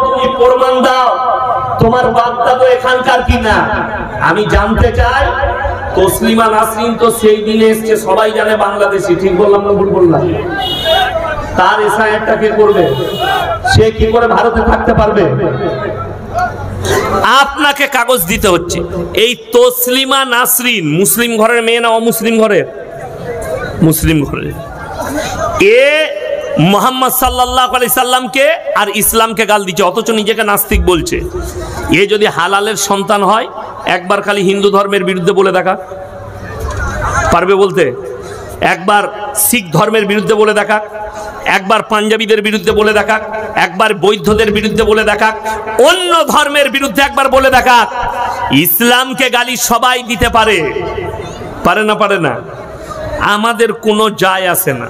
তুমি প্রমাণ দাও তোমার বার্তা তো এখানকার কিনা। আমি জানতে চাই তসলিমা নাসরিন তো সেই দিনে এসছে, সবাই জানে বাংলাদেশি, ঠিক বললাম না ভুল বললাম? তার এসআইআরটা কে করবে? সে কি করে ভারতে থাকতে পারবে? আপনাকে কাগজ দিতে হচ্ছে। এই তসলিমা নাসরিন মুসলিম ঘরের মেয়ে না অমুসলিম ঘরের? মুসলিম ঘরের। এ মুহাম্মদ সাল্লাল্লাহু আলাইহি সাল্লামকে আর ইসলামকে গাল দিচ্ছে, অথচ নিজেকে নাস্তিক বলছে। এ যদি হালালের সন্তান হয় একবার খালি হিন্দু ধর্মের বিরুদ্ধে বলে দেখা পারবে বলতে? একবার শিখ ধর্মের বিরুদ্ধে বলে দেখা, একবার পাঞ্জাবিদের বিরুদ্ধে বলে দেখা, একবার বৌদ্ধদের বিরুদ্ধে বলে দেখা, অন্য ধর্মের বিরুদ্ধে একবার বলে দেখা। ইসলামকে গালি সবাই দিতে পারে, পারে না? পারে না। আমাদের কোনো যায় আসে না।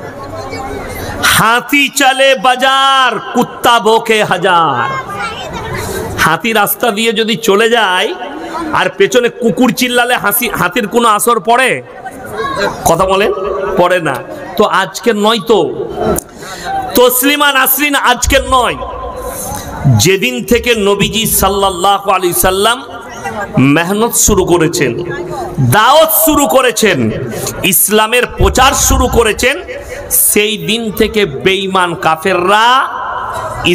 হাতি চলে বাজার, কুত্তা ভোকে হাজার। হাতি রাস্তা দিয়ে যদি চলে যায় আর পেছনে কুকুর চিল্লালে হাতির কোনো আসর পড়ে? কথা বলেন, পড়ে না। তো আজকের নয়, তো তসলিমা নাসরিন আজকের নয়। যেদিন থেকে নবীজি সাল্লাল্লাহু আলাইহি সাল্লাম মেহনত শুরু করেছেন, দাওয়াত শুরু করেছেন, ইসলামের প্রচার শুরু করেছেন, সেই দিন থেকে বেঈমান কাফেররা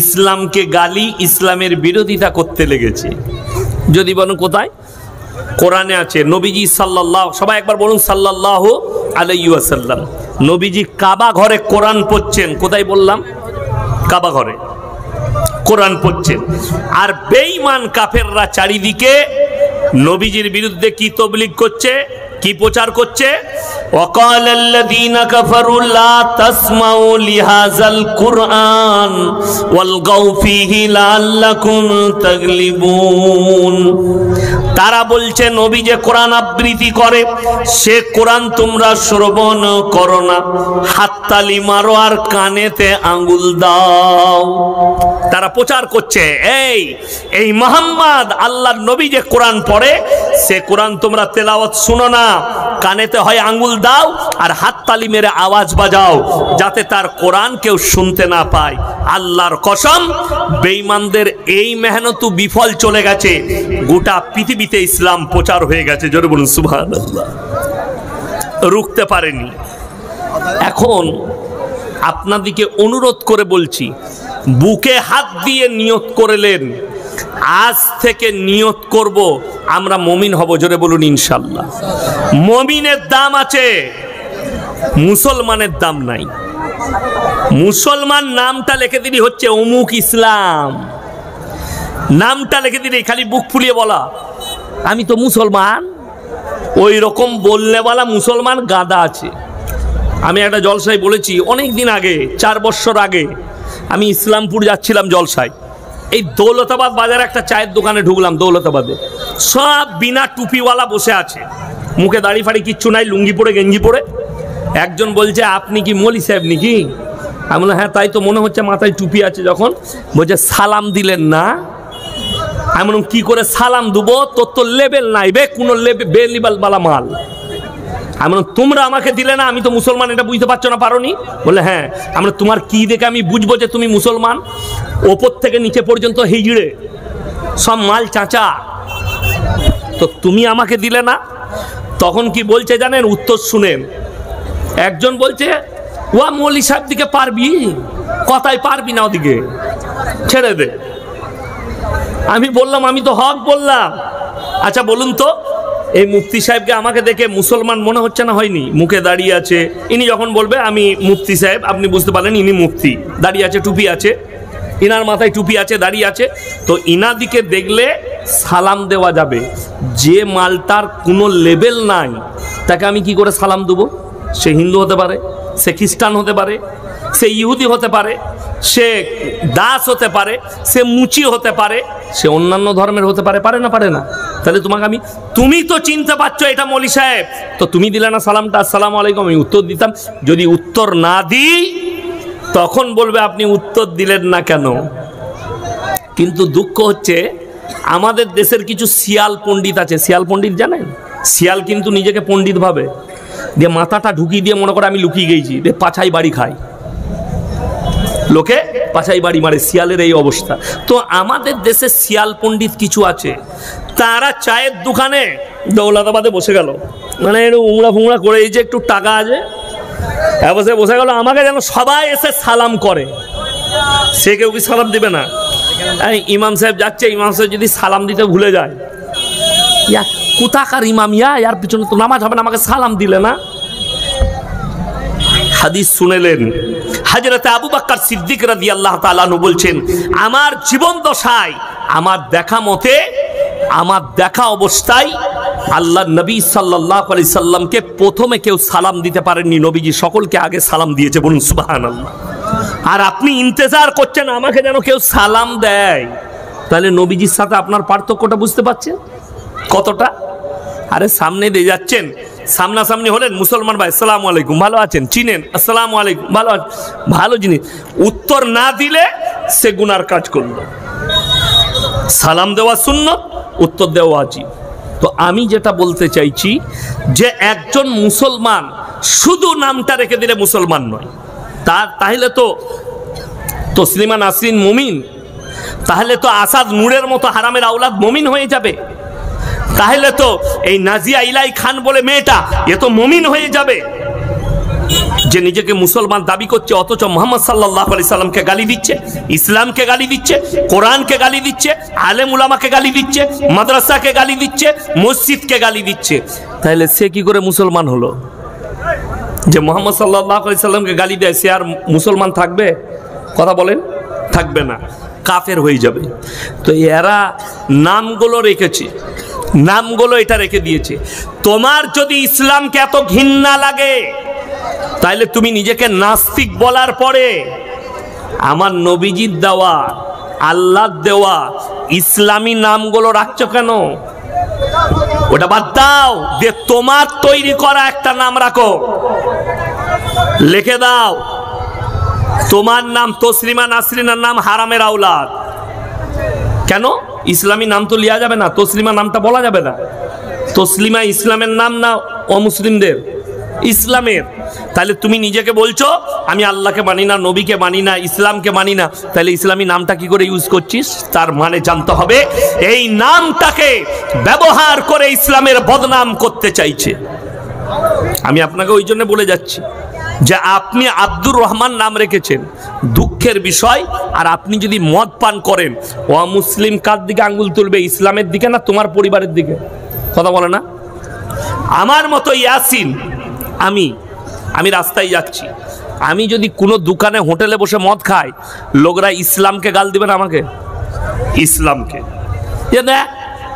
ইসলামকে গালি, ইসলামের বিরোধিতা করতে লেগেছে। যদি বলেন কোথায়? কোরআনে আছে। নবীজি সাল্লাল্লাহু, সবাই একবার বলুন সাল্লাল্লাহু আলাইহি ওয়াসাল্লাম। নবীজি কাবা ঘরে কোরআন পড়ছেন। কোথায় বললাম? কাবা ঘরে কোরআন পড়ছেন। আর বেঈমান কাফেররা চারিদিকে নবীজির বিরুদ্ধে কি তবলিগ করছে, কি প্রচার করছে? وقال الذين كفروا لا تسمعوا لهذا القرآن والغوا فيه لعلكم تغلبون। তারা বলছে নবী যে কোরআন আবৃত্তি করে, সে কোরআন তোমরা শ্রবণ করো না, হাততালি মারো আর কানেতে আঙ্গুল দাও। তারা প্রচার করছে এই মুহাম্মদ আল্লাহর নবী যে কোরআন পড়ে, সে কোরআন তোমরা তেলাওয়াত শুনো না, কানেতে হয় আঙ্গুল দাও আর হাততালি মেরে আওয়াজ বাজাও, যাতে তার কোরআন কেউ শুনতে না পায়। আল্লাহর কসম, বেঈমানদের এই মেহনতু বিফল চলে গেছে, গোটা পৃথিবীতে ইসলাম প্রচার হয়ে গেছে। জোরে বলুন সুবহানাল্লাহ। রুখতে পারেনি। এখন আপনাদেরকে অনুরোধ করে বলছি, বুকে হাত দিয়ে নিয়ত করলেন, আজ থেকে নিয়ত করব আমরা মুমিন হব। জোরে বলুন ইনশাআল্লাহ। মুমিনের দাম আছে, মুসলমানের দাম নাই। মুসলমান নামটা লিখে দিলি হচ্ছে অমুক ইসলাম, নামটা লিখে দিলি, খালি বুক ফুলিয়ে বলা আমি তো মুসলমান, ওই রকম বললেওয়ালা মুসলমান গাদা আছে। আমি একটা জলসায় বলেছি অনেক দিন আগে, 4 বছর আগে, আমি ইসলামপুর যাচ্ছিলাম জলসায়। এই দৌলতাবাদ বাজারে একটা চায়ের দোকানে ঢুকলাম। দৌলতাবাদে সব বিনা টুপিওয়ালা বসে আছে, মুখে দাড়ি ফাড়ি কিচ্ছু নাই, লুঙ্গি পরে গেঞ্জি পরে। একজন বলছে আপনি কি মৌলী সাহেব নাকি? আমি বললাম হ্যাঁ, তাই তো মনে হচ্ছে, মাথায় টুপি আছে। যখন বলছে সালাম দিলেন না। আমি বললাম কি করে সালাম দেবো, তোর তো লেবেল নাই বে, কোনো বেলিবাল বালা মাল। আমি বললাম তোমরা আমাকে দিলে না, আমি তো মুসলমান, এটা বুঝতে পারছো না, পারোনি? বলে হ্যাঁ। আমরা তোমার কি দেখে আমি বুঝবো যে তুমি মুসলমান? ওপর থেকে নিচে পর্যন্ত হিজড়ে, সব মাল চাচা, তো তুমি আমাকে দিলে না। তখন কি বলছে জানেন? উত্তর শুনেন। একজন বলছে ওয়া মৌলী সাহেব দিকে পারবি, কথায় পারবি না, ওদিকে ছেড়ে দে। আমি বললাম আমি তো হক বললাম। আচ্ছা বলুন তো, এই মুফতি সাহেবকে আমাকে দেখে মুসলমান মনে হচ্ছে না? হয়নি? মুখে দাঁড়িয়ে আছে, ইনি যখন বলবে আমি মুফতি সাহেব, আপনি বুঝতে পারলেন ইনি মুফতি, দাঁড়িয়ে আছে, টুপি আছে, ইনার মাথায় টুপি আছে, দাঁড়িয়ে আছে, তো ইনাদিকে দেখলে সালাম দেওয়া যাবে। যে মালটার কোনো লেভেল নাই তাকে আমি কি করে সালাম দেবো? সে হিন্দু হতে পারে, সে খ্রিস্টান হতে পারে, সে ইহুদি হতে পারে, সে দাস হতে পারে, সে মুচি হতে পারে, সে অন্যান্য ধর্মের হতে পারে, পারে না? পারে না। তাহলে তোমাকে আমি, তুমি তো চিনতে পারছো এটা মৌলী সাহেব, তো তুমি দিলে না সালামটা, আসসালামু আলাইকুম। আমি উত্তর দিতাম। যদি উত্তর না দিই তখন বলবে আপনি উত্তর দিলেন না কেন। কিন্তু দুঃখ হচ্ছে আমাদের দেশের কিছু শিয়াল পণ্ডিত আছে। শিয়াল পণ্ডিত জানেন? শিয়াল কিন্তু নিজেকে পণ্ডিত ভাবে, দিয়ে মাথাটা ঢুকিয়ে দিয়ে মনে করে আমি লুকিয়ে গেছি, দিয়ে পাছাই বাড়ি খাই। লোকে পাছাই বাড়ি মারে, শিয়ালের এই অবস্থা। তো আমাদের দেশে শিয়াল পণ্ডিত কিছু আছে, তারা চায়ের দোকানে দৌলতাবাদে বসে গেল, মানে একটু উংড়া ফুংড়া করে, এই যে একটু টাকা আছে, বসে গেল, আমাকে যেন সবাই এসে সালাম করে। সে কেউ কি সালাম দিবে না? ইমাম সাহেব যাচ্ছে, ইমাম সাহেব যদি সালাম দিতে ভুলে যায়, ইয়া কোথাকার ইমাম, ইয়ার পিছনে তো নামাজ হবে না, আমাকে সালাম দিলে না। হাদিস শুনেলেন হযরত আবু বকর সিদ্দিক রাদিয়াল্লাহু তাআলা আনহু বলছেন, আমার জীবন দশায় আমার দেখা মতে, আমার দেখা অবস্থায় আল্লাহ নবী সাল্লাল্লাহু আলাইহি সাল্লামকে প্রথমে কেউ সালাম দিতে পারেননি, নবীজি সকলকে আগে সালাম দিয়েছে, বলুন সুবহানাল্লাহ। আর আপনি ইন্তজার করছেন আমাকে যেন কেউ সালাম দেয়, তাহলে নবীজির সাথে আপনার পার্থক্যটা বুঝতে পারছেন কতটা? আরে সামনে দিয়ে যাচ্ছেন, সামনাসামনি হলেন, মুসলমান ভাই আসসালামু আলাইকুম, ভালো আছেন, চিনেন, আসসালামু আলাইকুম, ভালো আছেন, ভালো জিনিস, উত্তর না দিলে সে গুনার কাজ করল। সালাম দেওয়া সুন্নত, উত্তর দেওয়া ওয়াজিব। তো আমি যেটা বলতে চাইছি যে একজন মুসলমান শুধু নামটা রেখে দিলে মুসলমান নয়, তাহলে তো তসলিমা নাসরিন মুমিন, তাহলে তো আসাদ নূরের মতো হারামের আওলাদ মুমিন হয়ে যাবে, তাহলে তো এই নাজিয়া ইলাই খান বলে মেয়েটা এ তো মুমিন হয়ে যাবে, যে নিজেকে মুসলমান দাবি করছে অথচ মুহাম্মদ সাল্লাল্লাহু আলাইহি সাল্লামকে গালি দিচ্ছে, ইসলামকে গালি দিচ্ছে, কোরআনকে গালি দিচ্ছে, আলেম উলামাকে গালি দিচ্ছে, মাদ্রাসাকে গালি দিচ্ছে, মসজিদকে গালি দিচ্ছে, তাহলে সে কি করে মুসলমান হলো? যে মুহাম্মদ সাল্লাল্লাহু আলাইহি সাল্লামকে গালি দেয় সে আর মুসলমান থাকবে? কথা বলেন, থাকবে না, কাফের হয়ে যাবে। তো এরা নামগুলো রেখেছে, নামগুলো এটা রেখে দিয়েছে। তোমার যদি ইসলামকে এত ঘৃণা লাগে, তাইলে তুমি নিজেকে নাস্তিক বলার পরে আমার নবীজির দেওয়া, আল্লাহর দেওয়া ইসলামী নামগুলো রাখছো কেন? ওটা বাদ দাও, যে তোমার তৈরি করা একটা নাম রাখো, লিখে দাও তোমার নাম তসলিমা নাসরিনের নাম হারামের আওলাদ। কেন? ইসলামী নাম তো লিয়া যাবে না, তসলিমা নামটা বলা যাবে না। তসলিমা ইসলামের নাম না অমুসলিমদের? ইসলামের। তাহলে তুমি নিজেকে বলছো আমি আল্লাহকে মানি না, নবীকে মানি না, ইসলামকে মানি না, তাহলে ইসলামী নামটা কি করে ইউজ করছিস? তার মানে জানতে হবে এই নামটাকে ব্যবহার করে ইসলামের বদনাম করতে চাইছে। আমি আপনাকে ওই জন্য বলে যাচ্ছি যে আপনি আব্দুর রহমান নাম রেখেছেন, দুঃখের বিষয়। আর আপনি যদি মদ পান করেন, অমুসলিম কার দিকে আঙ্গুল তুলবে? ইসলামের দিকে না তোমার পরিবারের দিকে? কথা বলে না? আমার মতো ইয়াসিন, আমি রাস্তায় যাচ্ছি, আমি যদি কোনো দোকানে হোটেলে বসে মদ খাই, লোকরা ইসলামকে গাল দিবে না আমাকে? ইসলামকে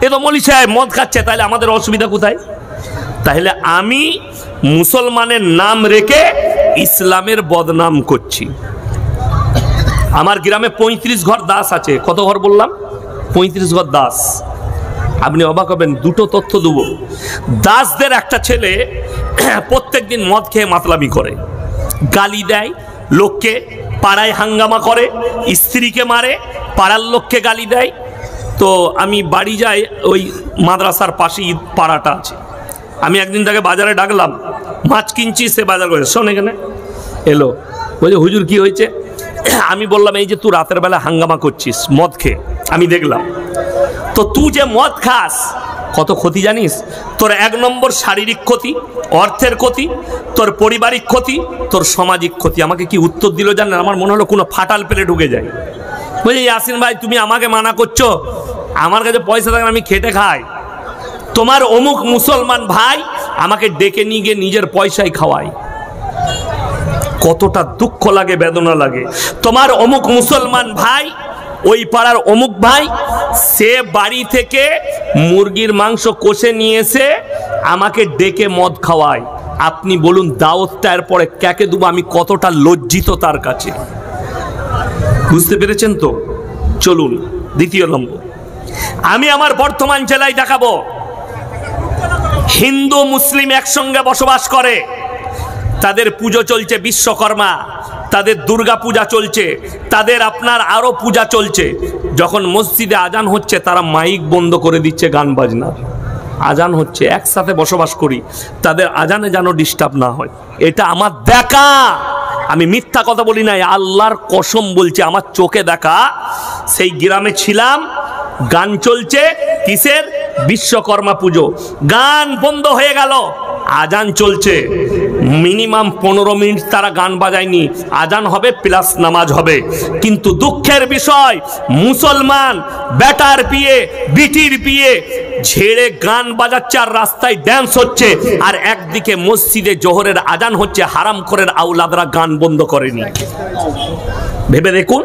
এ তো মৌলী সাহেব মদ খাচ্ছে, তাহলে আমাদের অসুবিধা কোথায়? তাহলে আমি মুসলমানের নাম রেখে ইসলামের বদনাম করছি। আমার গ্রামে 35 ঘর দাস আছে। কত ঘর বললাম? 35 ঘর দাস। আপনি অবাক হবেন, দুটো তথ্য দেবো। দাসদের একটা ছেলে প্রত্যেকদিন মদ খেয়ে মাতলামি করে, গালি দেয় লোককে, পাড়ায় হাঙ্গামা করে, স্ত্রীকে মারে, পাড়ার লোককে গালি দেয়। তো আমি বাড়ি যাই, ওই মাদ্রাসার পাশেই পাড়াটা আছে। আমি একদিন তাকে বাজারে ডাকলাম, মাছ কিনছি, সে বাজার করে শোন এখানে এলো, বলছে হুজুর কি হয়েছে? আমি বললাম এই যে তুই রাতের বেলা হাঙ্গামা করছিস মদ খেয়ে, আমি দেখলাম। তো তুই যে মদ খাস কত ক্ষতি জানিস? তোর 1 নম্বর শারীরিক ক্ষতি, অর্থের ক্ষতি, তোর পারিবারিক ক্ষতি, তোর সামাজিক ক্ষতি। আমাকে কি উত্তর দিল জানেন? আমার মনে হলো কোনো ফাটাল পেলে ঢুকে যায়। বলছে ইয়াসিন ভাই তুমি আমাকে মানা করছো, আমার কাছে পয়সা থাকে, আমি খেটে খাই, তোমার অমুক মুসলমান ভাই আমাকে ডেকে নিয়ে গিয়ে নিজের পয়সায় খাওয়ায়। কতটা দুঃখ লাগে, বেদনা লাগে। তোমার অমুক মুসলমান ভাই, ওই পাড়ার অমুক ভাই, সে বাড়ি থেকে মুরগির মাংস কষে নিয়ে এসে আমাকে ডেকে মদ খাওয়ায়। আপনি বলুন দাওয়াতটা এরপরে কাকে দেবো? আমি কতটা লজ্জিত তার কাছে। বুঝতে পেরেছেন তো? চলুন দ্বিতীয় নম্বর, আমি আমার বর্তমান জেলায় দেখাবো হিন্দু মুসলিম একসঙ্গে বসবাস করে, তাদের পুজো চলছে বিশ্বকর্মা, তাদের দুর্গা পূজা চলছে, তাদের আপনার আরো পূজা চলছে। যখন মসজিদে আজান হচ্ছে তারা মাইক বন্ধ করে দিচ্ছে, গান বাজনা। আজান হচ্ছে, একসাথে বসবাস করি, তাদের আজানে যেন ডিস্টার্ব না হয়। এটা আমার দেখা, আমি মিথ্যা কথা বলি নাই, আল্লাহর কসম বলছি, আমার চোখে দেখা। সেই গ্রামে ছিলাম, গান চলছে, কিসের? বিশ্বকর্মা পুজো। গান বন্ধ হয়ে গেল, আজান চলছে। মিনিমাম 15 মিনিট তারা গান বাজায়নি। আজান হবে প্লাস নামাজ হবে। কিন্তু দুঃখের বিষয়, মুসলমান বেটার বিয়ে, বিটির বিয়ে ছেড়ে গান বাজাচ্ছে আর রাস্তায় ড্যান্স হচ্ছে, আর একদিকে মসজিদে জোহরের আজান হচ্ছে। হারামখোরের আউলাদরা গান বন্ধ করেনি। ভেবে দেখুন,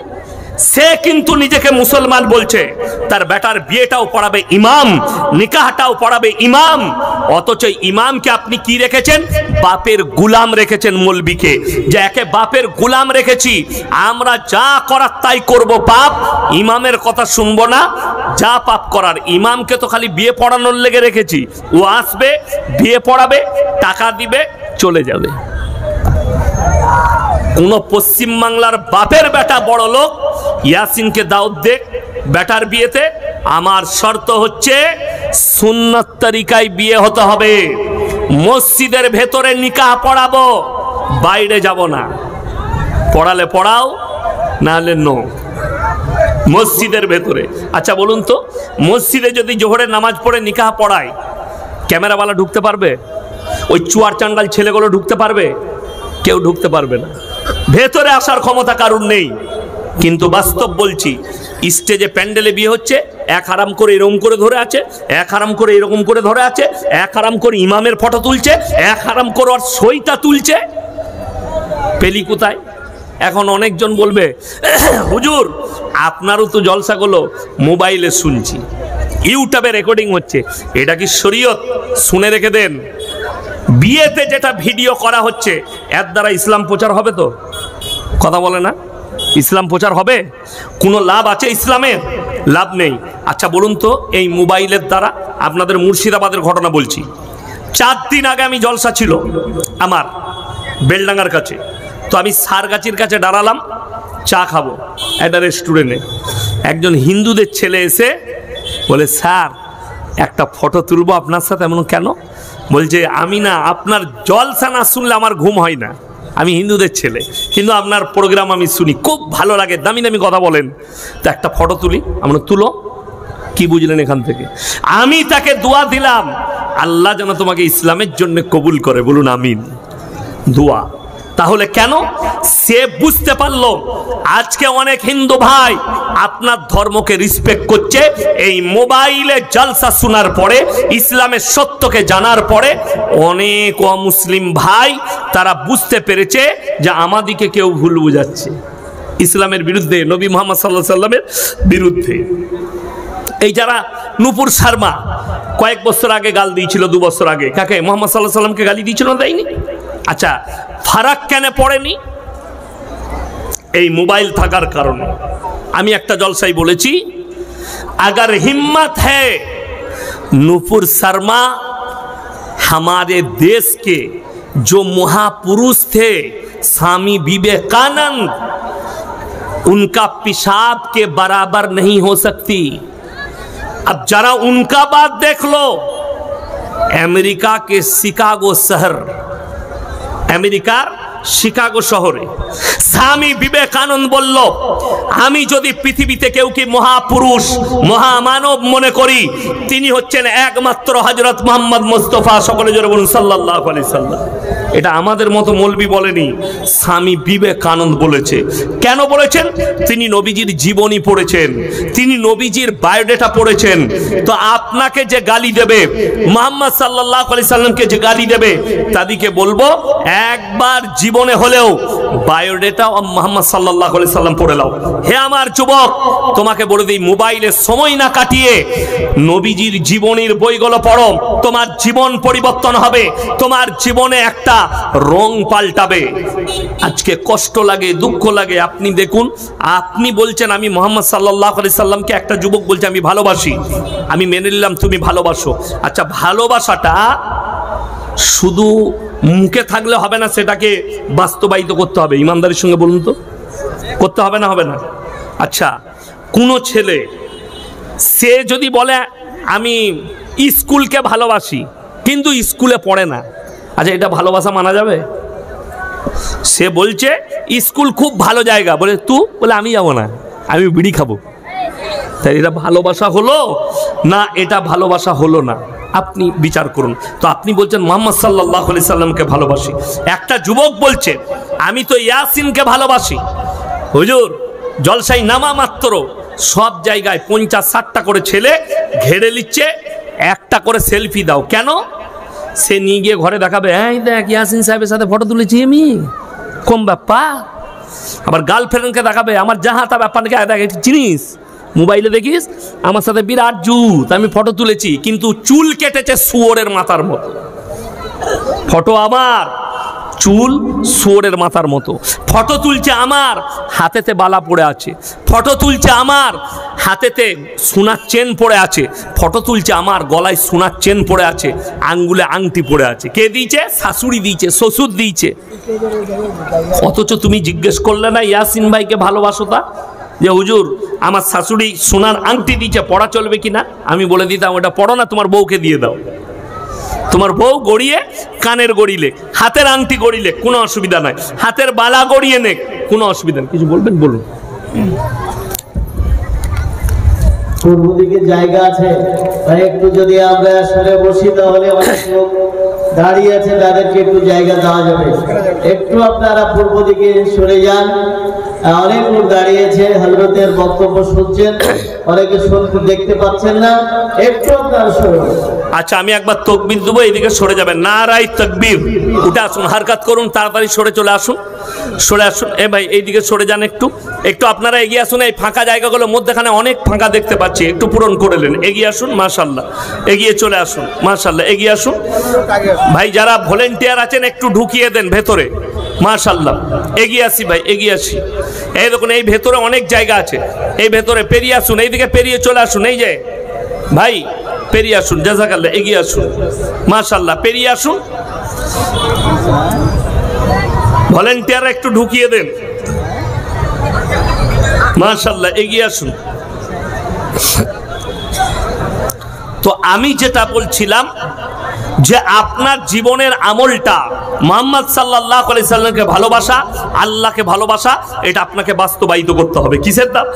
সে কিন্তু নিজেকে মুসলমান বলছে, তার বেটার বিয়েটাও পড়াবে ইমাম, নিকাহটাও পড়াবে ইমাম। অথচ ইমামকে আপনি কি রেখেছেন? বাপের গুলাম রেখেছেন। মৌলবীকে যে একে বাপের গুলাম রেখেছি, আমরা যা করার তাই করব, পাপ, ইমামের কথা শুনবো না। যা পাপ করার, ইমামকে তো খালি বিয়ে পড়ানোর লেগে রেখেছি। ও আসবে, বিয়ে পড়াবে, টাকা দিবে, চলে যাবে। কোন পশ্চিম বাংলার বাপের বেটা বড় লোক ইয়াসিনকে দাওয়াত দে বেটার বিয়েতে, আমার শর্ত হচ্ছে সুন্নাত তরিকায় বিয়ে হতে হবে, মসজিদের ভেতরে নিকাহ পড়াবো, বাইরে যাব না। পড়ালে পড়াও, না হলে নো, মসজিদের ভেতরে। আচ্ছা বলুন তো, মসজিদে যদি জোহরের নামাজ পড়ে নিকাহ পড়ায়, ক্যামেরাওয়ালা ঢুকতে পারবে? ওই চুয়ার চান্ডাল ছেলেগুলো ঢুকতে পারবে? কেউ ঢুকতে পারবে না। ভেতরে আসার ক্ষমতা কারুর নেই। কিন্তু বাস্তব বলছি, স্টেজে প্যান্ডেলে বিয়ে হচ্ছে, এক হারাম করে এরকম করে ধরে আছে, এক হারাম করে এরকম করে ধরে আছে, এক হারাম করে ইমামের ফটো তুলছে, এক হারাম করে ওর সইটা তুলছে। পেলি কোথায়? এখন অনেকজন বলবে, হুজুর আপনারও তো জলসাগুলো মোবাইলে শুনছি, ইউটিউবে রেকর্ডিং হচ্ছে, এটা কি শরীয়ত? শুনে রেখে দেন, বিয়েতে যেটা ভিডিও করা হচ্ছে এর দ্বারা ইসলাম প্রচার হবে তো? কথা বলে না? ইসলাম প্রচার হবে? কোনো লাভ আছে ইসলামের? লাভ নেই। আচ্ছা বলুন তো, এই মোবাইলের দ্বারা, আপনাদের মুর্শিদাবাদের ঘটনা বলছি, 4 দিন আগে আমি জলসা ছিল আমার বেলডাঙ্গার কাছে, তো আমি সারগাছির কাছে দাঁড়ালাম, চা খাবো একটা রেস্টুরেন্টে। একজন হিন্দুদের ছেলে এসে বলে, স্যার একটা ফটো তুলবো আপনার সাথে। এমন কেন? বলছে, আমি না আপনার জলসা না শুনলে আমার ঘুম হয় না। আমি হিন্দুদের ছেলে, কিন্তু আপনার প্রোগ্রাম আমি শুনি, খুব ভালো লাগে, দামি দামি কথা বলেন, তো একটা ফটো তুলি। আমরা তুলো। কি বুঝলেন এখান থেকে? আমি তাকে দোয়া দিলাম, আল্লাহ যেন তোমাকে ইসলামের জন্য কবুল করে, বলুন আমিন। দোয়া। তাহলে কেন? সে বুঝতে পারলো আজকে অনেক হিন্দু ভাই আপনার ধর্মকে রেসপেক্ট করছে, এই মোবাইলে জলসা শোনার পরে, ইসলামের সত্যকে জানার পরে অনেক অমুসলিম ভাই তারা বুঝতে পেরেছে যে আমাদিকে কেউ ভুল বুঝাচ্ছে, ইসলামের বিরুদ্ধে, নবী মুহাম্মদ সাল্লাল্লাহু আলাইহি ওয়াসাল্লামের বিরুদ্ধে। এই যারা নূপুর শর্মা কয়েক বছর আগে গাল দিয়েছিল, 2 বছর আগে, কাকে? মুহাম্মদ সাল্লাল্লাহু আলাইহি ওয়াসাল্লামকে গালি দিয়েছিল না, দেয়নি? আচ্ছা, ফারাক কেন পড়েনি? এই মোবাইল থাকার কারণে। আমি একটা জলসাই বলেছি, अगर हिम्मत है नूपुर शर्मा हमारे देश के जो महापुरुष थे स्वामी विवेकानंद, उनका पेशाब के बराबर नहीं हो सकती। अब जरा उनका बात देख लो, अमेरिका के शिकागो शहर, আমেরিকার শিকাগো শহরে স্বামী বিবেকানন্দ বলল, আমি যদি পৃথিবীতে কেউ কি মহাপুরুষ মহামানব মনে করি, তিনি হচ্ছেন একমাত্র হযরত মুহাম্মদ মুস্তাফা, সকলে জোরে বলুন সাল্লাল্লাহু আলাইহি সাল্লাম। এটা আমাদের মতো মৌলবি বলেনি, স্বামী বিবেকানন্দ বলেছে। কেন বলেছেন? তিনি নবীজির জীবনী পড়েছেন, তিনি নবীজির বায়োডাটা পড়েছেন। তো আপনাকে যে গালি দেবে, মুহাম্মদ সাল্লাল্লাহু আলাইহি সাল্লামকে যে গালি দেবে, তাদেরকে বলবো একবার জীবনে হলেও বায়োডাটা মুহাম্মদ সাল্লাল্লাহু আলাইহি সাল্লাম পড়ে নাও। হে আমার যুবক, তোমাকে বলে দিই, মোবাইলে সময় না কাটিয়ে নবীজির জীবনীর বইগুলো পড়ো, তোমার জীবন পরিবর্তন হবে, তোমার জীবনে একটা রং পাল্টাবে। আজকে কষ্ট লাগে, দুঃখ লাগে। আপনি দেখুন, আপনি বলছেন আমি মুহাম্মদ সাল্লাল্লাহু আলাইহি সাল্লামকে, একটা যুবক বলছে আমি ভালোবাসি, আমি মেনে নিলাম তুমি ভালোবাসো। আচ্ছা, ভালোবাসাটা শুধু মুখে থাকলে হবে না, সেটাকে বাস্তবায়িত করতে হবে। ইমানদারির সঙ্গে বলুন তো, করতে হবে না? হবে না? আচ্ছা, কোনো ছেলে সে যদি বলে আমি স্কুলকে ভালোবাসি, কিন্তু স্কুলে পড়ে না, আচ্ছা এটা ভালোবাসা মানা যাবে? সে বলছে স্কুল খুব ভালো জায়গা, বলে তুই, বলে আমি যাবো না, আমি বিড়ি খাবো। তাই এটা ভালোবাসা হলো না? এটা ভালোবাসা হলো না? আপনি বিচার করুন। তো আপনি বলছেন মুহাম্মদ সাল্লাল্লাহু আলাইহি সাল্লামকে ভালোবাসি, একটা যুবক বলছে আমি তো ইয়াসিনকে ভালোবাসি। হুজুর জলসাই নামা মাত্র সব জায়গায় 50-60টা করে ছেলে ঘেরে নিচ্ছে, একটা করে সেলফি দাও। কেন? সে নিয়ে গিয়ে ঘরে দেখাবে, হ্যাঁ দেখ ইয়াসিন সাহেবের সাথে ফটো তুলেছি আমি, কম ব্যাপার। আবার গার্লফ্রেন্ডকে দেখাবে, আমার যাহা তা ব্যাপার নাকি, দেখ একটু চিনিস, মোবাইলে দেখিস আমার সাথে বিরাট জুত, আমি ফটো তুলেছি, কিন্তু চুল কেটেছে শুয়োরের মাথার মতো। ফটো আমার, চুল শুয়োরের মাথার মতো। ফটো তুলছে আমার, হাতেতে বালা পড়ে আছে। ফটো তুলছে আমার, হাতেতে সোনার চেন পড়ে আছে। ফটো তুলছে আমার, গলায় সোনার চেন পড়ে আছে, আঙ্গুলে আংটি পড়ে আছে। কে দিয়েছে? শাশুড়ি দিয়েছে, শ্বশুর দিয়েছে। অথচ তুমি জিজ্ঞেস করলে না ইয়াসিন ভাইকে ভালোবাসো তা, যে হুজুর আমার শাশুড়ি সোনার আংটি দিয়েছে, পড়া চলবে কিনা? আমি বলে দিতাম ওটা পড়ো না, তোমার বউকে দিয়ে দাও। তোমার বউ গড়িয়ে কানের গড়িলে, হাতের আংটি গড়িলে কোনো অসুবিধা নাই, হাতের বালা গড়িয়ে নে, কোনো অসুবিধা নেই। কিছু বলবেন? বলুন। পূর্ব দিকে জায়গা আছে, একটু যদি আমরা সরে বসি তাহলে অনেক লোক দাঁড়িয়ে আছে, তাদেরকে একটু জায়গা দেওয়া যাবে। একটু আপনারা পূর্ব দিকে সরে যান, অনেক লোক দাঁড়িয়েছে, হযরতের বক্তব্য শুনছেন, অনেকে শুনতে দেখতে পাচ্ছেন না, একটু আপনারা সরে। আচ্ছা আমি একবার তাকবীর দেবো, এইদিকে সরে যাবেন। নারায়ে তাকবীর, উঠে আসুন, হারকাত করুন, তাড়াতাড়ি সরে চলে আসুন, সরে আসুন। এ ভাই এইদিকে সরে যান, একটু একটু আপনারা এগিয়ে আসুন। এই ফাঁকা জায়গাগুলো মধ্যখানে অনেক ফাঁকা দেখতে পাচ্ছি, একটু পূরণ করে নেন। এগিয়ে আসুন, মাশাআল্লাহ, এগিয়ে চলে আসুন, মাশাআল্লাহ, এগিয়ে আসুন। ভাই যারা ভলেন্টিয়ার আছেন একটু ঢুকিয়ে দেন ভেতরে, মাশাআল্লাহ। এগিয়ে আসি ভাই, এগিয়ে আসি। এই দেখুন এই ভেতরে অনেক জায়গা আছে, এই ভেতরে পেরিয়ে আসুন, এইদিকে পেরিয়ে চলে আসুন। এই যে ভাই পেরিয়ে আসুন, জাযাকাল্লাহ, এগিয়ে আসুন, মাশাআল্লাহ, পেরিয়ে আসুন। ভলেন্টিয়ার একটু ঢুকিয়ে দেন, মাশাআল্লাহ, এগিয়ে আসুন। তো আমি যেটা বলছিলাম যে আপনার জীবনের আমলটা মুহাম্মদ সাল্লাল্লাহু আলাইহি সাল্লামকে ভালোবাসা, আল্লাহকে ভালোবাসা, এটা আপনাকে বাস্তবায়িত করতে হবে। কিসের দ্বারা?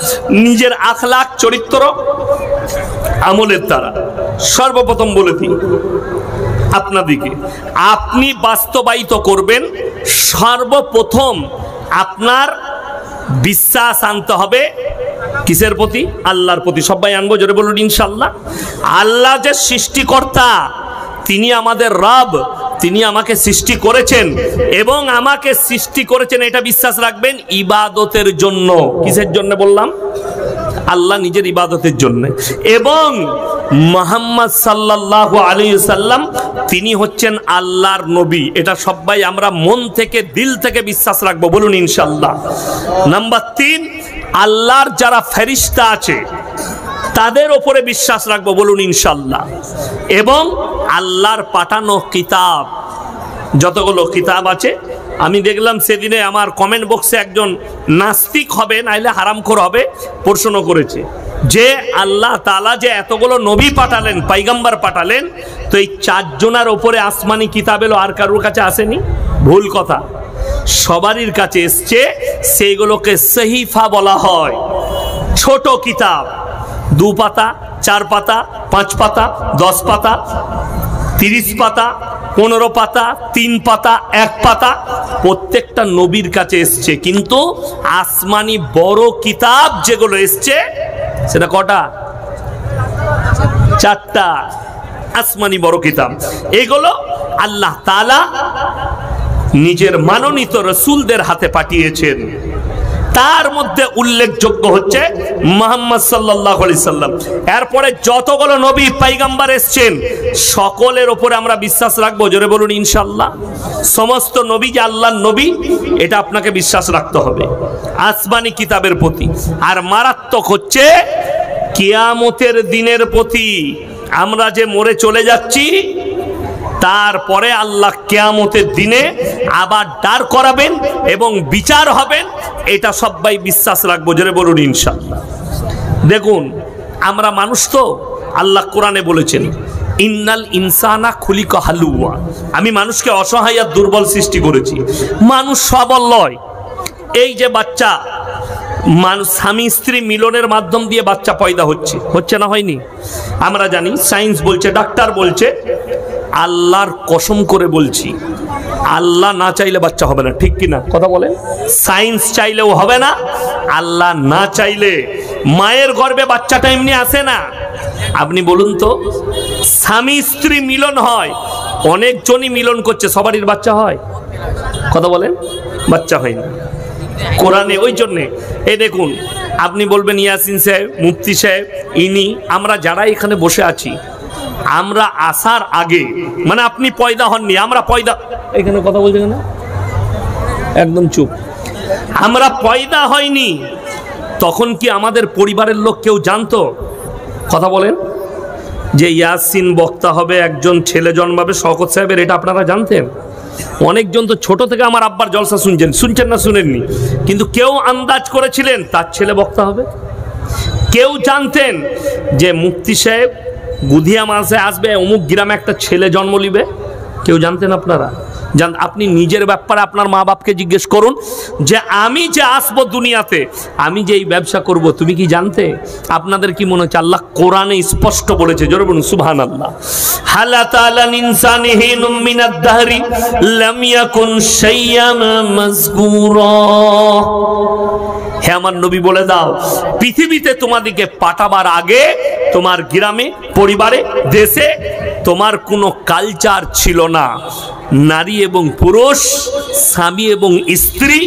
নিজের আখলাক, চরিত্র, আমলের দ্বারা। সর্বপ্রথম বলে দিই আপনাদিকে, আপনি বাস্তবায়িত করবেন সর্বপ্রথম আপনার বিশ্বাস আনতে হবে কিসের প্রতি? আল্লাহর প্রতি। সবাই আনবো, জোরে বলুন ইনশাআল্লাহ। আল্লাহ যে সৃষ্টিকর্তা, তিনি আমাদের রব, তিনি আমাকে সৃষ্টি করেছেন এবং আমাকে সৃষ্টি করেছেন এটা বিশ্বাস রাখবেন ইবাদতের জন্য। কিসের জন্য বললাম? আল্লাহ নিজের ইবাদতের জন্য। এবং মুহাম্মদ সাল্লাল্লাহু আলাইহি সাল্লাম তিনি হচ্ছেন আল্লাহর নবী, এটা সবাই আমরা মন থেকে দিল থেকে বিশ্বাস রাখবো, বলুন ইনশাআল্লাহ। নাম্বার 3, আল্লাহর যারা ফেরেশতা আছে তাদের ওপরে বিশ্বাস রাখবো, বলুন ইনশাআল্লাহ। এবং আল্লাহর পাঠানো কিতাব, যতগুলো কিতাব আছে, আমি দেখলাম সেদিনে আমার কমেন্ট বক্সে একজন নাস্তিক হবে নাইলে হারামখোর হবে প্রশ্ন করেছে যে আল্লাহ তাআলা যে এতগুলো নবী পাঠালেন, পয়গম্বর পাঠালেন, তো এই 4 জনের ওপরে আসমানি কিতাব এলো, আর কারোর কাছে আসেনি? ভুল কথা, সবারই কাছে এসছে। সেইগুলোকে সহিফা বলা হয়, ছোট কিতাব, 2 পাতা, 4 পাতা, 5 পাতা, 10 পাতা, 30 পাতা, 15 পাতা, 3 পাতা, 1 পাতা, প্রত্যেকটা নবীর কাছে এসছে। কিন্তু আসমানি বড় কিতাব যেগুলো এসছে সেটা কটা? 4টা আসমানি বড় কিতাব। এগুলো আল্লাহ তাআলা নিজের মনোনীত রাসূলদের হাতে পাঠিয়েছেন। তার মধ্যে উল্লেখযোগ্য হচ্ছে মুহাম্মদ সাল্লাল্লাহু আলাইহি সাল্লাম। এরপরে যতগুলো নবী পয়গম্বর এসেছেন সকলের উপরে আমরা বিশ্বাস রাখবো, জোরে বলুন ইনশাআল্লাহ। সমস্ত নবী যে আল্লাহর নবী এটা আপনাকে বিশ্বাস রাখতে হবে আসমানি কিতাবের প্রতি। আর মারাত্মক হচ্ছে কিয়ামতের দিনের প্রতি। আমরা যে মরে চলে যাচ্ছি, তারপরে আল্লাহ কিয়ামতের দিনে আবার দাঁড় করাবেন এবং বিচার হবেন, এটা সবাই বিশ্বাস রাখবো, জোরে বলুন ইনশাআল্লাহ। দেখুন আমরা মানুষ তো, আল্লাহ কোরআনে বলেছেন ইন্নাল ইনসানা খুলিকা হালুয়া, আমি মানুষকে অসহায় আর দুর্বল সৃষ্টি করেছি, মানুষ সবল নয়। এই যে বাচ্চা, স্বামী স্ত্রী মিলনের মাধ্যম দিয়ে বাচ্চা পয়দা হচ্ছে না হয়নি? আমরা জানি, সায়েন্স বলছে, ডাক্তার বলছে, আল্লাহর কসম করে বলছি, আল্লাহ না চাইলে বাচ্চা হবে না, ঠিক কিনা কথা বলে? সায়েন্স চাইলেও হবে না, আল্লাহ না চাইলে। মায়ের গর্ভে বাচ্চাটা এমনি আসে না। আপনি বলুন তো, স্বামী স্ত্রী মিলন হয়, অনেকজনই মিলন করছে, সবারই বাচ্চা হয়? কথা বলেন, বাচ্চা হয় না। কোরআনে ওই জন্যে এই দেখুন, আপনি বলবেন ইয়াসিন সাহেব, মুফতি সাহেব, ইনি, আমরা যারা এখানে বসে আছি, আমরা আসার আগে, মানে আপনি পয়দা হননি, আমরা পয়দা, এখানে কথা বলছেন না, একদম চুপ, আমরা পয়দা হয়নি, তখন কি আমাদের পরিবারের লোক কেউ জানতো? কথা বলেন, যে ইয়াসিন বক্তা হবে, একজন ছেলে জন্মাবে শওকত সাহেবের, এটা আপনারা জানতেন? অনেকজন তো ছোট থেকে আমার আব্বার জলসা শুনছেন না শুনেননি, কিন্তু কেউ আন্দাজ করেছিলেন তার ছেলে বক্তা হবে? কেউ জানতেন যে মুফতি সাহেব গুধিয়া মাসে আসবে, অমুক গ্রামে একটা ছেলে জন্ম নিবে? কেউ জানতেন আপনারা? আপনি নিজের ব্যাপারে আপনার মা বাপকে জিজ্ঞেস করুন যে আমি যে আসবো দুনিয়াতে, আমি যে এই ব্যবসা করব, তুমি কি জানতে? আপনাদের কি মনে হচ্ছে? আল্লাহ কোরআনে স্পষ্ট বলেছে, জোরে বলুন সুবহানাল্লাহ, হালাতা আলাল ইনসানি হিনুম মিনাদ দাহরি লাম ইয়াকুন শাইয়াম মাযকুরা। হে আমার নবী বলে দাও, পৃথিবীতে তোমাদেরকে পাঠাবার আগে তোমার গ্রামে, পরিবারে, দেশে তোমার কোনো কালচার ছিল না। নারী এবং পুরুষ, স্বামী এবং স্ত্রী,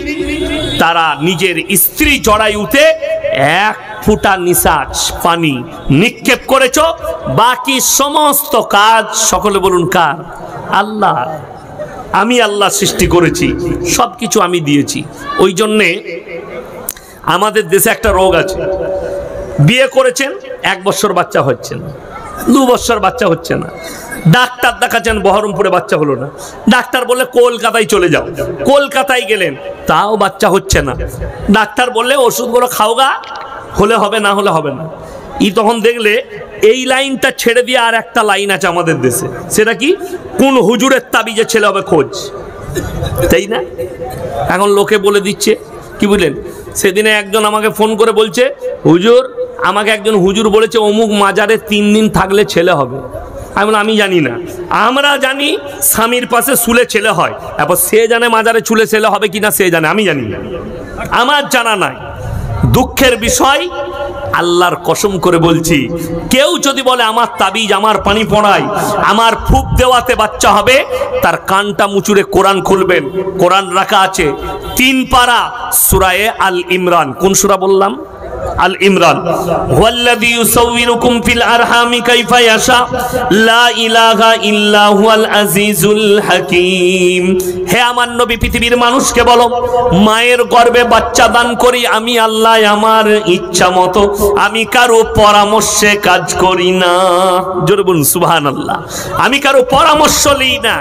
তারা নিজের স্ত্রী জরায়ুতে এক ফুটা নিঃশ্বাস পানি নিক্ষেপ করেছ, বাকি সমস্ত কাজ, সকলে বলুন কার? আল্লাহ। আমি আল্লাহ সৃষ্টি করেছি, সব কিছু আমি দিয়েছি। ওই জন্যে আমাদের দেশে একটা রোগ আছে, বিয়ে করেছেন 1 বছর বাচ্চা হচ্ছে না, 2 বছর বাচ্চা হচ্ছে না, ডাক্তার দেখাচ্ছেন বহরমপুরে বাচ্চা হলো না, ডাক্তার বললে কলকাতায় চলে যাও, কলকাতায় গেলেন তাও বাচ্চা হচ্ছে না, ডাক্তার বললে ওষুধগুলো খাওগা, হলে হবে, না হলে হবে না। তখন দেখলে এই লাইনটা ছেড়ে দিয়ে আর একটা লাইন আছে আমাদের দেশে, সেটা কি? কোন হুজুরের তাবিজে ছেলে হবে খোঁজ, তাই না? এখন লোকে বলে দিচ্ছে, কি বুঝলেন? সেদিনে একজন আমাকে ফোন করে বলছে, হুজুর, আমাকে একজন হুজুর বলেছে অমুক মাজারে 3 দিন থাকলে ছেলে হবে। আমি জানি না, আমরা জানি স্বামীর পাশে শুলে ছেলে হয়, এরপর সে জানে মাজারে চুলে ছেলে হবে কিনা, সে জানে, আমি জানি না, আমার জানা নাই। দুঃখের বিষয়, আল্লাহর কসম করে বলছি, কেউ যদি বলে আমার তাবিজ, আমার পানি পড়াই, আমার ফুক দেওয়াতে বাচ্চা হবে, তার কানটা মুচুরে কোরআন খুলবেন। কোরআন রাখা আছে 3 পারা সূরা আল ইমরান। কোন সূরা বললাম? আল ইমরান। ওয়াল্লাযী ইউসাউবিরুকুম ফিল আরহামি কাইফা ইয়াশা লা ইলাহা ইল্লা হুয়াল আজিজুল হাকীম। হে আমার নবী, পৃথিবীর মানুষকে বলো, মায়ের গর্ভে বাচ্চা দান করি আমি আল্লাহ, আমার ইচ্ছা মতো, আমি কারো পরামর্শে কাজ করি না। জোরে বলুন সুবহানাল্লাহ। আমি কারো পরামর্শ লই না,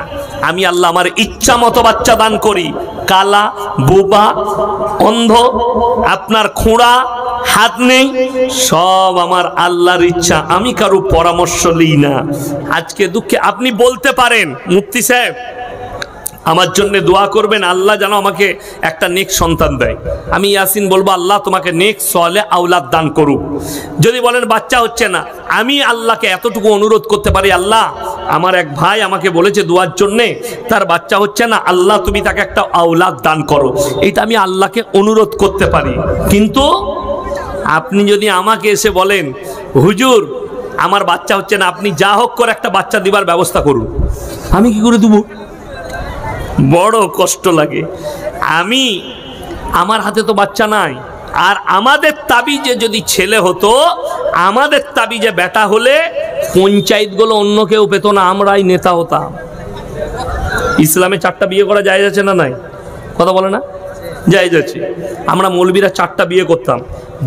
আমি আল্লাহ আমার ইচ্ছা মতো বাচ্চা দান করি। কালা, বোবা, অন্ধ, আপনার খোঁড়া, হাত নেই, সব আমার আল্লাহর ইচ্ছা, আমি কারো পরামর্শ লই না। আজকে দুঃখে আপনি বলতে পারেন, মুফতি সাহেব আমার জন্য দোয়া করবেন, আল্লাহ যেন আমাকে একটা নেক সন্তান দেয়। আমি ইয়াসিন বলবো, আল্লাহ তোমাকে নেক সলে আওলাদ দান করুক। যদি বলেন বাচ্চা হচ্ছে না, আমি আল্লাহকে এতটুকু অনুরোধ করতে পারি, আল্লাহ আমার এক ভাই আমাকে বলেছে দোয়ার জন্যে, তার বাচ্চা হচ্ছে না, আল্লাহ তুমি তাকে একটা আওলাদ দান করো, এটা আমি আল্লাহকে অনুরোধ করতে পারি। কিন্তু আপনি যদি আমাকে এসে বলেন, হুজুর আমার বাচ্চা হচ্ছে না, আপনি যা হোক করে একটা বাচ্চা দিবার ব্যবস্থা করুন, আমি কি করে দেবো? বড় কষ্ট লাগে। আমার হাতে তো বাচ্চা নাই। আর আমাদের তাবিজে যদি ছেলে হতো, আমাদের তাবিজে বেটা হলে পঞ্চায়েতগুলো অন্য কেউ পেত না, আমরাই নেতা হতাম। ইসলামে 4টা বিয়ে করা জায়েজ আছে না নাই? কথা বলে না? জায়েজ আছে। আমরা মৌলবীরা 4টা বিয়ে করতাম,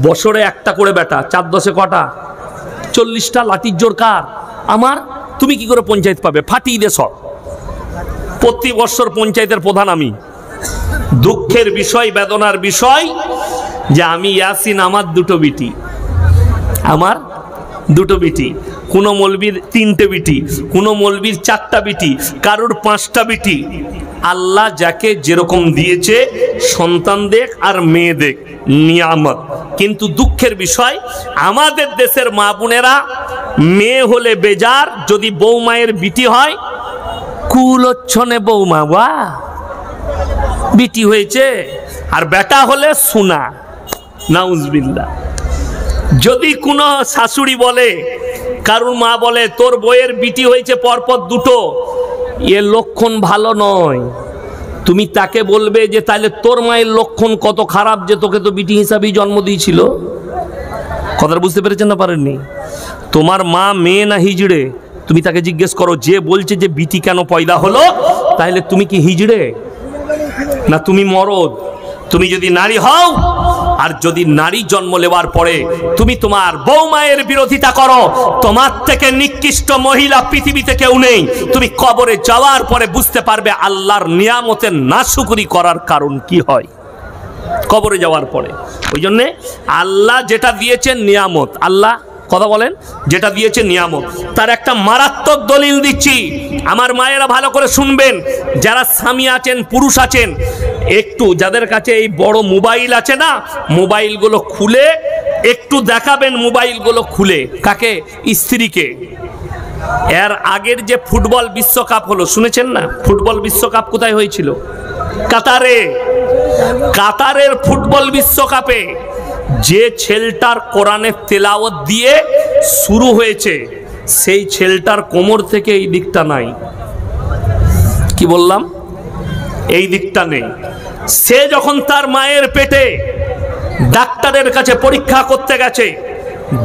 বছরে একটা করে বেটা, 4 10 কটা? 40টা। লাঠির জোর কার? আমার। তুমি কি করে পঞ্চায়েত পাবে? ফাটিয়ে দে সব। প্রতি বছর পঞ্চায়েতের প্রধান আমি। দুঃখের বিষয়, বেদনার বিষয় যে আমি ইয়াসিন, আমার 2টো বিটি, আমার দুটো বিটি, কোনো মৌলবীর 3টে বিটি, কোনো মৌলবীর 4টা বিটি, কারোর 5টা বিটি। আল্লাহ যাকে যেরকম দিয়েছে সন্তান দেখ আর মেয়ে দেখ, নিয়ামত। কিন্তু দুঃখের বিষয় আমাদের দেশের মা বোনেরা মেয়ে হলে বেজার, যদি বৌমায়ের বিটি হয় কুলচ্ছনে বৌমা বাহ বিটি হয়েছে, আর বেটা হলে সোনা, নাউজবিল্লাহ। যদি কোনো শাশুড়ি বলে, কারুর মা বলে তোর বইয়ের বিটি হয়েছে পরপর 2টো, এ লক্ষণ ভালো নয়। তুমি তাকে বলবে যে তাহলে তোর মায়ের লক্ষণ কত খারাপ যে তোকে তো বিটি হিসাবেই জন্ম দিয়েছিল। কথাটা বুঝতে পেরেছেন না পারেননি? তোমার মা মেয়ে না হিজড়ে, তুমি তাকে জিজ্ঞেস করো। যে বলছে যে বিটি কেন পয়দা হলো, তাহলে তুমি কি হিজড়ে না তুমি মরদ? তুমি যদি নারী হও, আর যদি নারী জন্ম নেওয়ার পরে তুমি তোমার বউ মায়ের বিরোধিতা করো, তোমার থেকে নিকৃষ্ট মহিলা পৃথিবীতে কেউ নেই। তুমি কবরে যাওয়ার পরে বুঝতে পারবে আল্লাহর নিয়ামতের নাশুকরি করার কারণ কি হয় কবরে যাওয়ার পরে। ওই জন্যে আল্লাহ যেটা দিয়েছেন নিয়ামত, আল্লাহ কথা বলেন, যেটা দিয়েছে নিয়ামত, তার একটা মারাত্মক দলিল দিচ্ছি। আমার মায়েরা ভালো করে শুনবেন, যারা স্বামী আছেন, পুরুষ আছেন, একটু যাদের কাছে এই বড় মোবাইল আছে না, মোবাইলগুলো খুলে একটু দেখাবেন, মোবাইলগুলো খুলে। কাকে? স্ত্রীকে। এর আগের যে ফুটবল বিশ্বকাপ হলো শুনেছেন না? ফুটবল বিশ্বকাপ কোথায় হয়েছিল? কাতারে। কাতারের ফুটবল বিশ্বকাপে যে ছেলেটার কোরআনের তেলাওয়াত দিয়ে শুরু হয়েছে, সেই ছেলেটার কোমর থেকে এই দিকটা নাই। কি বললাম? এই দিকটা নেই। সে যখন তার মায়ের পেটে ডাক্তারের কাছে পরীক্ষা করতে গেছে,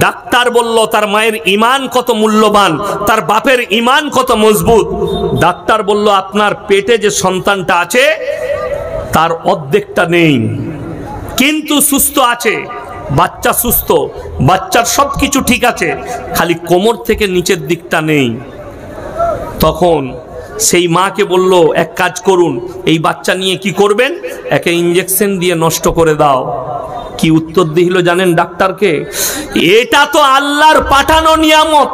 ডাক্তার বলল তার মায়ের ঈমান কত মূল্যবান, তার বাপের ঈমান কত মজবুত। ডাক্তার বলল আপনার পেটে যে সন্তানটা আছে তার অর্ধেকটা নেই, কিন্তু সুস্থ আছে, বাচ্চা সুস্থ, বাচ্চার সব কিছু ঠিক আছে, খালি কোমর থেকে নিচের দিকটা নেই। তখন সেই মাকে বলল এক কাজ করুন, এই বাচ্চা নিয়ে কি করবেন? একে ইঞ্জেকশন দিয়ে নষ্ট করে দাও। কি উত্তর দিল জানেন ডাক্তারকে? এটা তো আল্লাহর পাঠানো নিয়ামত,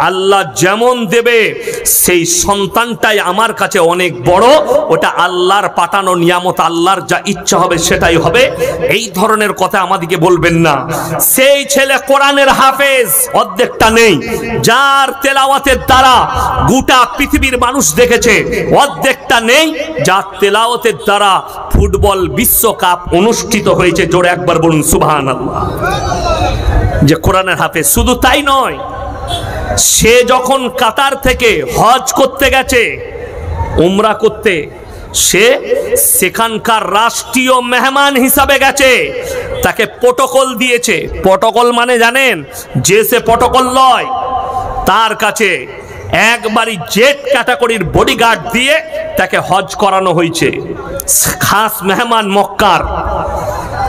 আল্লাহ যেমন দেবে সেই সন্তানটাই আমার কাছে অনেক বড়, ওটা আল্লাহর পাঠানো নিয়ামত, আল্লাহর যা ইচ্ছা হবে সেটাই হবে। এই ধরনের কথা আমাদেরকে বলবেন না। সেই ছেলে কোরআনের হাফেজ, অর্ধেকটা নেই, যার তেলাওয়াতের দ্বারা গোটা পৃথিবীর মানুষ দেখেছে, অর্ধেকটা নেই, যার তেলাওয়াতের দ্বারা ফুটবল বিশ্বকাপ অনুষ্ঠিত হয়েছে। জোরে একবার বলুন সুবহানাল্লাহ। যে কোরআনের হাফেজ। শুধু তাই নয়, সে যখন কাতার থেকে হজ করতে গেছে, উমরা করতে, সে সেখানকার রাষ্ট্রীয় মেহমান হিসাবে গেছে, তাকে প্রটোকল দিয়েছে। প্রটোকল মানে জানেন? যে সে প্রটোকল লয়, তার কাছে একবারই জেট ক্যাটাগরির বডিগার্ড দিয়ে তাকে হজ করানো হয়েছে, খাস মেহমান মক্কার।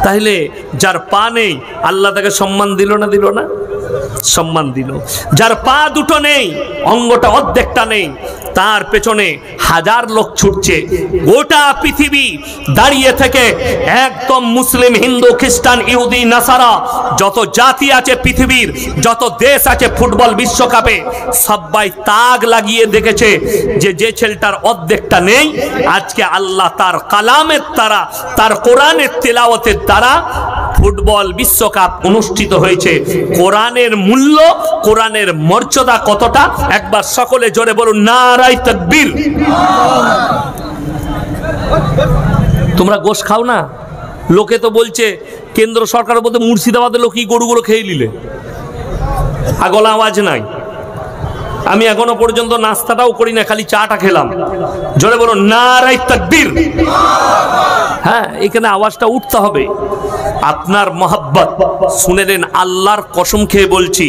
তাহলে যার পা নেই আল্লাহ তাকে সম্মান দিল না? দিল না? সম্মান দিল। যার পা দুটো নেই, অঙ্গটা অর্ধেকটা নেই, তার পেছনে হাজার লোক ছুটছে। গোটা পৃথিবী দাঁড়িয়ে থেকে একদম মুসলিম, হিন্দু, খ্রিস্টান, ইহুদি, নাসারা, যত জাতি আছে পৃথিবীর, যত দেশ আছে ফুটবল বিশ্বকাপে, সবাই তাক লাগিয়ে দেখেছে যে যে ছেলেটার অর্ধেকটা নেই, আজকে আল্লাহ তার কালামের দ্বারা, তার কোরআনের তেলাওয়াতের দ্বারা ফুটবল বিশ্বকাপ অনুষ্ঠিত হয়েছে। কোরআনের মূল্য, কোরআনের মর্যাদা কতটা, একবার সকলে জোরে বলুন নারায়ে তাকবীর। তোমরা গোশ খাও না? লোকে তো বলছে কেন্দ্র সরকার বলতে মুর্শিদাবাদের লোক কি গরুগুলো খেয়ে নিলে, আগলা আওয়াজ নাই। আমি এখনো পর্যন্ত নাস্তাটাও করি না, খালি চাটা খেলাম। জোরে বলুন নারায়ে তাকবীর। হ্যাঁ, এখানে আওয়াজটা উঠতে হবে। আপনার মহব্বত শুনে দেন, আল্লাহর কসম খেয়ে বলছি,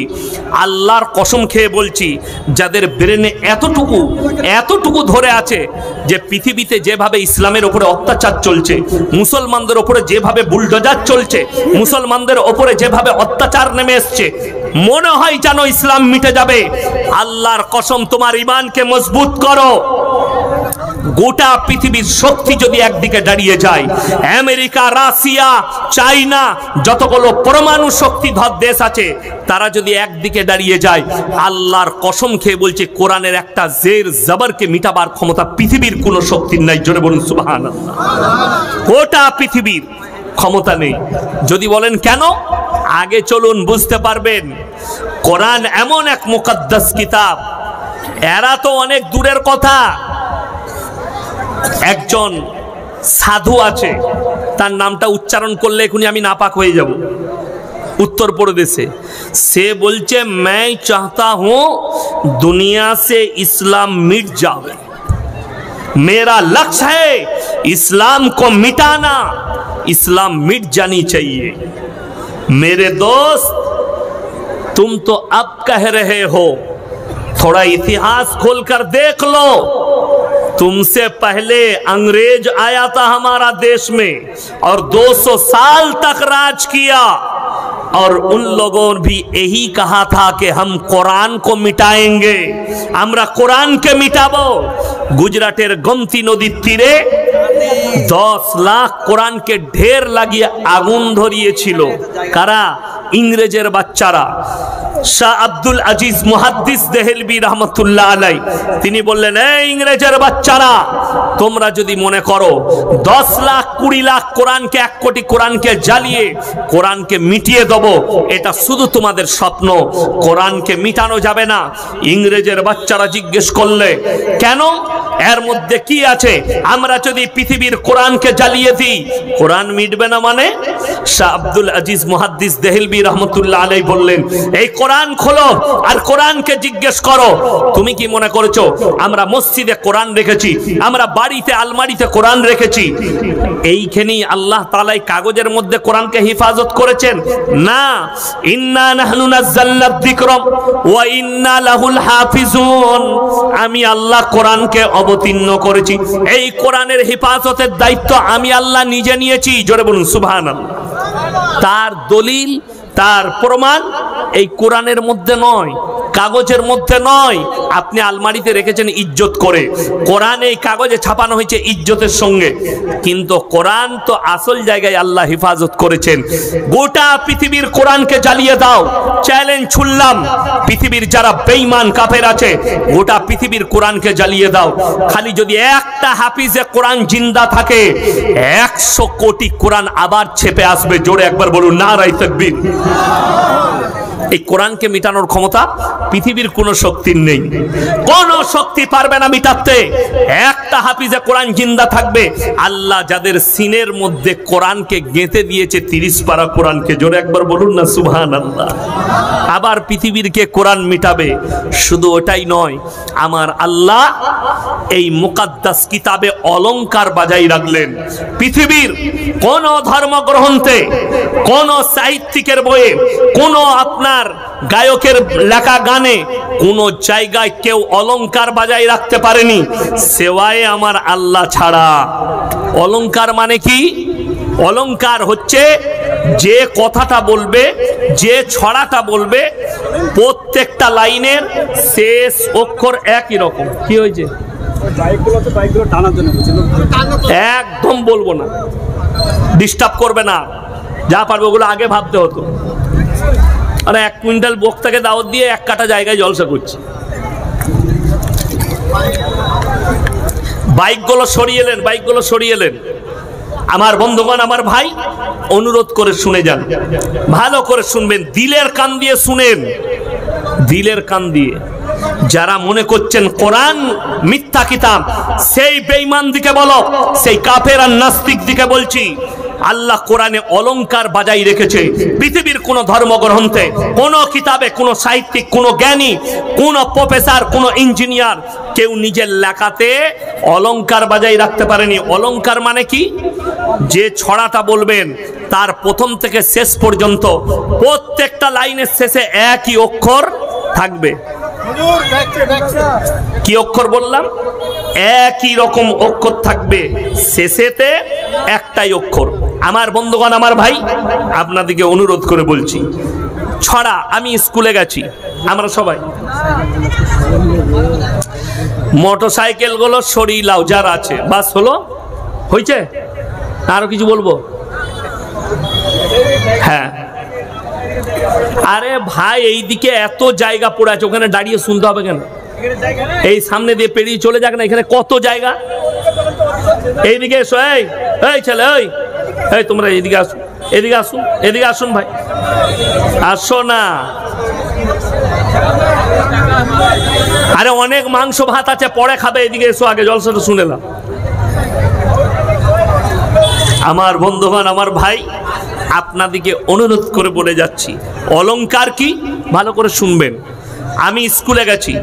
আল্লাহর কসম খেয়ে বলছি, যাদের ব্রেনে এতটুকু এতটুকু ধরে আছে যে পৃথিবীতে যেভাবে ইসলামের ওপরে অত্যাচার চলছে, মুসলমানদের ওপরে যেভাবে বুলডোজার চলছে, মুসলমানদের ওপরে যেভাবে অত্যাচার নেমে এসছে, মনে হয় যেন ইসলাম মিটে যাবে। আল্লাহর কসম, তোমার ঈমানকে মজবুত করো। গোটা পৃথিবীর শক্তি যদি একদিকে দাঁড়িয়ে যায়, আমেরিকা, রাশিয়া, চাইনা, যতগুলো পরমাণু শক্তিধর দেশ আছে, তারা যদি একদিকে দাঁড়িয়ে যায়, আল্লাহর কসম খেয়ে বলছে কোরআনের একটা জের জবরকে মিটাবার ক্ষমতা পৃথিবীর কোনো শক্তির নাই। জোরে বলুন সুবহানাল্লাহ। গোটা পৃথিবীর ক্ষমতা নেই। যদি বলেন কেন, আগে চলুন বুঝতে পারবেন। কোরআন এমন এক মুকদ্দাস কিতাব, এরা তো অনেক দূরের কথা। একজন সাধু আছে, তার নামটা উচ্চারণ করলে এখনই আমি নাপাক হয়ে যাব, উত্তরপ্রদেশে। সে বলছে मैं चाहता हूं दुनिया से इस्लाम मिट जाए, मेरा लक्ष्य है इस्लाम को मिटाना, इस्लाम मिट जानी चाहिए। मेरे दोस्त, तुम तो अब कह रहे हो, थोड़ा इतिहास खोलकर देख लो। तुमसे पहले अंग्रेज आया था हमारा देश में और 200 साल तक राज किया, और उन लोगों ने भी यही कहा था कि हम कुरान को मिटाएंगे, আমরা কোরআনকে মিটাবো। গুজরাটের গোমতী নদীর তীরে 10 লাখ কোরআনকে ঢের লাগিয়ে আগুন ধরিয়েছিল। কারা? ইংরেজের বাচ্চারা। শাহ আব্দুল আজিজ মুহাদ্দিস দেহলভী রহমতুল্লাহ আলাই তিনি বললেন, এই ইংরেজের বাচ্চারা, তোমরা যদি মনে করো 10 লাখ 20 লাখ কোরআনকে, 1 কোটি কোরআনকে জ্বালিয়ে কোরআনকে মিটিয়ে দেবো, এটা শুধু তোমাদের স্বপ্ন, কোরআনকে মিটানো যাবে না। ইংরেজের বাচ্চারা জিজ্ঞেস করলে, কেন? এর মধ্যে কি আছে? আমরা যদি পৃথিবীর কোরআনকে জ্বালিয়ে দিই, কোরআন মিটবে না মানে? শাহ আব্দুল আজিজ মুহাদ্দিস দেহলভী রহমতুল্লাহ আলাই বললেন, এই কোরআন খোলো আর কোরআনকে জিজ্ঞেস করো, তুমি কি মনে করছো আমরা মসজিদে কোরআন রেখেছি, আমরা বাড়িতে আলমারিতে কোরআন রেখেছি? এইখানেই আল্লাহ তাআলা কাগজের মধ্যে কোরআনকে হেফাজত করেছেন? না, ইন্না নাহনু নাযালনা যিকরা ওয়া ইন্না লাহুল হাফিজুন, আমি আল্লাহ কোরআনকে অবতীর্ণ করেছি, এই কোরআনের হেফাজতের দায়িত্ব আমি আল্লাহ নিজে নিয়েছি। জোরে বলুন সুবহানাল্লাহ। তার দলিল, তার প্রমাণ এই কোরআনের মধ্যে নয়, কাগজের মধ্যে নয়। আপনি আলমারিতে রেখেছেন ইজ্জত করে, কোরআন এই কাগজে ছাপানো হয়েছে ইজ্জতের সঙ্গে, কিন্তু কোরআন তো আসল জায়গায় আল্লাহ হেফাজত করেছেন। গোটা পৃথিবীর কোরআনকে জ্বালিয়ে দাও, চ্যালেঞ্জ ছুড়লাম। পৃথিবীর যারা বেঈমান কাফের আছে, গোটা পৃথিবীর কোরআনকে জ্বালিয়ে দাও। খালি যদি একটা হাফিজে কোরআন জিন্দা থাকে, 100 কোটি কোরআন আবার ছেপে আসবে। জোরে একবার বলুন নারায়ে তাকবীর। এই কোরআনকে মিটানোর ক্ষমতা পৃথিবীর কোনো শক্তির নেই, কোন শক্তি পারবে না মিটাতে। একটা হাফিজে কোরআন জিন্দা থাকবে। আল্লাহ যাদের সিনের মধ্যে কোরআনকে গেঁথে দিয়েছে, 30 পারা কোরআনকে, জোরে একবার বলুন না সুবহানাল্লাহ। আবার পৃথিবীর কে কোরআন মিটাবে? শুধু ওটাই নয়, আমার আল্লাহ এই মুকাদ্দাস কিতাবে অলংকার বাজাই রাখলেন। পৃথিবীর কোন ধর্মগ্রন্থে, কোন সাহিত্যিকের বইয়ে, কোন আপনার গায়কের লেখা গানে কোন জায়গায় কেউ অলংকার বাজাই রাখতে পারেনি, সেওয়ায় আমার আল্লাহ ছাড়া। অলংকার মানে কি? অলংকার হচ্ছে যে কথাটা বলবে, যে ছড়াটা বলবে, প্রত্যেকটা লাইনের শেষ অক্ষর একই রকম। কি হয়েছে? একদম বলবো না, ডিস্টার্ব করবে না, যা পারবে ওগুলো আগে ভাবতে হতো। আরে 1 কুইন্টাল বক্তাকে দাওয়াত দিয়ে 1 কাঠা জায়গায় জলসা করছে। বাইকগুলো সরিয়ে এলেন, বাইকগুলো সরিয়ে এলেন। আমার বন্ধুগণ, আমার ভাই, অনুরোধ করে শুনে যান, ভালো করে শুনবেন, দিলের কান দিয়ে শুনেন, দিলের কান দিয়ে। যারা মনে করছেন কোরআন মিথ্যা কিতাব, সেই বেঈমান দিকে বলো, সেই কাফের আর নাস্তিক দিকে বলছি, আল্লাহ কোরআনে অলংকার বাজাই রেখেছে। পৃথিবীর কোন ধর্মগ্রন্থে, কোন কিতাবে, কোন সাহিত্যিক, কোন জ্ঞানী, কোন প্রফেসর, কোন ইঞ্জিনিয়ার কেউ নিজের লেখাতে অলংকার বাজাই রাখতে পারেনি। অলংকার মানে কি? যে ছড়াটা বলবেন তার প্রথম থেকে শেষ পর্যন্ত প্রত্যেকটা লাইনের শেষে একই অক্ষর থাকবে। কি অক্ষর বললাম? একই রকম অক্ষর থাকবে, শেষেতে একটাই অক্ষর। আমার বন্ধুগণ, আমার ভাই, আপনাদেরকে অনুরোধ করে বলছি, ছড়া, আমি স্কুলে গেছি, আমরা সবাই মোটরসাইকেল গুলো সরিয়ে লাও যার আছে, বাস হলো, হয়েছে। আরো কিছু বলবো? হ্যাঁ, আরে ভাই এইদিকে এত জায়গা পড়ে আছে, ওখানে দাঁড়িয়ে শুনতে হবে কেন? এই সামনে দিয়ে পেরিয়ে চলে যাক না, এখানে কত জায়গা। এইদিকে এসো, এই ছেলে, এই তোমরা এইদিকে আসো, এদিকে আসুন, এদিকে আসুন ভাই, আসো না। আরে অনেক মাংস ভাত আছে, পরে খাবে, এদিকে এসো, আগে জলসাটা শুনে নাও। আমার বন্ধুগণ, আমার ভাই, আপনাদিকে অনুরোধ করে বলে যাচ্ছি, অলংকার কি ভালো করে শুনবেন। আমি স্কুলে গেছি,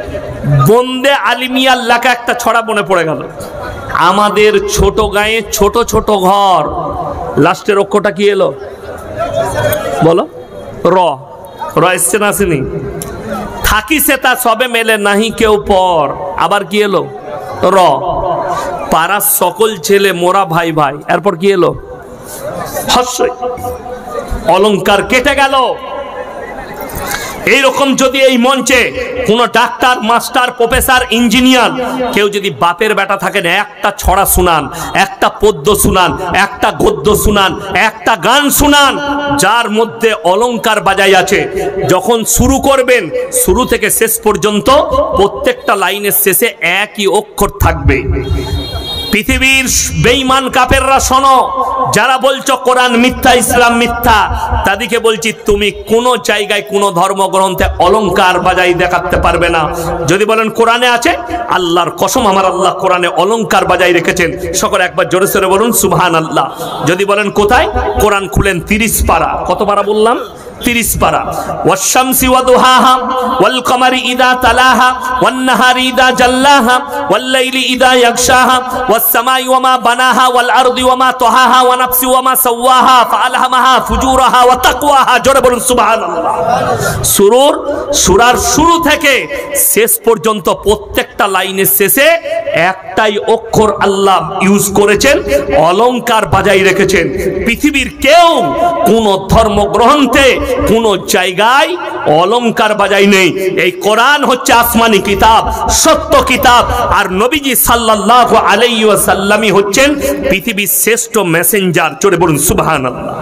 বন্দে আলিমিয়ার লেখা একটা ছড়া মনে পড়ে গেল। আমাদের ছোট গায়ে ছোট ছোট ঘর, লাস্টের অক্ষরটা কি এলো বলো? র। র এসছে না আসেনি? থাকি সে তা সবে মেলে নাহি কেউ পর, আবার কি এলো? র। পাড়ার সকল ছেলে মোরা ভাই ভাই, এরপর কি এলো? হস্যই। অলংকার কেটে গেল। এইরকম যদি এই মঞ্চে কোন ডাক্তার, মাস্টার, প্রফেসর, ইঞ্জিনিয়ার কেউ যদি বাপের বেটা থাকেন, একটা ছড়া শুনান, একটা পদ্য শুনান, একটা গদ্য শুনান, একটা গান শুনান যার মধ্যে অলংকার বাজাই আছে, যখন শুরু করবেন শুরু থেকে শেষ পর্যন্ত প্রত্যেকটা লাইনের শেষে একই অক্ষর থাকবে। পৃথিবীর বেঈমান কাফেররা শোনো, যারা বলছো কোরআন মিথ্যা, ইসলাম মিথ্যা, তাদেরকে বলছি তুমি কোন জায়গায় কোন ধর্মগ্রন্থে অলংকার বাজাই দেখাতে পারবে না। যদি বলেন কোরআনে আছে, আল্লাহর কসম আমার আল্লাহ কোরআনে অলংকার বাজাই রেখেছেন। সকলে একবার জোরে সোরে বলুন সুবহানাল্লাহ। যদি বলেন কোথায়, কোরআন খুলেন 30 পারা। কত পারা বললাম? 30 পারা। ওয়াশ-শামসি ওয়া দুহাহা ওয়াল কমারি ইযা তালাহা ওয়ান নাহারি ইযা জাল্লাহা ওয়াল লাইলি ইযা ইয়াগশাহা ওয়াস সামাই ওয়া মা বানাহা ওয়াল আরদি ওয়া মা তাহাহা ওয়া নাফসি ওয়া মা সাওয়াহা ফাআলহামাহা ফুজুরাহা ওয়া তাকওয়াহা। জোরে বলুন সুবহানাল্লাহ। সূরার শুরু থেকে শেষ পর্যন্ত প্রত্যেকটা লাইনের শেষে একটাই অক্ষর আল্লাহ ইউজ করেছেন, অলংকার বাজাই রেখেছেন। পৃথিবীর কেউ কোন ধর্মগ্রন্থে কোন জায়গায় অলংকার বাজাই নেই। এই কোরআন হচ্ছে আসমানি কিতাব, সত্য কিতাব, আর নবীজি সাল্লাল্লাহু আলাইহি ওয়াসাল্লামই হচ্ছেন পৃথিবীর শ্রেষ্ঠ মেসেঞ্জার। জোরে বলুন সুবহানাল্লাহ।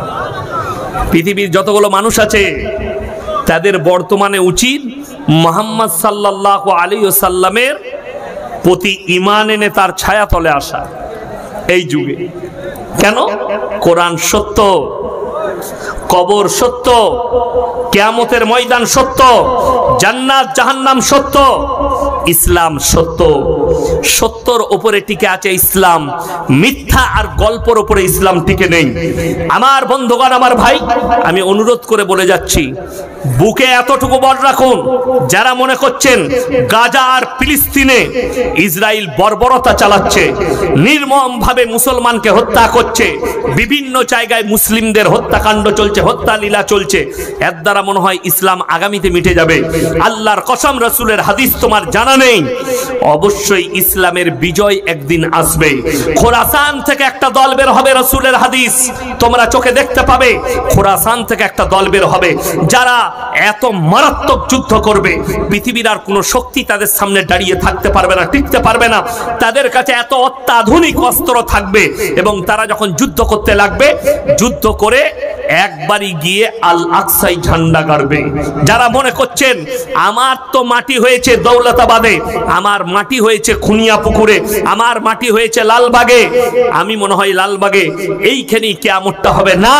পৃথিবীর যতগুলো মানুষ আছে তাদের বর্তমানে উচিত মুহাম্মদ সাল্লাল্লাহু আলাইহি ওয়াসাল্লামের প্রতি ঈমান এনে তার ছায়া তলে আসা এই যুগে। কেন? কোরআন সত্য, কবর সত্য, কিয়ামতের ময়দান সত্য, জান্নাত জাহান্নাম সত্য, ইসলাম সত্য। সত্যর উপরে টিকে আছে ইসলাম, মিথ্যা আর গল্পের উপরে ইসলাম টিকে নেই। আমার বন্ধুগণ, আমার ভাই, আমি অনুরোধ করে বলে যাচ্ছি, বুকে এতটুকু বল রাখুন, যারা মনে করছেন গাজা আর ফিলিস্তিনে ইসরায়েল বর্বরতা চালাচ্ছে, নির্মমভাবে মুসলমানকে হত্যা করছে, বিভিন্ন জায়গায় মুসলিমদের হত্যাকাণ্ড চলছে, হত্যা লীলা চলছে, এর দ্বারা মনে হয় ইসলাম আগামীতে মিটে যাবে। আল্লাহর কসম, রাসূলের হাদিস তোমার জানা নেই? অবশ্যই ইসলামের বিজয় একদিন আসবে। খোরাসান থেকে একটা দল বের হবে, রাসূলের হাদিস তোমরা চোখে দেখতে পাবে। খোরাসান থেকে একটা দল বের হবে, যারা এত মারাত্মক যুদ্ধ করবে, পৃথিবীর আর কোনো শক্তি তাদের সামনে দাঁড়িয়ে থাকতে পারবে না, টিকতে পারবে না। তাদের কাছে এত অত্যাধুনিক অস্ত্র থাকবে, এবং তারা যখন যুদ্ধ করতে লাগবে, যুদ্ধ করে একবারই গিয়ে আল আকসায় ঝান্ডা গাড়বে। যারা মনে করছেন আমার তো মাটি হয়েছে দৌলতাবাদে, আমার মাটি হয়েছে খুনিয়া পুকুরে, আমার মাটি হয়েছে লালবাগে, আমি মনে হয় লালবাগে এইখানেই কিয়ামতটা হবে, না,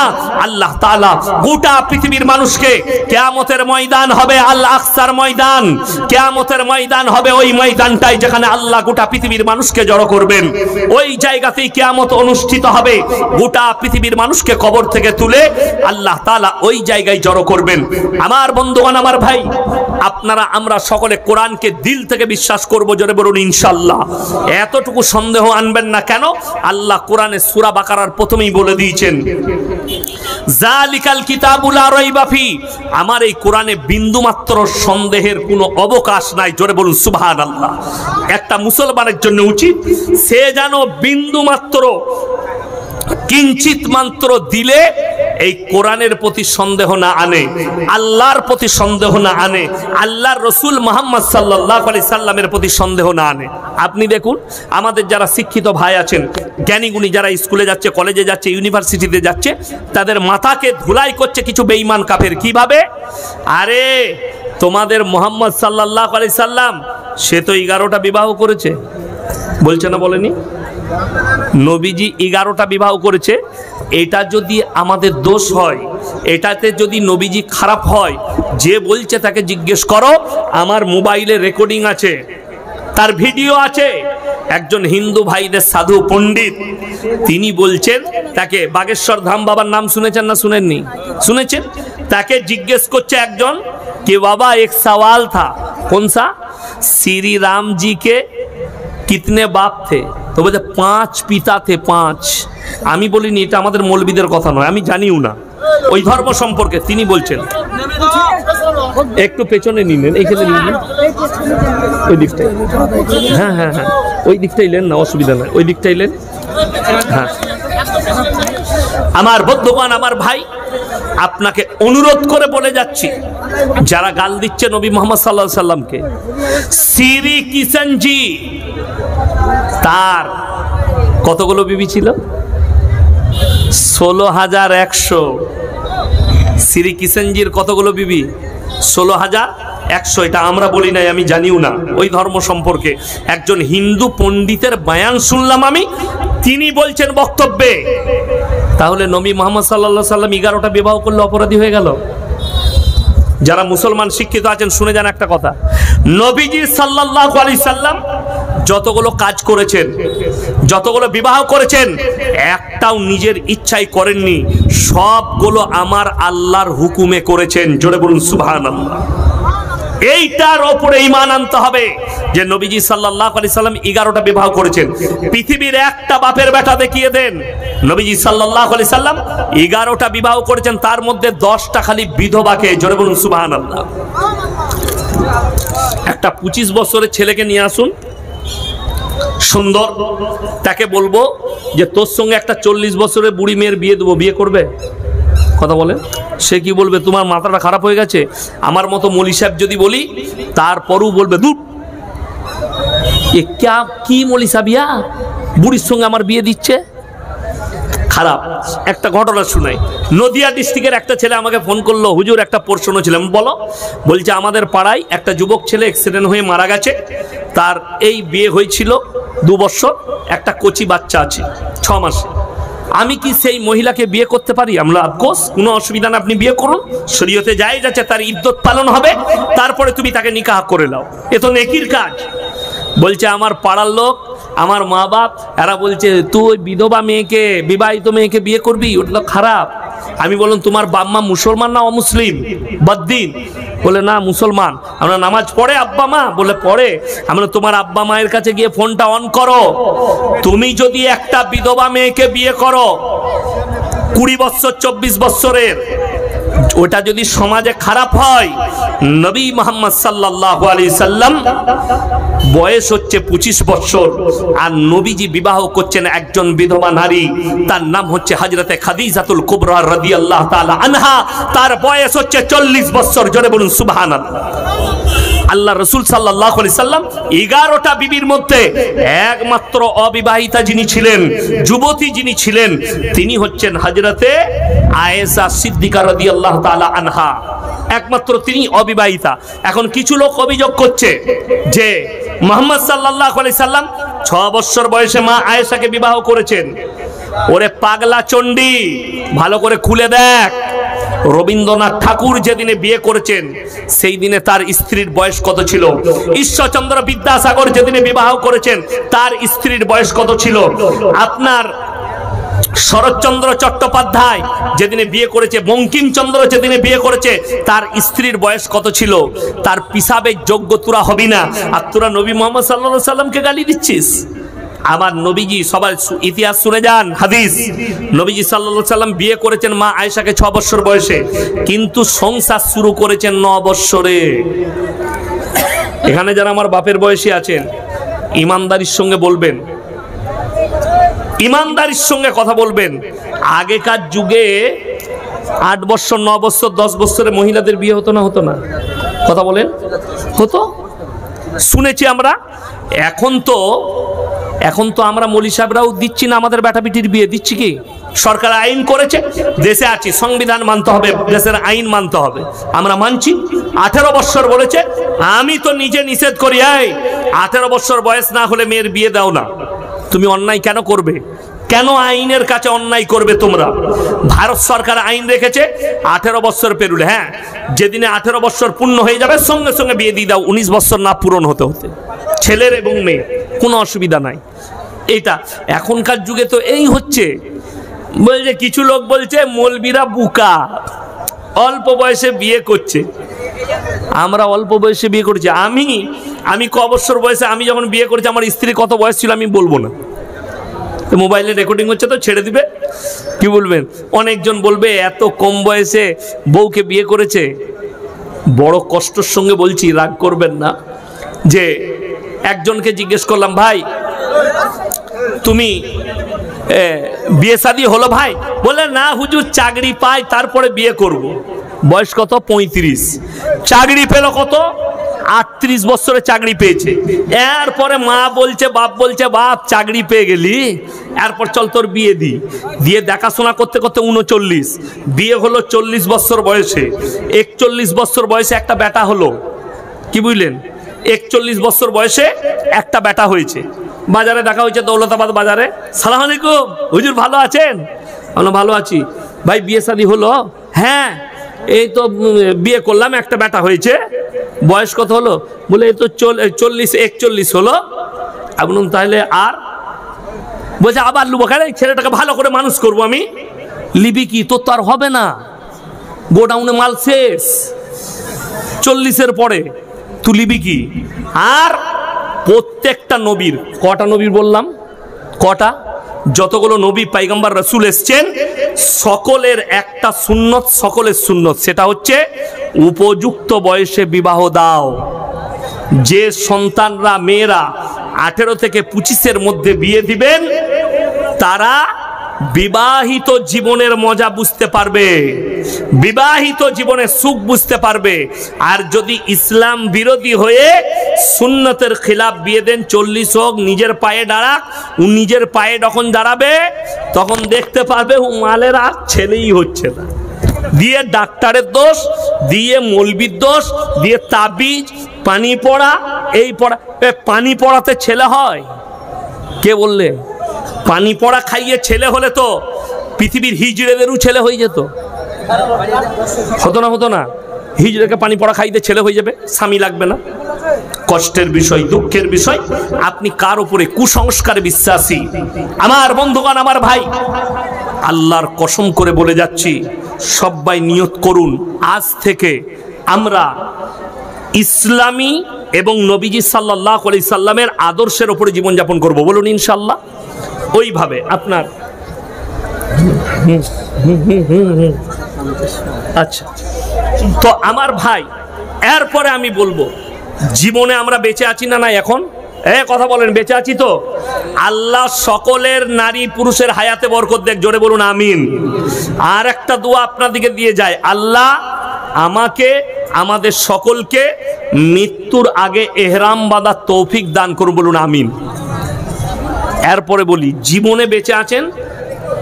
আল্লাহ তাআলা গোটা পৃথিবীর মানুষকে, কিয়ামতের ময়দান হবে আল আকসার ময়দান। কিয়ামতের ময়দান হবে ওই ময়দানটাই যেখানে আল্লাহ গোটা পৃথিবীর মানুষকে জড়ো করবেন। ওই জায়গাতেই কিয়ামত অনুষ্ঠিত হবে। গোটা পৃথিবীর মানুষকে কবর থেকে তুলে আল্লাহ তাআলা ওই জায়গায় জড়ো করবেন। আমার বন্ধুগণ, আমার ভাই, আপনারা আমরা সকলে কোরআনকে দিল থেকে বিশ্বাস করব। জোরে বলুন ইনশাআল্লাহ। এতটুকু সন্দেহ আনবেন না। কেন? আল্লাহ কোরআনে সূরা বাকারার প্রথমেই বলে দিয়েছেন, জালিকাল কিতাবু লা রাইবা ফি। আমার এই কোরআনে বিন্দুমাত্র সন্দেহের কোনো অবকাশ নাই। জোরে বলুন সুবহানাল্লাহ। একটা মুসলমানের জন্য উচিত সে যেন বিন্দুমাত্র, কিঞ্চিত মাত্র দিলে এই কোরআনের প্রতি সন্দেহ না আনে, আল্লাহর প্রতি সন্দেহ না আনে, আল্লাহর রসুল মুহাম্মদ সাল্লাল্লাহু আলাইহি সাল্লামের প্রতি সন্দেহ না আনে। আপনি দেখুন আমাদের যারা শিক্ষিত ভাই আছেন, জ্ঞানীগুণী যারা স্কুলে যাচ্ছে, কলেজে যাচ্ছে, ইউনিভার্সিটিতে যাচ্ছে, তাদের মাথাকে ধুলাই করছে কিছু বেঈমান কাফের। কিভাবে? আরে তোমাদের মুহাম্মদ সাল্লাল্লাহু আলাইহি সাল্লাম সে তো 11টা বিবাহ করেছে, বলছে না বলেনি? নবীজি 11টা বিবাহ করেছে। এটা যদি আমাদের দোষ হয়, এটাতে যদি নবীজি খারাপ হয়, যে বলছে তাকে জিজ্ঞেস করো, আমার মোবাইলে রেকর্ডিং আছে, তার ভিডিও আছে। একজন হিন্দু ভাইদের সাধু পণ্ডিত তিনি বলছেন, তাকে বাগেশ্বর ধাম বাবার নাম শুনেছেন না শুনেননি? শুনেছেন। তাকে জিজ্ঞেস করছে একজন कि बाबा एक सवाल था, कौन सा? श्री राम जी के कितने बाप थे? तो बोलते 5 पिता थे, 5। আমি বলিনি, এটা আমাদের মৌলবীদের কথা নয়, আমি জানিও না ওই ধর্ম সম্পর্কে। তিনি বলছেন, একটু পেছনে নিলেন, এইখানে নিলেন, ওই দিকটাই, হ্যাঁ হ্যাঁ হ্যাঁ ওই দিকটাই লেন না, অসুবিধা নাই, ওই দিকটাই লেন। হ্যাঁ আমার বন্ধুগণ, আমার ভাই, আপনাকে অনুরোধ করে বলে যাচ্ছি, যারা গাল দিচ্ছে নবী মুহাম্মদ সাল্লাল্লাহু আলাইহি সাল্লামকে, শ্রী কিষানজি তার কতগুলো বিবি ছিল? 16,100। শ্রী কিষানজির কতগুলো বিবি? 16,100। এটা আমরা বলি নাই, আমি জানিও না ওই ধর্ম সম্পর্কে। একজন হিন্দু পণ্ডিতের বয়ান শুনলাম আমি, তিনি বলছেন বক্তব্যে। তাহলে নবী মুহাম্মদ সাল্লাল্লাহু আলাইহি সাল্লাম 11টা বিবাহ করলে অপরাধী হয়ে গেল? যারা মুসলমান শিক্ষিত আছেন শুনে যান একটা কথা, নবীজি সাল্লাল্লাহু আলাইহি সাল্লাম যতগুলো কাজ করেছেন, যতগুলো বিবাহ করেছেন, একটাও নিজের ইচ্ছাই করেননি, সবগুলো আমার আল্লাহর হুকুমে করেছেন। জোরে বলুন সুবহানাল্লাহ। এইটার ওপরে ঈমান আনতে হবে যে নবীজি সাল্লাল্লাহু আলাইহি সাল্লাম 11টা বিবাহ করেছেন। পৃথিবীর একটা বাপের বেটা দেখিয়ে দেন নবীজি সাল্লাল্লাহু আলাইহি সাল্লাম 11টা বিবাহ করেছেন, তার মধ্যে 10টা খালি বিধবাকে। জোরে বলুন সুবহানাল্লাহ। একটা 25 বছরের ছেলেকে নিয়ে আসুন, সুন্দর, তাকে বলবো যে তোর সঙ্গে একটা 40 বছরের বুড়ি মেয়ের বিয়ে দেবো, বিয়ে করবে? কথা বলে, সে কি বলবে? তোমার মাথাটা খারাপ হয়ে গেছে। আমার মতো মৌলী সাহেব যদি বলি, তারপরও বলবে দূর, এ কি মৌলী সাহেব, বুড়ির সঙ্গে আমার বিয়ে দিচ্ছে, খারাপ। একটা ঘটনা শুনাই। নদিয়া ডিস্ট্রিক্টের একটা ছেলে আমাকে ফোন করলো, হুজুর একটা প্রশ্ন ছিল। বলো। বলছে আমাদের পাড়ায় একটা যুবক ছেলে অ্যাক্সিডেন্ট হয়ে মারা গেছে, তার এই বিয়ে হয়েছিল 2 বছর, একটা কচি বাচ্চা আছে 6 মাসে। আমি কি সেই মহিলাকে বিয়ে করতে পারি? আমরা অফকোর্স, কোনো অসুবিধা না, আপনি বিয়ে করুন, শরীয়তে জায়েজ আছে, তার ইদ্যত পালন হবে, তারপরে তুমি তাকে নিকাহ করে নাও, এ তো নেকির কাজ। বলছে আমার পাড়ার লোক, আমার মা বাপ, এরা বলছে তুই বিধবা মেয়েকে, বিবাহিত মেয়েকে বিয়ে করবি, ওটা তো খারাপ। আমি বললাম তোমার বাপ মা মুসলমান না অমুসলিম, বদ্দিন? বলে না মুসলমান। আমরা নামাজ পড়ে আব্বা মা? বলে পড়ে। আমরা তোমার আব্বা মায়ের কাছে গিয়ে ফোনটা অন করো, তুমি যদি একটা বিধবা মেয়েকে বিয়ে করো 20 বছর 24 বছরের, ওটা যদি সমাজে খারাপ হয়, নবী মুহাম্মদ সাল্লাল্লাহু আলাইহি সাল্লাম বয়স হচ্ছে 25 বছর, আর নবীজি বিবাহ করছেন একজন বিধবা নারী, তার নাম হচ্ছে হযরতে খাদিজাতুল কুবরা রাদিয়াল্লাহু তাআলা আনহা, তার বয়স হচ্ছে 40 বছর। জোরে বলুন সুবহানাল্লাহ। আল্লাহ রাসূল সাল্লাল্লাহু আলাইহি সাল্লাম 11টা বিবির মধ্যে একমাত্র অবিবাহিতা যিনি ছিলেন, যুবতী যিনি ছিলেন, তিনি হচ্ছেন হযরতে আয়েশা সিদ্দিকা রাদিয়াল্লাহু তাআলা আনহা, একমাত্র তিনি অবিবাহিতা। এখন কিছু লোক অভিযোগ করছে যে মুহাম্মদ সাল্লাল্লাহু আলাইহি সাল্লাম 6 বছর বয়সে মা আয়েশাকে বিবাহ করেছেন। ওরে পাগলা চণ্ডী, ভালো করে খুলে দেখ, রবীন্দ্রনাথ ঠাকুর যেদিনে বিয়ে করেছেন সেই দিনে তার স্ত্রীর বয়স কত ছিল? ঈশ্বরচন্দ্র বিদ্যাসাগর যেদিনে বিবাহ করেছেন তার স্ত্রীর বয়স কত ছিল? আপনার শরৎচন্দ্র চট্টোপাধ্যায় যেদিনে বিয়ে করেছে, বঙ্কিমচন্দ্র যেদিনে বিয়ে করেছে, তার স্ত্রীর বয়স কত ছিল? তার পিসাবের যোগ্য তোরা হবি না, আর তোরা নবী মুহাম্মদ সাল্লাল্লাহু আলাইহি সাল্লামকে গালি দিচ্ছিস। আমার নবীজি, সবার ইতিহাস শুনে যান, হাদিস, নবীজি সাল্লাল্লাহু আলাইহি সাল্লাম বিয়ে করেছেন মা আয়েশাকে 6 বছর বয়সে, কিন্তু সংসার শুরু করেছেন 9 বছরে। এখানে যারা আমার বাপের বয়সী আছেন, ইমানদারির সঙ্গে বলবেন, ইমানদারির সঙ্গে কথা বলবেন। আগেকার যুগে 8 বছর 9 বছর 10 বছরে মহিলাদের বিয়ে হতো না? হতো না? কথা বলেন, হতো? শুনেছি আমরা। এখন তো আমরা মৌলী সাহেবরাও দিচ্ছি না আমাদের বেটা বিটির বিয়ে, দিচ্ছি কি? সরকার আইন করেছে, দেশে আছি, সংবিধান মানতে হবে, দেশের আইন মানতে হবে, আমরা মানছি। 18 বছর বলেছে, আমি তো নিজে নিষেধ করি, 18 বছর বয়স না হলে মেয়ের বিয়ে দাও না। তুমি অন্যায় কেন করবে? কেন আইনের কাছে অন্যায় করবে তোমরা? ভারত সরকার আইন রেখেছে 18 বছর পেরুলে, হ্যাঁ, যেদিনে 18 বছর পূর্ণ হয়ে যাবে সঙ্গে সঙ্গে বিয়ে দিয়ে দাও, 19 বছর না পূরণ হতে হতে, ছেলের এবং মেয়ে, কোনো অসুবিধা নাই। এটা এখনকার যুগে তো এই হচ্ছে। বলছে কিছু লোক বলছে মৌলবীরা বুকা, অল্প বয়সে বিয়ে করছে। আমরা অল্প বয়সে বিয়ে করেছি। আমি ক বছর বয়সে আমি যখন বিয়ে করেছি, আমার স্ত্রী কত বয়স ছিল আমি বলবো না, মোবাইলে রেকর্ডিং হচ্ছে তো ছেড়ে দিবে। কি বলবেন? অনেকজন বলবে এত কম বয়সে বউকে বিয়ে করেছে। বড় কষ্টের সঙ্গে বলছি, রাগ করবেন না, যে একজনকে জিজ্ঞেস করলাম, ভাই তুমি বিয়ে শাদী হলো ভাই? বলে না হুজুর, চাকরি পাই তারপরে বিয়ে করব। বয়স কত? 35। চাকরি পেল কত? 38 বছরে চাকরি পেয়েছে। এরপরে মা বলছে, বাপ বলছে, বাপ চাকরি পেয়ে গেলি, এরপর চল তোর বিয়ে দিয়ে দেখাশোনা করতে করতে 39, বিয়ে হলো 40 বছর বয়সে। 41 বছর বয়সে একটা বেটা হলো। কি বুঝলেন? 41 বছর বয়সে একটা বেটা হয়েছে। বাজারে দেখা হয়েছে, দৌলতাবাদ বাজারে। সালাম আলাইকুম হুজুর, ভালো আছেন? আমরা ভালো আছি। ভাই বিয়ে শাদী হলো? হ্যাঁ, এই তো বিয়ে করলাম, একটা বেটা হয়েছে। বয়স কত হলো? বলে এই তো 41 হলো। আমি বললাম তাহলে আর? বলছে আবার লুবো কেন? ছেলেটাকে ভালো করে মানুষ করবো আমি। লিবি কি? তোর তো আর হবে না, গোডাউনে মাল শেষ 40-এর পরে, তুই লিবি কি? আর প্রত্যেকটা নবীর, কটা নবীর বললাম? কটা? যতগুলো নবী পয়গম্বর রাসূল এসেছেন, সকলের একটা সুন্নত, সকলের সুন্নত, সেটা হচ্ছে উপযুক্ত বয়সে বিবাহ দাও। যে সন্তানরা, মেয়েরা 18 থেকে 25-এর মধ্যে বিয়ে দিবেন, তারা বিবাহিত জীবনের মজা বুঝতে পারবে, বিবাহিত জীবনের সুখ বুঝতে পারবে। আর যদি ইসলাম বিরোধী হয়ে সুন্নতের খিলাফ বিয়ে দেন, 40 হোক, নিজের পায়ে দাঁড়াক, ও নিজের পায়ে যখন দাঁড়াবে তখন দেখতে পারবে ও মালের আর ছেলেই হচ্ছে না। দিয়ে ডাক্তারের দোষ, দিয়ে মৌলবীর দোষ, দিয়ে তাবিজ, পানি পড়া, এই পড়া। পানি পড়াতে ছেলে হয়? কে বললে? পানি পড়া খাইয়ে ছেলে হলে তো পৃথিবীর হিজড়েদেরও ছেলে হয়ে যেত। হতো না? হতো না? হিজড়েকে পানি পড়া খাইতে ছেলে হয়ে যাবে, স্বামী লাগবে না। কষ্টের বিষয়, দুঃখের বিষয়। আপনি কার উপরে কুসংস্কারে বিশ্বাসী? আমার বন্ধুগণ, আমার ভাই, আল্লাহর কসম করে বলে যাচ্ছি, সবাই নিয়ত করুন, আজ থেকে আমরা ইসলামী এবং নবীজি সাল্লাল্লাহু আলাইহি সাল্লামের আদর্শের উপরে জীবনযাপন করব। বলুন ইনশাআল্লাহ। ওইভাবে আপনার আচ্ছা, তো আমার ভাই, এরপরে আমি বলবো, জীবনে আমরা বেঁচে আছি না? না এখন কথা বলেন, বেঁচে আছি তো? আল্লাহ সকলের নারী পুরুষের হায়াতে বরকত দেখ, জোরে বলুন আমিন। আর একটা দোয়া আপনাদেরকে দিয়ে যায়, আল্লাহ আমাকে, আমাদের সকলকে মৃত্যুর আগে এহরাম বাঁধার তৌফিক দান করুন, বলুন আমিন। এরপরে বলি, জীবনে বেঁচে আছেন,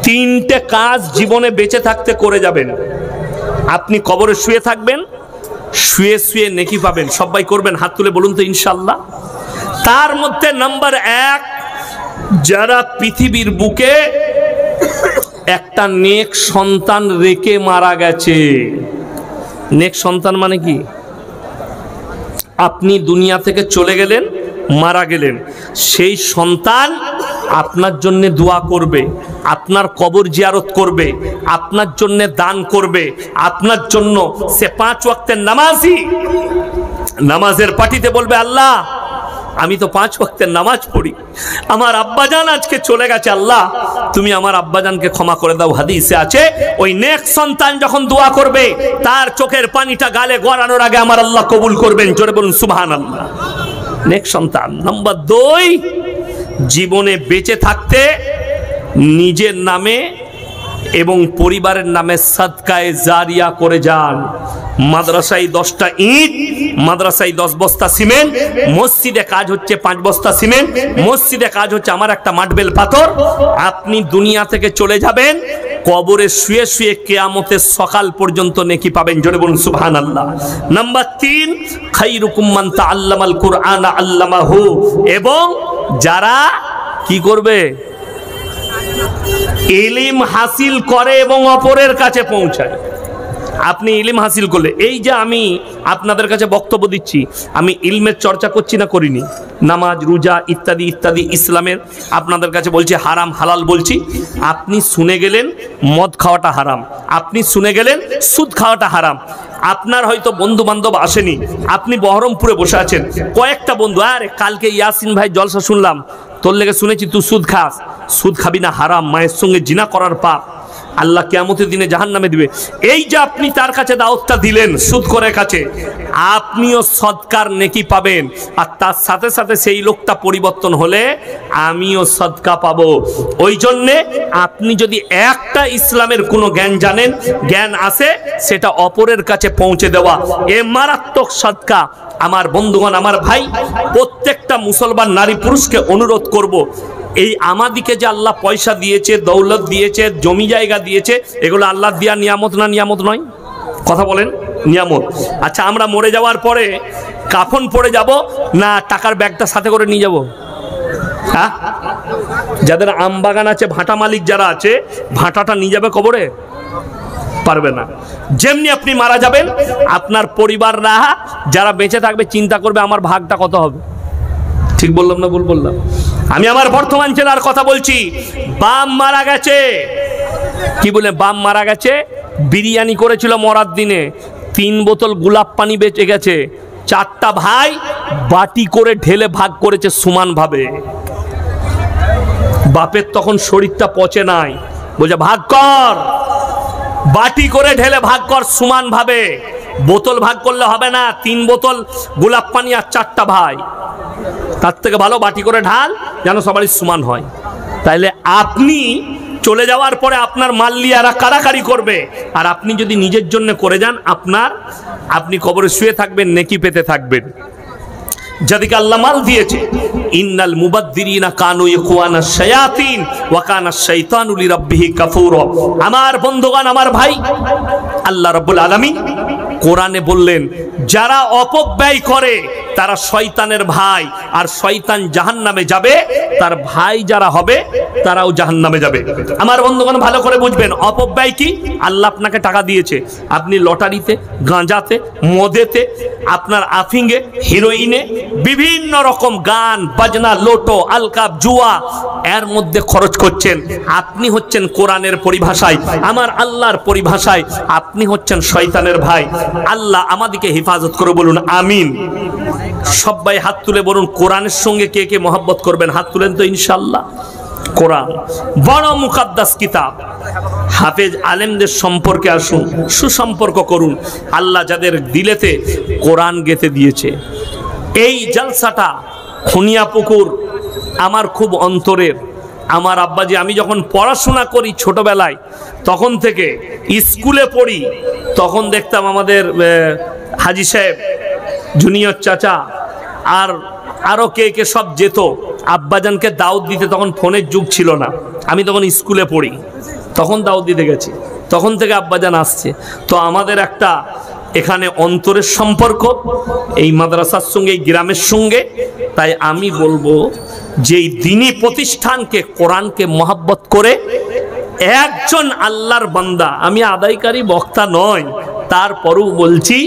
3টে কাজ জীবনে বেঁচে থাকতে করে যাবেন। আপনি কবরে শুয়ে থাকবেন, শুয়ে শুয়ে নেকি পাবেন। সবাই করবেন, হাত তুলে বলুন তো ইনশাআল্লাহ। তার মধ্যে নাম্বার 1, যারা পৃথিবীর বুকে একটা নেক সন্তান রেখে মারা গেছে। নেক সন্তান মানে কি? আপনি দুনিয়া থেকে চলে গেলেন, মারা গেলেন, সেই সন্তান আপনার জন্য দোয়া করবে, আপনার কবর জিয়ারত করবে, আপনার জন্য দান করবে, আপনার জন্য সে 5 ওয়াক্তের নামাজি, নামাজের পাটিতে বলবে, আল্লাহ আমি তো 5 ওয়াক্তের নামাজ পড়ি, আমার আব্বাজান আজকে চলে গেছে, আল্লাহ তুমি আমার আব্বাজানকে ক্ষমা করে দাও। হাদিসে আছে, ওই নেক সন্তান যখন দোয়া করবে, তার চোখের পানিটা গালে গড়ানোর আগে আমার আল্লাহ কবুল করবেন। জোরে বলুন সুবহানাল্লাহ। নেক সন্তান। নাম্বার 2, জীবনে বেঁচে থাকতে নিজের নামে এবং পরিবারের নামে সাদকায়ে জারিয়া করে যান। মাদ্রাসায় 10টা ইট, মাদ্রাসায় 10 বস্তা সিমেন্ট, মসজিদে কাজ হচ্ছে 5 বস্তা সিমেন্ট, মসজিদে কাজ হচ্ছে আমার একটা মার্বেল পাথর। আপনি দুনিয়া থেকে চলে যাবেন, কবরে শুয়ে শুয়ে কিয়ামতের সকাল পর্যন্ত নেকি পাবেন। জোরে বলুন সুবহানাল্লাহ। নাম্বার 3, খায়রুকুম মান তাআল্লামাল কুরআনা আল্লামাহু, এবং যারা কি করবে, ইলম হাসিল করে এবং অপরের কাছে পৌঁছায়। আপনি ইলম হাসিল করলে, এই যে আমি আপনাদের কাছে বক্তব্য দিচ্ছি, আমি ইলমের চর্চা করছি না করিনি? নামাজ, রোজা ইত্যাদি ইত্যাদি ইসলামের আপনাদের কাছে বলছি, হারাম হালাল বলছি। আপনি শুনে গেলেন মদ খাওয়াটা হারাম, আপনি শুনে গেলেন সুদ খাওয়াটা হারাম। আপনার হয়তো বন্ধু বান্ধব আসেনি, আপনি বহরমপুরে বসে আছেন, কয়েকটা বন্ধু, আরে কালকে ইয়াসিন ভাই জলসা শুনলাম, তোর লেগে শুনেছি তুই সুদ খাস। সুদ খাবি না, হারাম, মায়ের সঙ্গে জিনা করার পাপ, আল্লাহ কিয়ামতের দিনে জাহান্নামে দিবে। এই যে আপনি তার কাছে দাওয়াতটা দিলেন সুদ করে কাছে, আপনিও সদকার নেকি পাবেন, আর তার সাথে সাথে সেই লোকটা পরিবর্তন হলে আমিও সদকা পাবো। ওই জন্যে আপনি যদি একটা ইসলামের কোনো জ্ঞান জানেন, জ্ঞান আছে, সেটা অপরের কাছে পৌঁছে দেওয়া, এ মারাত্মক সদকা। আমার বন্ধুগণ, আমার ভাই, প্রত্যেকটা মুসলমান নারী পুরুষকে অনুরোধ করব, এই আমাদিকে যে আল্লাহ পয়সা দিয়েছে, দৌলত দিয়েছে, জমি জায়গা দিয়েছে, এগুলো আল্লাহ দেওয়া নিয়ামত না নিয়ামত নয়? কথা বলেন, নিয়ামত। আচ্ছা, আমরা মরে যাওয়ার পরে কাফন পরে যাব না টাকার ব্যাগটা সাথে করে নিয়ে যাব? হ্যাঁ, যাদের আম বাগান আছে, ভাটা মালিক যারা আছে, ভাটাটা নিয়ে যাবে কবরে? পারবে না। যেমনি আপনি মারা যাবেন, আপনার পরিবাররা যারা বেঁচে থাকবে চিন্তা করবে আমার ভাগটা কত হবে। ঠিক বললাম না ভুল বললাম? আমি আমার বর্তমান জেলার কথা বলছি। বাম মারা গেছে, কি বলে বাম মারা গেছে, বিরিয়ানি করেছিল মরার দিনে, 3 বোতল গোলাপ পানি বেঁচে গেছে, 4টা ভাই বাটি করে ঢেলে ভাগ করেছে সমান ভাবে। বাপের তখন শরীরটা পচে নাই, বলছে ভাগ কর, বাটি করে ঢেলে ভাগ কর সমান ভাবে। বোতল ভাগ করলে হবে না, 3 বোতল গোলাপ পানি আর 4টা ভাই, তার থেকে ভালো বাটি করে ঢাল, যেন সবারই সমান হয়। তাইলে আপনি চলে যাওয়ার পরে আপনার মাল্লিয়ারা কারাকারি করবে, আর আপনি যদি নিজের জন্য করে যান, আপনি কবরে শুয়ে থাকবেন, নেকি পেতে থাকবেন। যাদেরকে আল্লাহ মাল দিয়েছে, ইন্নাল মুবাদ্দিরিনা কানু ইখওয়ানাশ শায়াতিন ওয়া কানাশ শাইতানু লিরাব্বিহি কাফুরা। আমার বন্ধুগণ, আমার ভাই, আল্লাহ রাব্বুল আলামিন কোরআনে বললেন, যারা অপব্যয় করে তারা শয়তানের ভাই, আর শয়তান জাহান্নামে যাবে, তার ভাই যারা হবে তারাও জাহান্নামে যাবে। আমার বন্ধুগণ, ভালো করে বুঝবেন অপব্যয় কি। আল্লাহ আপনাকে টাকা দিয়েছে, আপনি লটারিতে, গাঁজাতে, মদেতে, আপনার আফিংয়ে, হিরোইনে, বিভিন্ন রকম গান বাজনা, লোটো, আলকাপ, জুয়া, এর মধ্যে খরচ করছেন। আপনি হচ্ছেন কোরআনের পরিভাষায়, আমার আল্লাহর পরিভাষায়, আপনি হচ্ছেন শয়তানের ভাই। আল্লাহ আমাদেরকে হেফাজত করে বলুন আমিন। সবাই হাত তুলে বলুন, কোরআনের সঙ্গে কে কে মহব্বত করবেন? হাত তুলেন তো ইনশাআল্লাহ। কোরআন বড় মুকাদ্দাস কিতাব, হাফেজ আলেমদের সম্পর্কে আসুন, সুসম্পর্ক করুন। আল্লাহ যাদের দিলেতে কোরআন গেঁথে দিয়েছে। এই জলসাটা খুনিয়াপুকুর আমার খুব অন্তরের। আমার আব্বাজি, আমি যখন পড়াশোনা করি ছোটবেলায়, তখন থেকে স্কুলে পড়ি, তখন দেখতাম আমাদের হাজি সাহেব, জুনিয়র চাচা, আর আরো কে কে সব যেত আব্বাজানকে দাওয়াত দিতে। তখন ফোনের যুগ ছিল না, আমি তখন স্কুলে পড়ি, তখন দাওয়াত দিতে গেছি, তখন থেকে আব্বাজান আসছে। তো আমাদের একটা এখানে অন্তরের সম্পর্ক এই মাদ্রাসার সঙ্গে, এই গ্রামের সঙ্গে। তাই আমি বলবো যে এই দ্বীনি প্রতিষ্ঠানকে, কোরআনকে মহব্বত করে একজন আল্লাহর বান্দা, আমি আদায়কারী বক্তা নয়, তারপরেও বলছি,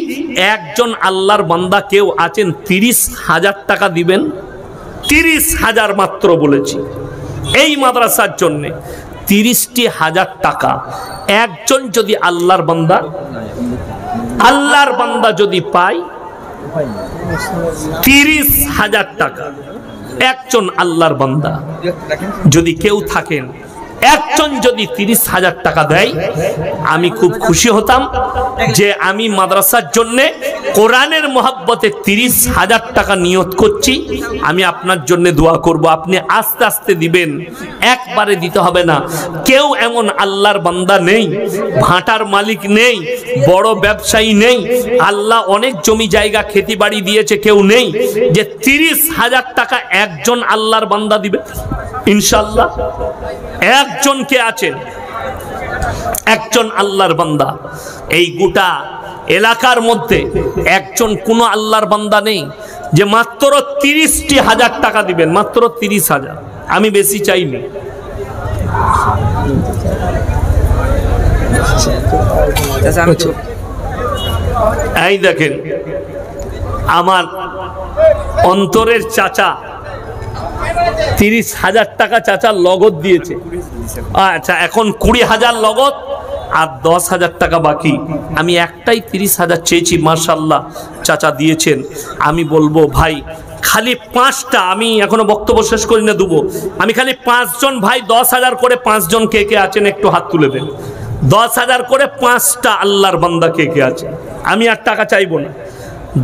একজন আল্লাহর বান্দা কেউ আছেন 30,000 টাকা দিবেন, 30,000 মাত্র বলেছি এই মাদ্রাসার জন্যে। 30,000 টাকা একজন যদি আল্লাহর বান্দা যদি পায়, 30,000 টাকা একজন আল্লাহর বান্দা যদি কেউ থাকেন, একজন যদি 30,000 টাকা দেয় আমি খুব খুশি হতাম যে আমি মাদ্রাসার জন্য কোরআনের মহব্বতে 30,000 টাকা নিয়ত করছি, আমি আপনার জন্য দোয়া করব। আপনি আস্তে আস্তে দিবেন, একবারে দিতে হবে না। কেউ এমন আল্লাহর বান্দা নেই, ভাটার মালিক নেই, বড় ব্যবসায়ী নেই, আল্লাহ অনেক জমি জায়গা খেতি বাড়ি দিয়েছে, কেউ নেই যে 30,000 টাকা একজন আল্লাহর বান্দা দিবে। ইনশাআল্লাহ একজন কে আছেন, একজন আল্লাহর বান্দা। এই গোটা এলাকার মধ্যে একজন কোন আল্লাহর বান্দা নেই যে মাত্র 30,000 টাকা দিবেন, মাত্র 30,000। আমি বেশি চাইনি। এই দেখেন আমার অন্তরের চাচা 30,000 টাকা চাচা লগদ দিয়েছে। আচ্ছা, এখন 20,000 লগদ আর 10,000 টাকা বাকি। আমি একটাই 30,000 চেয়েছি, মাশাআল্লাহ চাচা দিয়েছেন। আমি বলবো ভাই খালি 5টা, আমি এখনো বক্তব্য শেষ করি না, দেবো আমি খালি 5 জন ভাই 10,000 করে, 5 জন কে কে আছেন একটু হাত তুলে দেন। 10,000 করে 5টা আল্লাহর বান্দা কে কে আছে, আমি আর টাকা চাইবো না।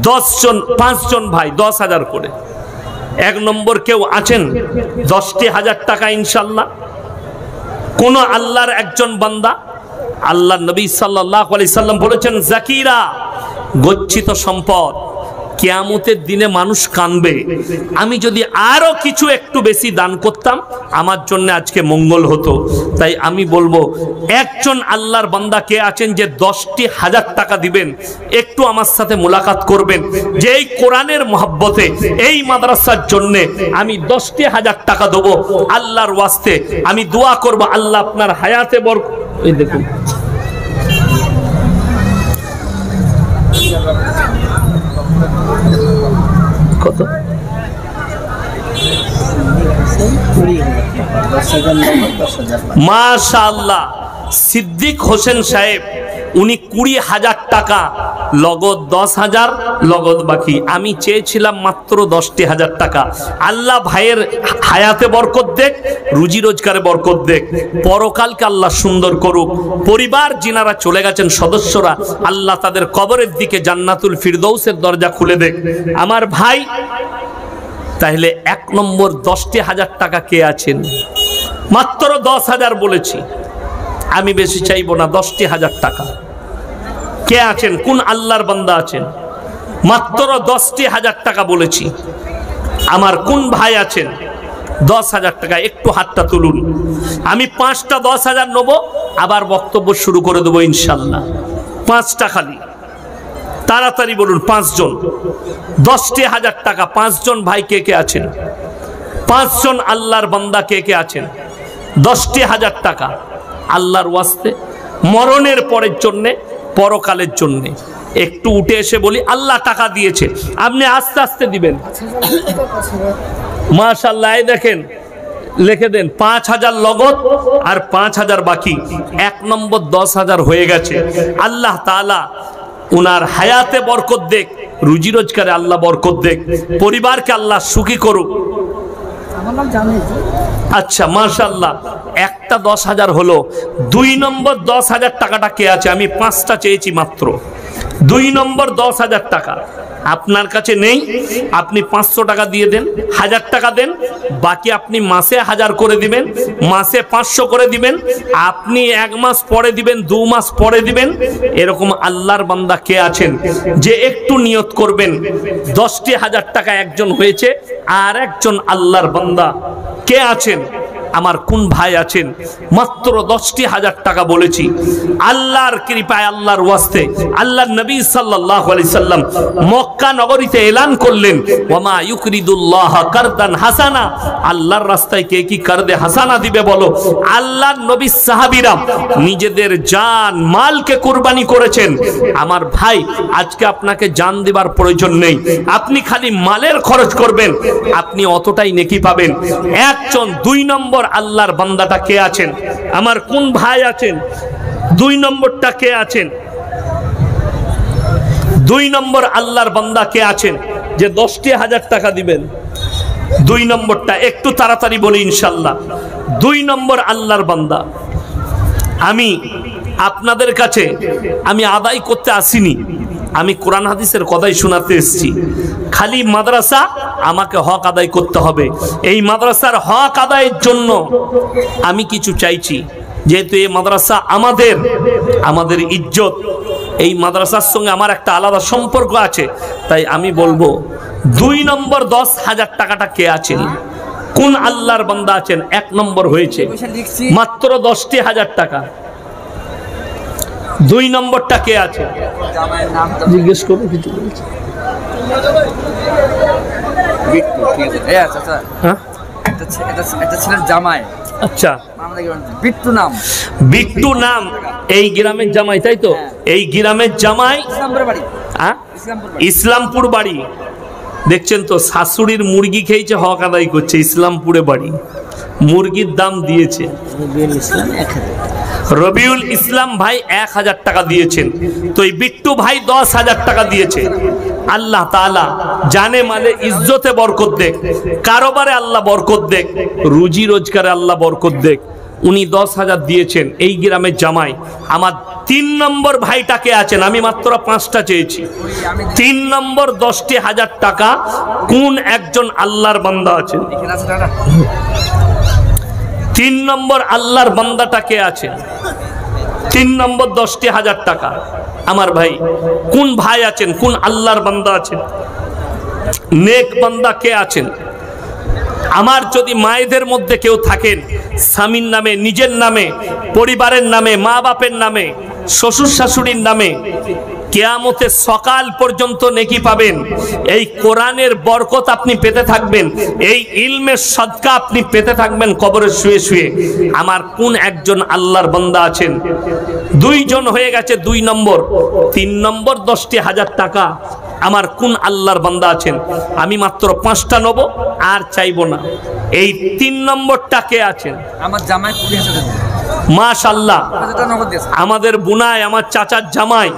10 জন, 5 জন ভাই 10,000 করে। 1 নম্বর কেউ আছেন 10,000 টাকা ইনশাল্লাহ? কোন আল্লাহর একজন বান্দা? আল্লাহ নবী সাল্লাল্লাহু আলাইহি সাল্লাম বলেছেন জাকিরা, গচ্ছিত সম্পদ, কিয়ামতের দিনে মানুষ কানবে। আমি যদি আরো কিছু একটু বেশি দান করতাম আমার জন্য আজকে মঙ্গল হতো। তাই আমি বলবো একজন আল্লাহর বান্দা কে আছেন যে 10,000 টাকা দিবেন? একটু আমার সাথে মোলাকাত করবেন যে এই কোরআনের মহব্বতে এই মাদ্রাসার জন্য আমি 10,000 টাকা দেবো। আল্লাহর ওয়াস্তে আমি দোয়া করব আল্লাহ আপনার হায়াতে বরকত। এই দেখুন কত, মাশাআল্লাহ। সিদ্দিক হোসেন সাহেব উনি 20,000 টাকা লগদ, 10,000 লগদ বাকি। আমি চেয়েছিলাম মাত্র 10,000 টাকা। আল্লাহ ভাইয়ের হায়াতে বরকত দেখ, রুজি রোজগারে বরকত দেখ, পরকালকে আল্লাহ সুন্দর করুক। পরিবার যিনারা চলে গেছেন সদস্যরা, আল্লাহ তাদের কবরের দিকে জান্নাতুল ফিরদৌসের দরজা খুলে দেখ। আমার ভাই তাহলে 1 নম্বর 10,000 টাকা কে আছেন? মাত্র 10,000 বলেছি, আমি বেশি চাইবো না। 10,000 টাকা কে আছেন? কোন আল্লাহর বান্দা আছেন? মাত্র 10,000 টাকা বলেছি। আমার কোন ভাই আছেন 10,000 টাকা? একটু হাতটা তুলুন। আমি 5টা 10,000 নেবো, আবার বক্তব্য শুরু করে দেবো ইনশাল্লাহ। 5টা খালি, তাড়াতাড়ি বলুন। 5 জন 10,000 টাকা। 5 জন ভাই কে কে আছেন? 5 জন আল্লাহর বান্দা কে কে আছেন? 10,000 টাকা আল্লাহর ওয়াস্তে, মরণের পরের জন্যে, পরকালের জন্যে। একটু উঠে এসে বলি আল্লাহ টাকা দিয়েছে, আপনি আস্তে আস্তে দিবেন। মাশাআল্লাহ, এই দেখেন লিখে দেন 5,000 লগদ আর 5,000 বাকি। 1 নম্বর 10,000 হয়ে গেছে। আল্লাহ তাআলা উনার হায়াতে বরকত দেখ, রুজি রোজগারে আল্লাহ বরকত দেখ, পরিবারকে আল্লাহ সুখী করুক। আচ্ছা মাশাআল্লাহ, একটা 10,000 হলো। 2 নম্বর 10,000 টাকাটা কে আছে? আমি 5টা চেয়েছি মাত্র। 2 নম্বর 10,000 টাকা আপনার কাছে নেই, আপনি 500 টাকা দিয়ে দেন, 1000 টাকা দেন, বাকি আপনি মাসে 1000 করে দিবেন, মাসে 500 করে দিবেন, আপনি 1 মাস পরে দিবেন, 2 মাস পরে দিবেন। এরকম আল্লাহর বান্দা কে আছেন যে একটু নিয়ত করবেন? 10,000 টাকা একজন হয়েছে, আর একজন আল্লাহর বান্দা কে আছেন? আমার কোন ভাই আছেন? মাত্র 10,000 টাকা বলেছি। আল্লাহর কৃপায়, আল্লাহর ওয়াস্তে, আল্লাহর নবী সাল্লাল্লাহু আলাইহি সাল্লাম মক্কা নগরীতে এলান করলেন, ওয়ামা ইউকরিদুল্লাহ কারদান হাসানা। আল্লাহর রাস্তায় কে কি কারদে হাসানা দিবে বলো? আল্লাহর নবী সাহাবীরা নিজেদের জান মালকে কুরবানি করেছেন। আমার ভাই আজকে আপনাকে জান দেবার প্রয়োজন নেই, আপনি খালি মালের খরচ করবেন, আপনি অতটাই নেকি পাবেন। একজন 2 নম্বর আল্লাহর বান্দাটা কে আছেন? আমার কোন ভাই আছেন? 2 নম্বরটা কে আছেন? 2 নম্বর আল্লাহর বান্দা কে আছেন যে 10,000 টাকা দিবেন? দুই নম্বরটা একটু তাড়াতাড়ি বলি ইনশাল্লাহ। দুই নম্বর আল্লাহর বান্দা, আমি আপনাদের কাছে আমি আদায় করতে আসিনি, আমি কোরআন হাদিসের কথাই শোনাতে এসেছি। খালি মাদ্রাসা আমাকে হক আদায় করতে হবে। এই মাদ্রাসার হক আদায়ের জন্য আমি কিছু চাইছি। যেহেতু এই মাদ্রাসা আমাদের ইজ্জত, এই মাদ্রাসার সঙ্গে আমার একটা আলাদা সম্পর্ক আছে, তাই আমি বলবো 2 নম্বর 10,000 টাকাটা কে আছেন, কোন আল্লাহর বান্দা আছেন? 1 নম্বর হয়েছে মাত্র 10,000 টাকা। 2 নম্বরটা কে আছে জিজ্ঞেস করুন। কিছু বলছে জামাই, আচ্ছা বিট্টু নাম এই গ্রামের জামাই, তাই তো? এই গ্রামের জামাই ইসলামপুর বাড়ি। দেখছেন তো, শাশুড়ির মুরগি খেয়েছে, হক আদায় করছে। ইসলামপুরে বাড়ি, মুরগির দাম দিয়েছে রবিউল ইসলাম ভাই 1000 টাকা দিয়েছেন। তো এই বিট্টু ভাই 10,000 টাকা দিয়েছে। আল্লাহ তাআলা জানে মালে ইজ্জতে বরকত দেখ, কারোবারে আল্লাহ বরকত দেখ, রুজি রোজগারে আল্লাহ বরকত দেখ। উনি 10,000 দিয়েছেন। এই গ্রামের জামাই আমার 3 নম্বর ভাইটাকে আছেন, আমি মাত্র 5টা চেয়েছি। 3 নম্বর 10,000 টাকা কোন একজন আল্লাহর বান্দা আছেন? 3 নম্বর আল্লাহর বান্দাটা কে আছেন? 3 নম্বর 10,000 টাকা আমার ভাই কোন ভাই আছেন, কোন আল্লাহর বান্দা আছেন, নেক বান্দা কে আছেন? আমার যদি মায়েদের মধ্যে কেউ থাকেন, স্বামীর নামে, নিজের নামে, পরিবারের নামে, মা বাপের নামে, শ্বশুর শাশুড়ির নামে, কিয়ামতের সকাল পর্যন্ত নেকি পাবেন। এই কোরআনের বরকত আপনি পেতে থাকবেন, এই ইলমের সদকা আপনি পেতে থাকবেন কবরে শুয়ে শুয়ে। আমার কোন একজন আল্লাহর বান্দা আছেন? 2 জন হয়ে গেছে 2 নম্বর। 3 নম্বর 10,000 টাকা আমার কোন আল্লাহর বান্দা আছেন? আমি মাত্র 5টা নেব, আর চাইবো না। এই 3 নম্বরটা কে আছেন? আমার জামাই 20,000 মাশাআল্লাহ, আমাদের বুনায় আমার চাচার জামাই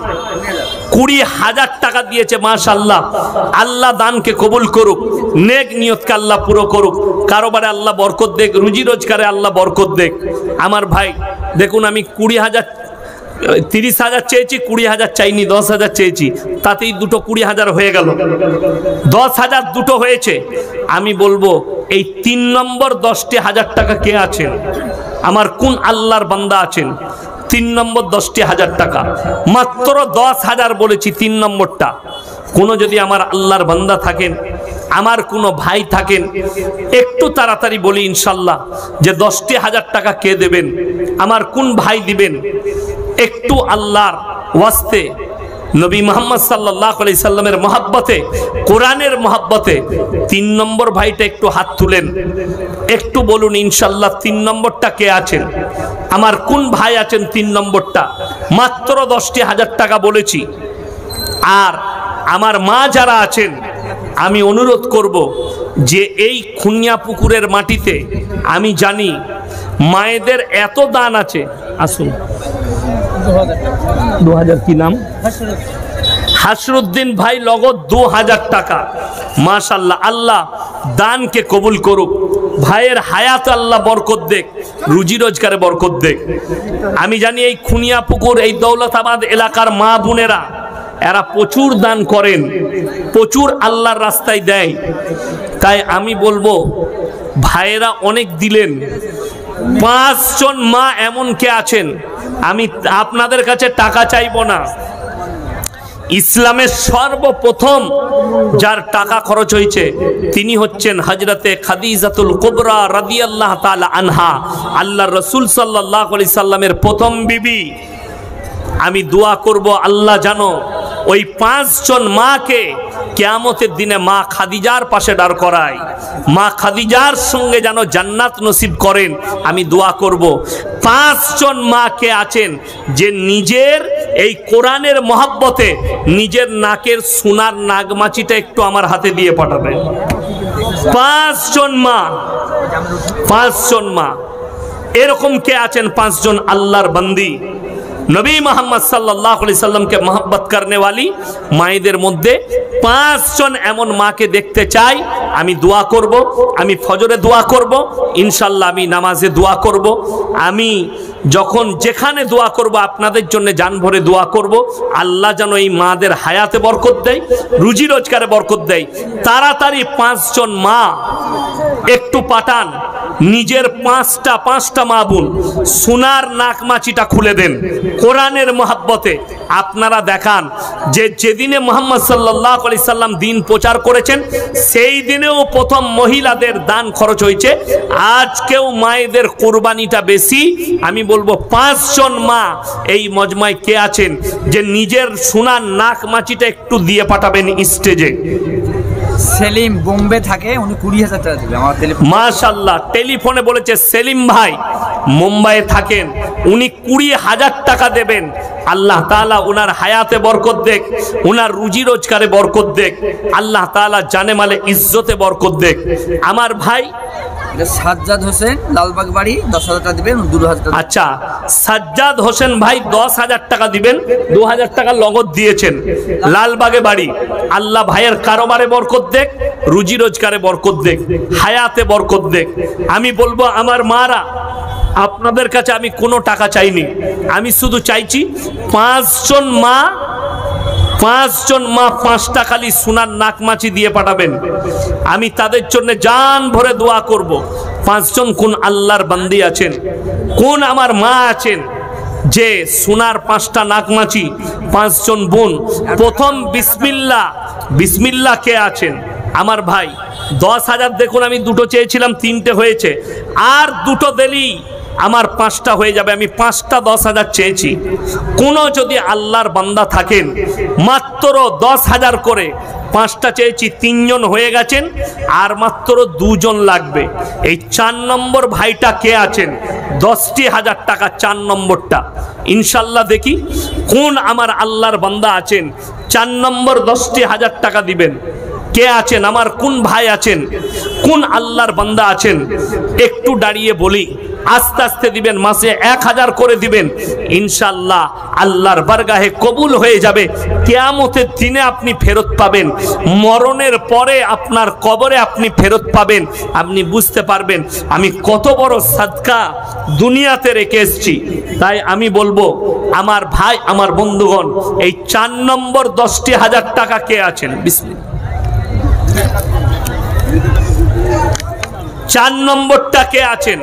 20,000 টাকা দিয়েছে। মাশাআল্লাহ, আল্লাহ দানকে কবুল করুক, নেক নিয়তকে আল্লাহ পুরো করুক, কারোবারে আল্লাহ বরকত দেখ, রুজি রোজগারে আল্লাহ বরকত দেখ। আমার ভাই দেখুন, আমি 30,000 চেয়েছি, 20,000 চাইনি, 10,000 চেয়েছি, তাতেই দুটো 20,000 হয়ে গেল, 10,000 দুটো হয়েছে। আমি বলবো এই 3 নম্বর 10,000 টাকা কে আছেন? আমার কোন আল্লাহর বান্দা আছেন? 3 নম্বর 10,000 টাকা মাত্র 10,000 বলেছি। 3 নম্বরটা কোনো যদি আমার আল্লাহর বান্দা থাকেন, আমার কোনো ভাই থাকেন, একটু তাড়াতাড়ি বলি ইনশাল্লাহ যে 10,000 টাকা কে দেবেন, আমার কোন ভাই দিবেন? একটু আল্লাহর ওয়াস্তে, নবী মুহাম্মদ সাল্লাল্লাহু আলাইহি সাল্লামের মহব্বতে, কোরআনের মহব্বতে 3 নম্বর ভাইটা একটু হাত তুলেন, একটু বলুন ইনশাল্লাহ 3 নম্বরটা কে আছেন? আমার কোন ভাই আছেন 3 নম্বরটা? মাত্র 10,000 টাকা বলেছি। আর আমার মা যারা আছেন, আমি অনুরোধ করব যে এই খুনিয়া পুকুরের মাটিতে আমি জানি মায়েদের এত দান আছে। আসুন, 2000 কি নাম? হাসরুদ্দিন ভাই লগত 2000 টাকা। মাশাআল্লাহ, আল্লাহ দানকে কবুল করুক, ভাইয়ের হায়াত আল্লাহ বরকত দেখ, রুজি রোজগারে বরকত দেখ। আমি জানি এই খুনিয়া পুকুর, এই দৌলতাবাদ এলাকার মা বোনেরা এরা প্রচুর দান করেন, প্রচুর আল্লাহর রাস্তায় দেয়। তাই আমি বলবো ভাইয়েরা অনেক দিলেন। 5 জন মা এমন কে আছেন, আমি আপনাদের কাছে টাকা চাইবো না। ইসলামের সর্বপ্রথম যার টাকা খরচ হয়েছে তিনি হচ্ছেন হযরতে খাদিজাতুল কুবরা রাদিয়াল্লাহু তাআলা আনহা, আল্লাহর রাসূল সাল্লাল্লাহু আলাইহি সাল্লামের প্রথম বিবি। আমি দোয়া করব আল্লাহ জানো ওই 5 জন মাকে কিয়ামতের দিনে মা খাদিজার পাশে দাঁড় করায়, মা খাদিজার সঙ্গে যেন জান্নাত নসিব করেন। আমি দোয়া করব 5 জন মা কে আছেন যে নিজের এই কোরআনের মহব্বতে নিজের নাকের সোনার নাগমাচিটা একটু আমার হাতে দিয়ে পাঠাবেন। 5 জন মা, 5 জন মা এরকম কে আছেন? 5 জন আল্লাহর বান্দি নবী মোহাম্মদ সাল্লাল্লাহু আলাইহি সাল্লামকে মহব্বত करने वाली মায়েদের মধ্যে 5 জন এমন মাকে দেখতে চাই। আমি দোয়া করব, আমি ফজরে দোয়া করব, ইনশাআল্লাহ আমি নামাজে দোয়া করব, আমি যখন যেখানে দোয়া করব আপনাদের জন্য জান ভরে দোয়া করব। আল্লাহ যেন এই মাদের হায়াতে বরকত দেয়, রুজি রোজগারে বরকত দেয়। তাড়াতাড়ি 5 জন মা একটু পাঠান, নিজের পাঁচটা মা বোন সোনার নাকমাচিটা খুলে দেন কোরআনের মহব্বতে। আপনারা দেখান যে যেদিনে মুহাম্মদ সাল্লাল্লাহু আলাইহি সাল্লাম দিন প্রচার করেছেন সেই দিনেও প্রথম মহিলাদের দান খরচ হয়েছে, আজকেও মায়েদের কোরবানিটা বেশি। আমি বলবো 5 জন মা এই মজমায় কে আছেন যে নিজের সোনার নাকমাচিটা একটু দিয়ে পাঠাবেন স্টেজে। সেলিম বোম্বে থাকে, উনি 20,000 টাকা দিবে আমার টেলিফোন। মাশাআল্লাহ, টেলিফোনে বলেছে সেলিম ভাই মুম্বাইয়ে থাকেন, উনি 20,000 টাকা দেবেন। আল্লাহ তাআলা ওনার হায়াতে বরকত দেখ, ওনার রুজি রোজগারে বরকত দেখ, আল্লাহ তাআলা জানে মালে ইজ্জতে বরকত দেখ। আমার ভাই সাজ্জাদ হোসেন লালবাগ বাড়ি 10,000 টাকা দিবেন, 2,000 টাকা। আচ্ছা, সাজ্জাদ হোসেন ভাই 10,000 টাকা দিবেন, 2,000 টাকা নগদ দিয়েছেন, লালবাগে বাড়ি। আল্লাহ ভাইয়ের কারোবারে বরকত দেখ, রুজি রোজগারে বরকত দেখ, হায়াতে বরকত দেখ। আমি বলবো আমার মারা, আপনাদের কাছে আমি কোনো টাকা চাইনি, আমি শুধু চাইছি 5 জন মা 5টা খালি সোনার নাকমাছি দিয়ে পাঠাবেন। আমি তাদের জন্য জান ভরে দোয়া করব। 5 জন কোন আল্লাহর বান্দি আছেন, কোন আমার মা আছেন যে সোনার 5টা নাকমাছি, 5 জন বোন প্রথম বিসমিল্লাহ কে আছেন? আমার ভাই 10,000 দেখুন, আমি 2টো চেয়েছিলাম, 3টে হয়েছে, আর 2টো দিলেই আমার 5টা হয়ে যাবে। আমি 5টা 10,000 চেয়েছি। কোন যদি আল্লাহর বান্দা থাকেন মাত্র 10,000 করে, 5টা চেয়েছি, 3 জন হয়ে গেছেন, আর মাত্র 2 জন লাগবে। এই 4 নম্বর ভাইটা কে আছেন? 10,000 টাকা 4 নম্বরটা। ইনশাল্লাহ দেখি কোন আমার আল্লাহর বান্দা আছেন 4 নম্বর 10,000 টাকা দিবেন। কে আছেন? আমার কোন ভাই আছেন? কোন আল্লাহর বান্দা আছেন? একটু দাঁড়িয়ে বলি, আস্তে আস্তে দিবেন, মাসে 1000 করে দিবেন, ইনশাআল্লাহ আল্লাহর বারগাহে কবুল হয়ে যাবে। কিয়ামতের দিনে আপনি ফেরত পাবেন, মরণের পরে আপনার কবরে আপনি ফেরত পাবেন। আপনি বুঝতে পারবেন আমি কত বড় সাদকা দুনিয়াতে রেখে এসেছি। তাই আমি বলবো আমার ভাই, আমার বন্ধুগণ, এই 4 নম্বর 10,000 টাকা কে আছেন? বিসমিল্লাহ। 4 নম্বরটা কে আছেন?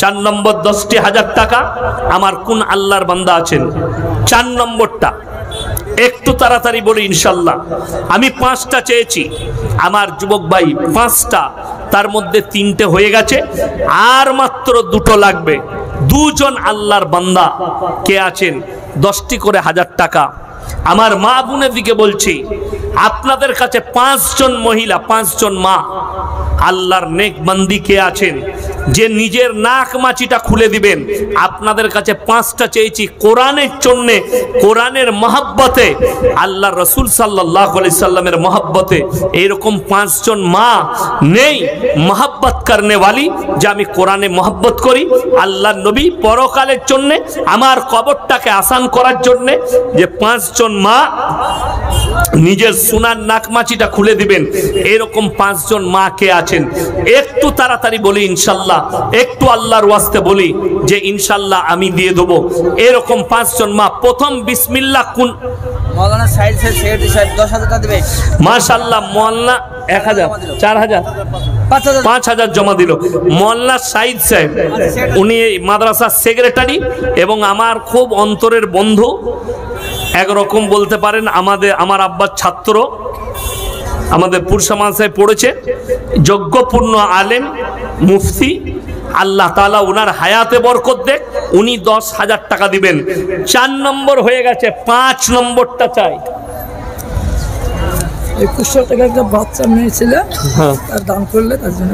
4 নম্বর 10,000 টাকা আমার কোন আল্লাহর বান্দা আছেন? 4 নম্বরটা একটু তাড়াতাড়ি বলি ইনশাল্লাহ। আমি 5টা চেয়েছি, আমার যুবক ভাই 5টা, তার মধ্যে 3টে হয়ে গেছে, আর মাত্র 2টো লাগবে। 2 জন আল্লাহর বান্দা কে আছেন? 10টি করে 1000 টাকা। আমার মা বোনের দিকে বলছি, আপনাদের কাছে 5 জন মহিলা, 5 জন মা আল্লাহর নেক বান্দি কে আছেন যে নিজের নাক মাছিটা খুলে দিবেন? আপনাদের কাছে 5টা চেয়েছি কোরআনের জন্য, কোরআনের মহব্বতে, আল্লাহ রসুল সাল্লাল্লাহু আলাইহি সাল্লামের মহব্বতে। এইরকম 5 জন মা নেই মহব্বত করনে वाली, যে আমি কোরআনে মহব্বত করি, আল্লাহ নবী পরকালের জন্য, আমার কবরটাকে আসান করার জন্য, যে 5 জন মা নিজের সোনার নাকমাচিটা খুলে দিবেন। এরকম 5 জন মা কে আছেন? একটু তাড়াতাড়ি বলি ইনশাল্লাহ, একটু আল্লাহর ওয়াস্তে বলি যে ইনশাল্লাহ আমি দিয়ে দেবো। এরকম 5 জন মা প্রথম বিসমিল্লাহ কোন? মাওলানা সাইদ সেক্রেটারি সাহেব 10,000 টাকা দিবে। মাশাআল্লাহ, মোল্লা 1000, 4000, 5,000 জমা দিল। মোল্লা সাইদ সাহেব, উনি মাদ্রাসার সেক্রেটারি এবং আমার খুব অন্তরের বন্ধু, একরকম বলতে পারেন আমার আব্বার ছাত্র, আমাদের পুরসা মাদ্রাসায় পড়েছে, যোগ্যপূর্ণ আলেম, মুফতি। আল্লাহ তাআলা উনার হায়াতে বরকত দেখ, উনি 10,000 টাকা দিবেন। 4 নম্বর হয়ে গেছে, 5 নম্বরটা চাই। 2100 টাকা একটা বাচ্চা মেয়ে ছেলে তার দান করলে, তার জন্য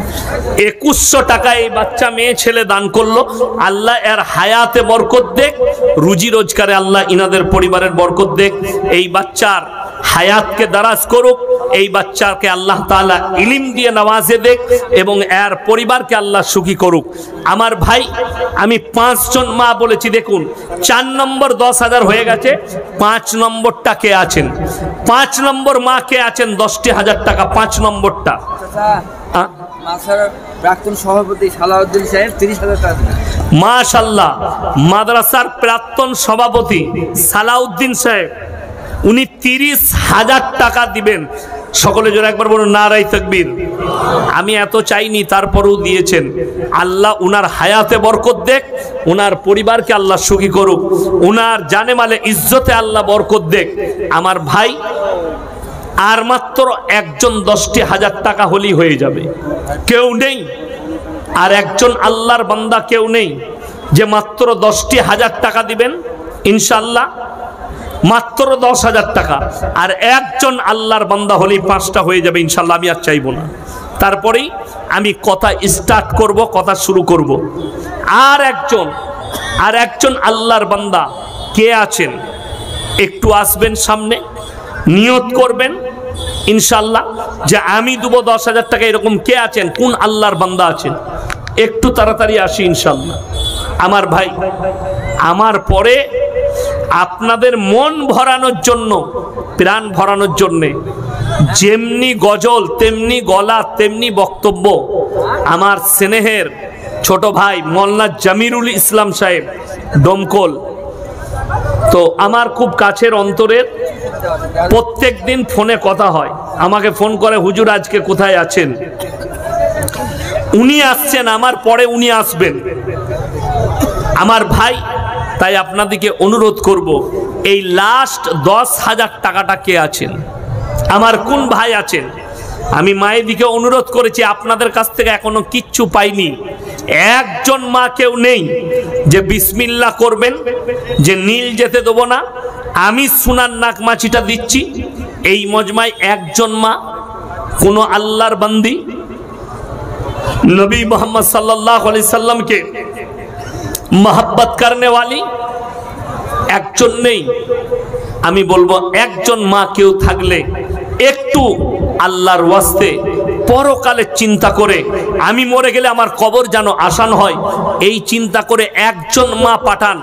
2100 টাকা এই বাচ্চা মেয়ে ছেলে দান করলো। আল্লাহ এর হায়াতে বরকত দেখ, রুজি রোজগারে আল্লাহ ইনাদের পরিবারের বরকত দেখ, এই বাচ্চার হায়াতকে দারাজ করুক, এই বাচ্চাকে আল্লাহ তাআলা ইলম দিয়ে নওয়াজে দেখ এবং এর পরিবারকে আল্লাহ সুখী করুক। আমার ভাই, আমি 5 জন মা বলেছি, দেখুন 4 নম্বর 10,000 হয়ে গেছে, 5 নম্বরটা কে আছেন? 5 নম্বর মা কে আছেন? 10,000 টাকা 5 নম্বরটা। প্রাক্তন সভাপতি সালাউদ্দিন সাহেব 30,000 টাকা। মাশাআল্লাহ, মাদ্রাসার প্রাক্তন সভাপতি সালাউদ্দিন সাহেব উনি 30,000 টাকা দিবেন। সকলে জোরে একবার বলুন নারায়ে তাকবীর। আমি এত চাইনি, তারপরেও দিয়েছেন। আল্লাহ উনার হায়াতে বরকত দেখ, উনার পরিবারকে আল্লাহ সুখী করুক, উনার জানে মালে ইজ্জতে আল্লাহ বরকত দেখ। আমার ভাই, আর মাত্র একজন 10,000 টাকা হলেই হয়ে যাবে। কেউ নেই, আর একজন আল্লাহর বান্দা কেউ নেই যে মাত্র 10,000 টাকা দিবেন? ইনশাআল্লাহ মাত্র 10,000 টাকা। আর একজন আল্লাহর বান্দা হলেই 5টা হয়ে যাবে ইনশাআল্লাহ। আমি আর চাইবো না, তারপরেই আমি কথা স্টার্ট করব, কথা শুরু করব। আর একজন আল্লাহর বান্দা কে আছেন? একটু আসবেন সামনে, নিয়ত করবেন ইনশাআল্লাহ যে আমি দেব 10,000 টাকা। এরকম কে আছেন? কোন আল্লাহর বান্দা আছেন? একটু তাড়াতাড়ি আসি ইনশাআল্লাহ। আমার ভাই, আমার পরে আপনাদের মন ভরানোর জন্য, প্রাণ ভরানোর জন্য যেমনি গজল, তেমনি গলা, তেমনি বক্তব্য আমার স্নেহের ছোট ভাই মোল্লা জামিরুল ইসলাম সাহেব ডোমকল, তো আমার খুব কাছের অন্তরের, প্রত্যেক দিন ফোনে কথা হয়, আমাকে ফোন করে হুজুর আজকে কোথায় আছেন। উনি আসছেন, আমার পরে উনি আসবেন। আমার ভাই, তাই আপনাদেরকে অনুরোধ করব, এই লাস্ট 10,000 টাকাটা কে আছেন? আমার কোন ভাই আছেন? আমি মায়ের দিকে অনুরোধ করেছি, আপনাদের কাছ থেকে এখনো কিচ্ছু পাইনি। একজন মা কেউ নেই যে বিসমিল্লাহ করবেন যে নীল যেতে দেবো না, আমি সোনার নাকমাছিটা দিচ্ছি। এই মজমায় একজন মা, কোন আল্লাহর বান্দি নবী মোহাম্মদ সাল্লাল্লাহু আলাইহি সাল্লামকে মোহাব্বত করনে वाली একজন নেই। আমি বলবো একজন মা কেউ থাকলে একটু আল্লাহর ওয়াস্তে পরকালে চিন্তা করে, আমি মরে গেলে আমার কবর যেন আসান হয়, এই চিন্তা করে একজন মা পাঠান।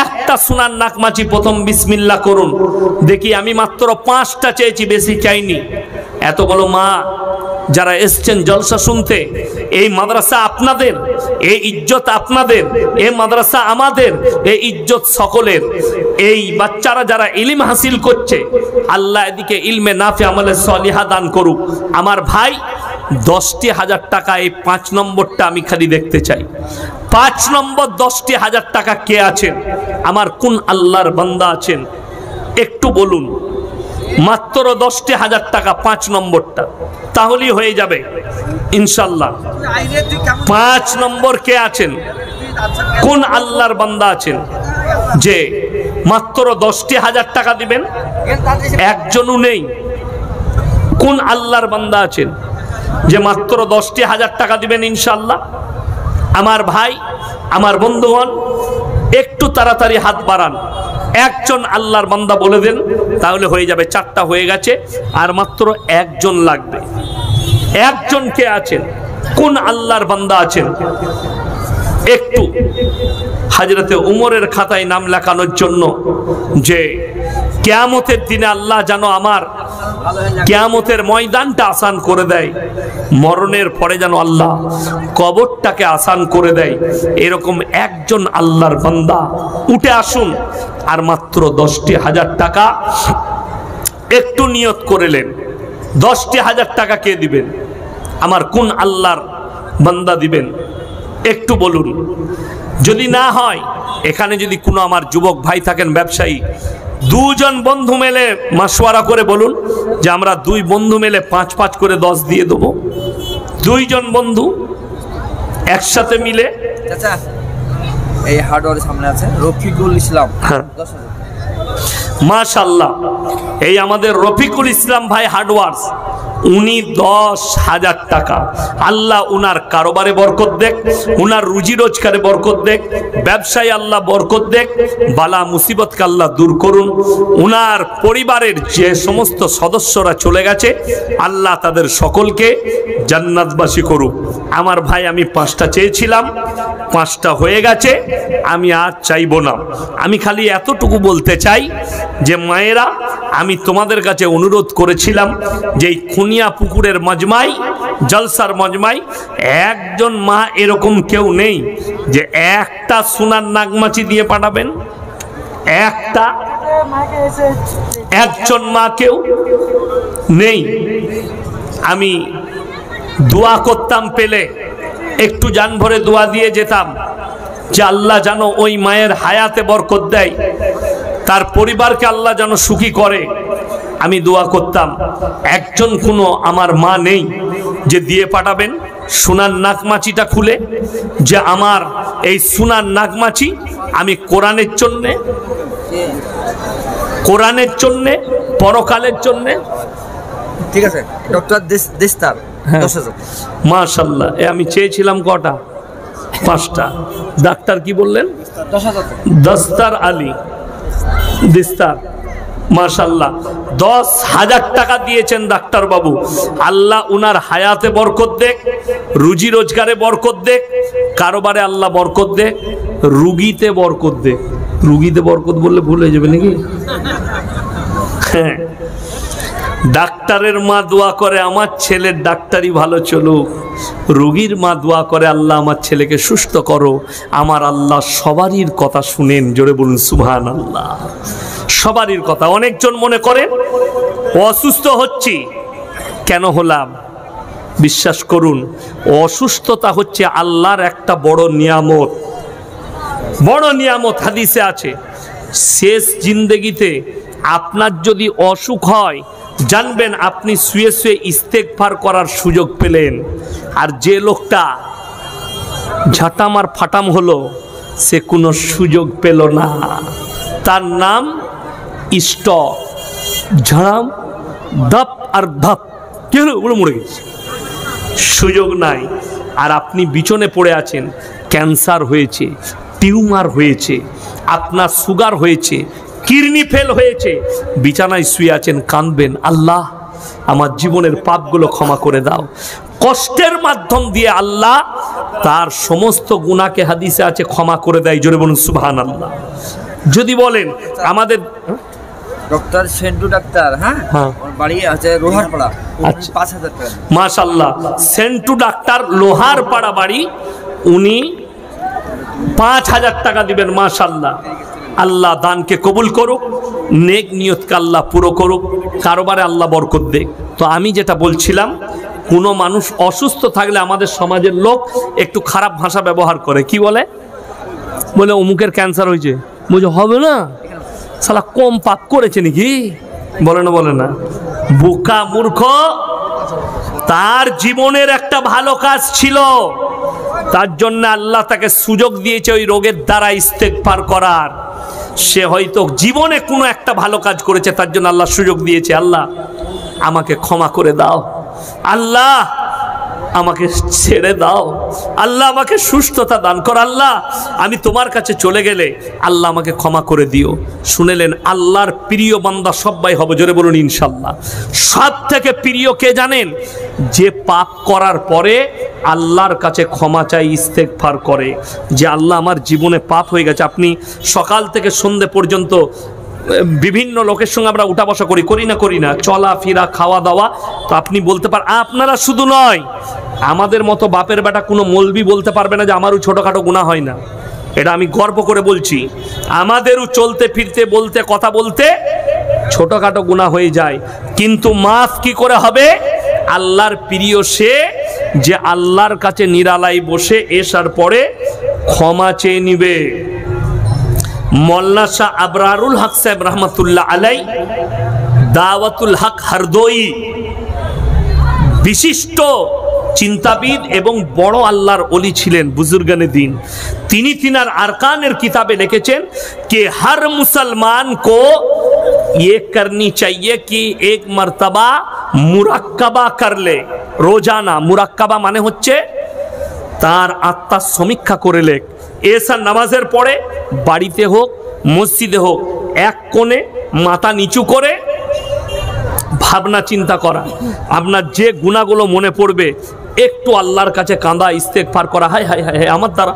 একটা সোনার নাকমাছি প্রথম বিসমিল্লাহ করুন। দেখি, আমি মাত্র 5টা চেয়েছি, বেশি চাইনি। এতগুলো মা যারা এসছেন জলসা শুনতে, এই মাদ্রাসা আপনাদের, এই ইজ্জত আপনাদের, এই মাদ্রাসা আমাদের, এই ইজ্জত সকলের। এই বাচ্চারা যারা ইলম হাসিল করছে, আল্লাহ এদিকে ইলমে নাফি আমলে সলিহা দান করুক। আমার ভাই, 10,000 টাকা, এই 5 নম্বরটা আমি খালি দেখতে চাই। 5 নম্বর 10,000 টাকা কে আছেন? আমার কোন আল্লাহর বান্দা আছেন? একটু বলুন। মাত্র 10,000 টাকা 5 নম্বরটা, তাহলেই হয়ে যাবে ইনশাআল্লাহ। 5 নম্বর কে আছেন? কোন আল্লাহর বান্দা আছেন যে মাত্র 10,000 টাকা দিবেন? একজনও নেই। কোন আল্লাহর বান্দা আছেন যে মাত্র 10,000 টাকা দিবেন ইনশাআল্লাহ? আমার ভাই, আমার বন্ধুগণ, একটু তাড়াতাড়ি হাত বাড়ান। একজন আল্লাহর বান্দা বলে দেন, তাহলে হয়ে যাবে। 4টা হয়ে গেছে, আর মাত্র একজন লাগবে। একজন কে আছেন? কোন আল্লাহর বান্দা আছেন? একটু হযরতে উমরের খাতায় নাম লেখানোর জন্য, যে কিয়ামতের দিনে আল্লাহ যেন আমার কিয়ামতের ময়দানটা আসান করে দেয়, মরণের পরে যেন আল্লাহ কবরটাকে আসান করে দেয়, এরকম একজন আল্লাহর বান্দা উঠে আসুন। আর মাত্র 10,000 টাকা একটু নিয়ত করেলেন। 10,000 টাকা কে দিবেন? আমার কোন আল্লাহর বান্দা দিবেন? একটু বলুন। যদি না হয়, এখানে যদি কোনো আমার যুবক ভাই থাকেন, ব্যবসায়ী, 2 জন বন্ধু মিলে মাশওয়ারা করে বলুন যে আমরা 2 বন্ধু মিলে 5-5 করে 10 দিয়ে দেবো। 2 জন বন্ধু একসাথে মিলে। চাচা, এই হার্ডওয়ারের সামনে আছে রফিকুল ইসলাম। মাশাআল্লাহ, এই আমাদের রফিকুল ইসলাম ভাই হার্ডওয়ার্স উনি 10,000 টাকা। আল্লাহ উনার কারোবারে বরকত দেখ, উনার রুজি রোজগারে বরকত দেখ, ব্যবসায় আল্লাহ বরকত দেখ, বালা মুসিবতকে আল্লাহ দূর করুন। উনার পরিবারের যে সমস্ত সদস্যরা চলে গেছে আল্লাহ তাদের সকলকে জান্নাতবাসী করুক। আমার ভাই, আমি 5টা চেয়েছিলাম, 5টা হয়ে গেছে, আমি আর চাইবো না। আমি খালি এতটুকু বলতে চাই যে মায়েরা, আমি তোমাদের কাছে অনুরোধ করেছিলাম যে এই খুনিয়া পুকুরের মজমাই, জলসার মজমাই, একজন মা এরকম কেউ নেই যে একটা সোনার নাগমাছি দিয়ে পাঠাবেন? একটা একজন মা কেউ নেই। আমি দোয়া করতাম, পেলে একটু জান ভরে দোয়া দিয়ে যেতাম যে আল্লাহ যেন ওই মায়ের হায়াতে বরকত দেয়, তার পরিবারকে আল্লাহ যেন সুখী করে। আমি দোয়া করতাম। একজন কোনো আমার মা নেই যে দিয়ে পাঠাবেন সোনার নাগমাছিটা খুলে, যে আমার এই সোনার নাগমাছি আমি কোরআনের জন্যে, কোরআনের জন্যে, পরকালের জন্যে। ঠিক আছে ডক্টর দিস্তার 10,000। মাশাআল্লাহ, আমি চেয়েছিলাম কটা? 5টা। ডাক্তার কি বললেন? 10,000। দস্তার আলী দিস্তার, মাশাআল্লাহ 10,000 টাকা দিয়েছেন ডাক্তার বাবু। আল্লাহ উনার হায়াতে বরকত দেখ, রুজি রোজগারে বরকত দেখ, কারোবারে আল্লাহ বরকত দেখ, রুগীতে বরকত দেখ। রুগীতে বরকত বললে ভুল হয়ে যাবে নাকি? হ্যাঁ, ডাক্তারের মা দোয়া করে আমার ছেলের ডাক্তারি ভালো চলুক, রোগীর মা দোয়া করে আল্লাহ আমার ছেলেকে সুস্থ করো। আমার আল্লাহ সবারই কথা শুনেন, জোরে বলুন সুবহানাল্লাহ। সবারই কথা। অনেকজন মনে করেন অসুস্থ হচ্ছি, কেন হলাম? বিশ্বাস করুন, অসুস্থতা হচ্ছে আল্লাহর একটা বড় নিয়ামত, বড় নিয়ামত। হাদিসে আছে, শেষ জিন্দেগিতে আপনার যদি অসুখ হয়, জানবেন আপনি শুয়ে শুয়ে ইস্তেগফার করার সুযোগ পেলেন। আর যে লোকটা ঝাঁটাম আর ফাটাম হলো, সে কোনো সুযোগ পেল না। তার নাম স্টক, ঝাড়াম, ধাপ আর ধাপ, কি হলো? ওগুলো মরে গেছে, সুযোগ নাই। আর আপনি বিছনে পড়ে আছেন, ক্যান্সার হয়েছে, টিউমার হয়েছে, আপনার সুগার হয়েছে, কিডনি ফেল হয়েছে, বিছানায় শুয়ে আছেন, কাঁদবেন, আল্লাহ আমার জীবনের পাপগুলো ক্ষমা করে দাও। কষ্টের মাধ্যম দিয়ে আল্লাহ তার সমস্ত গুনাহকে, হাদিসে আছে, ক্ষমা করে দেয়। জোরে বলুন সুবহানাল্লাহ। যদি বলেন আমাদের ডক্টর সেন্টু ডাক্তার, হ্যাঁ, ওর বাড়ি আছে লোহারপাড়া। আচ্ছা, 5,000 টাকা। মাশাআল্লাহ, সেন্টু ডাক্তার, লোহারপাড়া বাড়ি, উনি 5,000 টাকা দিবেন। মাশাআল্লাহ, আল্লাহ দানকে কবুল করুক, নেক নিয়তকে আল্লাহ পুরো করুক, কারোবারে আল্লাহ বরকত দেখ। তো আমি যেটা বলছিলাম, কোনো মানুষ অসুস্থ থাকলে আমাদের সমাজের লোক একটু খারাপ ভাষা ব্যবহার করে। কি বলে? বলে অমুকের ক্যান্সার হয়েছে, বুঝে হবে না, শালা কম পাপ করেছে নাকি? বলে না, বলে না। বোকা মূর্খ, তার জীবনের একটা ভালো কাজ ছিল, তার জন্য আল্লাহ তাকে সুযোগ দিয়েছে ওই রোগের দ্বারা ইস্তেগফার করার। সে হয়তো জীবনে কোনো একটা ভালো কাজ করেছে, তার জন্য আল্লাহ সুযোগ দিয়েছে। আল্লাহ আমাকে ক্ষমা করে দাও, আল্লাহ আমাকে ছেড়ে দাও, আল্লাহ আমাকে সুস্থতা দান কর, আল্লাহ আমি তোমার কাছে চলে গেলে আল্লাহ আমাকে ক্ষমা করে দিও। শুনেলেন, আল্লাহর প্রিয় বান্দা সবাই হবে। জোরে বলুন ইনশাল্লাহ। সব থেকে প্রিয় কে জানেন? যে পাপ করার পরে আল্লাহর কাছে ক্ষমা চাই, ইস্তেগফার করে, যে আল্লাহ আমার জীবনে পাপ হয়ে গেছে। আপনি সকাল থেকে সন্ধ্যে পর্যন্ত বিভিন্ন লোকের সঙ্গে আমরা উঠা বসা করি না, চলাফেরা, খাওয়া দাওয়া। তো আপনি বলতে পারেন, আপনারা শুধু নয়, আমাদের মতো বাপের বেটা কোনো মৌলবি বলতে পারবে না যে আমারও ছোটোখাটো গুনাহ হয় না। এটা আমি গর্ব করে বলছি, আমাদেরও চলতে ফিরতে, বলতে, কথা বলতে ছোটোখাটো গুনাহ হয়ে যায়, কিন্তু মাফ কি করে হবে? আল্লাহর প্রিয় সে যে আল্লাহর কাছে নিরালায় বসে এসার পরে ক্ষমা চেয়ে নিবে। মৌলানা শাহ আবরারুল হক সাহেব রহমতুল্লাহ আলাই, দাওয়াতুল হক হরদোই, বিশিষ্ট চিন্তাবিদ এবং বড় আল্লাহর ওলি ছিলেন, বুजुर्गाने दिन। তিনি তিনার আরকানের কিতাবে লিখেছেন कि हर मुसलमान को ये करनी चाहिए कि एक मर्तबा मुराक्काबा कर ले रोजाना। मुराक्काबा माने হচ্ছে তার আত্মার সমীক্ষা করে লেখ। এসার নামাজের পরে বাড়িতে হোক মসজিদে হোক এক কোণে মাথা নিচু করে ভাবনা চিন্তা করা, আপনার যে গুনাহগুলো মনে পড়বে একটু আল্লাহর কাছে কাঁদা, ইস্তেগফার করা, হায় হায় হায় আমার দ্বারা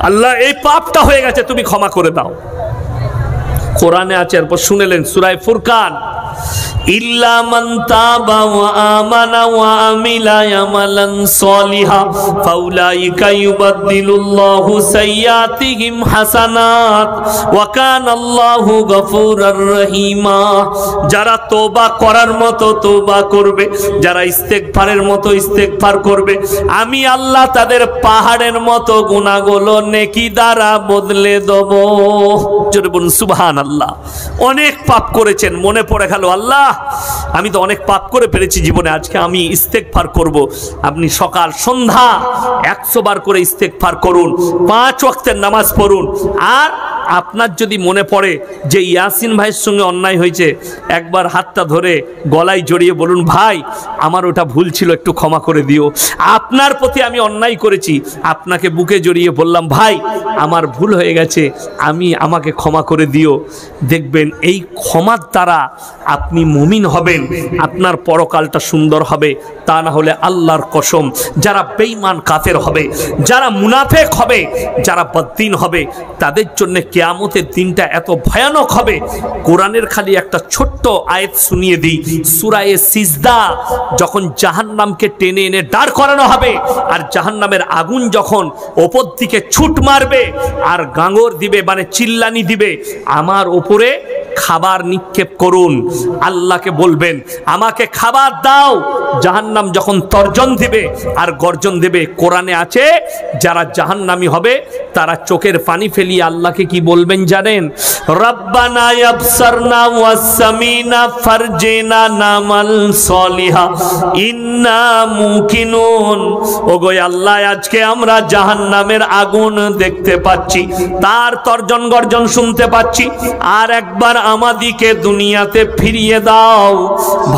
আল্লাহ এই পাপটা হয়ে গেছে, তুমি ক্ষমা করে দাও। কোরআনে আছে, এরপর শুনেলেন সূরা ফুরকান, ইল্লা মান তাবা ওয়া আমানা ওয়া আমিলা আমালান সলিহা ফাউলাইকা ইউবাদদিলুল্লাহু সাইয়্যাতিহিম হাসানাত ওয়া কানাল্লাহু গফুরার রহিমা। যারা তওবা করার মতো তওবা করবে, যারা ইস্তেগফারের মতো ইস্তেগফার করবে, আমি আল্লাহ তাদের পাহাড়ের মতো গুনাহগুলো নেকি দ্বারা বদলে দেব। জোরে বলুন সুবহানাল্লাহ। অনেক পাপ করেছেন, মনে পড়ে গেল আল্লাহ আমি তো অনেক পাপ করে ফেলেছি জীবনে, আজকে আমি ইস্তেগফার করব। আপনি সকাল সন্ধ্যা 100 বার করে ইস্তেগফার করুন, 5 ওয়াক্তের নামাজ পড়ুন। আর আপনার যদি মনে পড়ে যে ইয়াসিন ভাইয়ের সঙ্গে অন্যায় হয়েছে, একবার হাতটা ধরে গলায় জড়িয়ে বলুন, ভাই আমার ওটা ভুল ছিল, একটু ক্ষমা করে দিও। আপনার প্রতি আমি অন্যায় করেছি, আপনাকে বুকে জড়িয়ে বললাম, ভাই আমার ভুল হয়ে গেছে, আমাকে ক্ষমা করে দিও। দেখবেন এই ক্ষমার দ্বারা আপনি মুমিন হবেন, আপনার পরকালটা সুন্দর হবে। তা না হলে আল্লাহর কসম, যারা বেঈমান কাফের হবে, যারা মুনাফিক হবে, যারা বদ্দিন হবে, তাদের জন্য কিয়ামতের দিনটা এত ভয়ানক হবে। কোরআনের খালি একটা ছোট্ট আয়াত শুনিয়ে দিই, সূরা সিজদা, যখন জাহান্নামকে টেনে এনে দাঁড় করানো হবে আর জাহান্নামের আগুন যখন ওপর দিকে ছুট মারবে আর গাঙ্গর দিবে, মানে চিল্লানি দিবে, আমার উপরে খাবার নিক্ষেপ করুন। আল্লাহকে বলবেন আমাকে খাবার দাও। জাহান্নাম যখন তর্জন দিবে আর গর্জন দেবে, কোরআনে আছে যারা জাহান্নামী হবে তারা চোখের পানি ফেলিয়ে আল্লাহকে কি বলবেন জানেন? রব্বানা ইয়াবসারনা ওয়াসামিনা ফারজিনা নামাল সলিহা ইন্না মুকিনুন। ওগো আল্লাহ, আজকে আমরা জাহান্নামের আগুন দেখতে পাচ্ছি, তার তর্জন গর্জন শুনতে পাচ্ছি, আর একবার আমাদিকে দুনিয়াতে ফিরিয়ে দাও,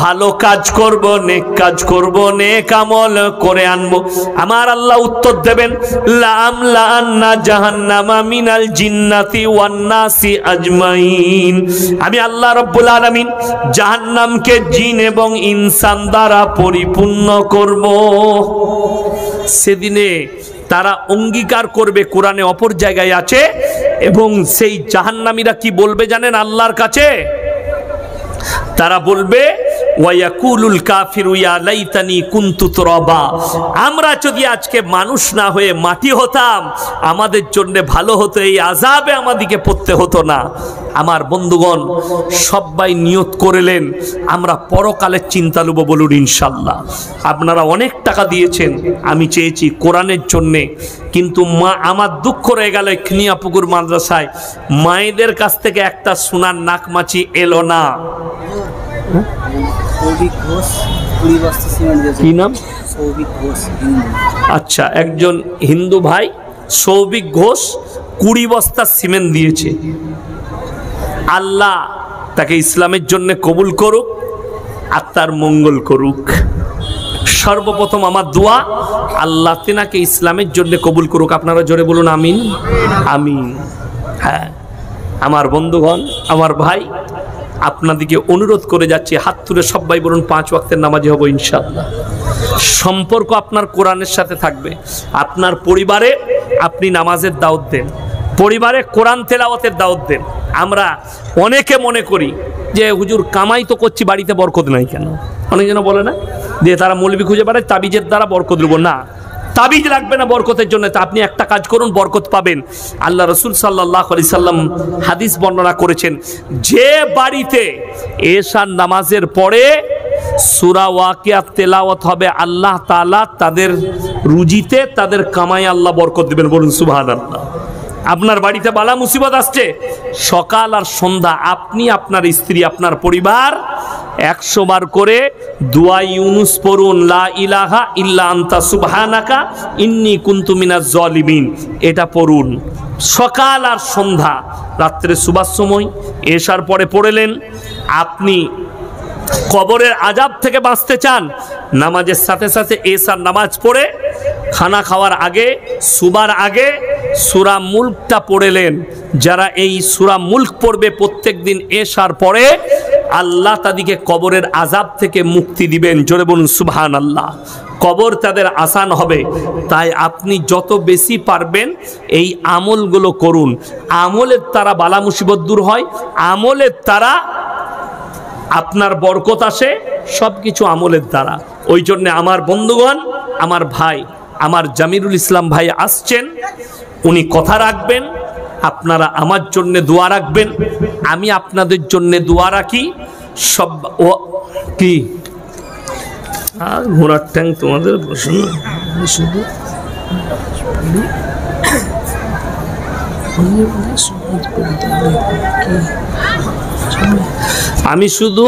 ভালো কাজ করব, নেক কাজ করব, নেক আমল করে আনবো। আমার আল্লাহ উত্তর দেবেন, লাআমলাআন্না জাহান্নামা মিনাল জিন্নাতি ওয়ান নাসি আজমাইন। আমি আল্লাহ রাব্বুল আলামিন জাহান্নামকে জিন এবং ইনসান দ্বারা পরিপূর্ণ করব। সেদিনে তারা অঙ্গীকার করবে, কোরআনে অপর জায়গায় আছে, এবং সেই জাহান্নামীরা কি বলবে জানেন আল্লাহর কাছে? তারা বলবে, ওয়ায়াকুলুল কাফিরু ইয়া লাইতানি কুনতু তুরাবা। আমরা যদি আজকে মানুষ না হয়ে মাটি হতাম, আমাদের জন্য ভালো হতো, এই আযাবে আমাদেরকে পড়তে হতো না। আমার বন্ধুগণ, সবাই নিয়ত করলেন আমরা পরকালের চিন্তা নেব, বলুন ইনশাআল্লাহ। আপনারা অনেক টাকা দিয়েছেন, আমি চেয়েছি কোরআনের জন্যে, কিন্তু মা আমার দুঃখ রয়ে গেল খিনিয়াপুকুর মাদ্রাসায় মায়েদের কাছ থেকে একটা সোনার নাকমাছি এলো না। কি নাম? আচ্ছা, একজন হিন্দু ভাই সৌভিক ঘোষ 20 বস্তা সিমেন্ট দিয়েছে। আল্লাহ তাকে ইসলামের জন্য কবুল করুক, আত্মার মঙ্গল করুক। সর্বপ্রথম আমার দোয়া, আল্লাহ তেনাকে ইসলামের জন্য কবুল করুক। আপনারা জোরে বলুন আমিন আমিন। হ্যাঁ আমার বন্ধুগণ, আমার ভাই, আপনাদেরকে অনুরোধ করে যাচ্ছি, হাত তুলে সবাই বলুন 5 ওয়াক্তের নামাজি হব ইনশাআল্লাহ। সম্পর্ক আপনার কোরআনের সাথে থাকবে। আপনার পরিবারে আপনি নামাজের দাওয়াত দেন, পরিবারে কোরআন তেলাওয়াতের দাওয়াত দেন। আমরা অনেকে মনে করি যে হুজুর কামাই তো করছি, বাড়িতে বরকত নাই কেন? অনেকজন বলে না, দিয়ে তারা মৌলবি খুঁজে বেড়ায় তাবিজের দ্বারা বরকত দেবো না। তাবিজ লাগবে না বরকতের জন্য, তা আপনি একটা কাজ করুন, বরকত পাবেন। আল্লাহ রাসূল সাল্লাল্লাহু আলাইহি সাল্লাম হাদিস বর্ণনা করেছেন, যে বাড়িতে এশার নামাজের পরে সূরা ওয়াকিয়া তেলাওয়াত হবে, আল্লাহ তাআলা তাদের রুজিতে, তাদের কামাই আল্লাহ বরকত দিবেন, বলুন সুবহানাল্লাহ। আপনার বাড়িতে বালা মুসিবত আসছে, সকাল আর সন্ধ্যা আপনি, আপনার স্ত্রী, আপনার পরিবার 100 বার করে দুআ ইউনুস পড়ুন, লা ইলাহা ইল্লা আনতা সুবহানাকা ইন্নী কুনতু মিনাজ জালিমিন। এটা পড়ুন সকাল আর সন্ধ্যা, রাত্রে সুবার সময়, এশার পরে পড়লেন। আপনি কবরের আযাব থেকে বাঁচতে চান, নামাজের সাথে সাথে এশার নামাজ পড়ে খানা খাওয়ার আগে, সুবার আগে সূরা মুলকটা পড়লেন। যারা এই সূরা মুলক পড়বে প্রত্যেক দিন এশার পরে, আল্লাহ তাদেরকে কবরের আযাব থেকে মুক্তি দিবেন। জোরে বলুন সুবহানাল্লাহ। কবর তাদের আসান হবে। তাই আপনি যত বেশি পারবেন এই আমলগুলো করুন। আমলের দ্বারা বালা মুসিবত দূর হয়, আমলের দ্বারা আপনার বরকত আসে, সব কিছু আমলের দ্বারা। ওই জন্যে আমার বন্ধুগণ, আমার ভাই, আমার জামিরুল ইসলাম ভাই আসছেন, উনি কথা রাখবেন। আপনারা আমার জন্যে দোয়া রাখবেন, আমি আপনাদের জন্যে দোয়া রাখি। সব ও কি আর ঘোড়ার ট্যাং তোমাদের প্রশ্ন, আমি শুধু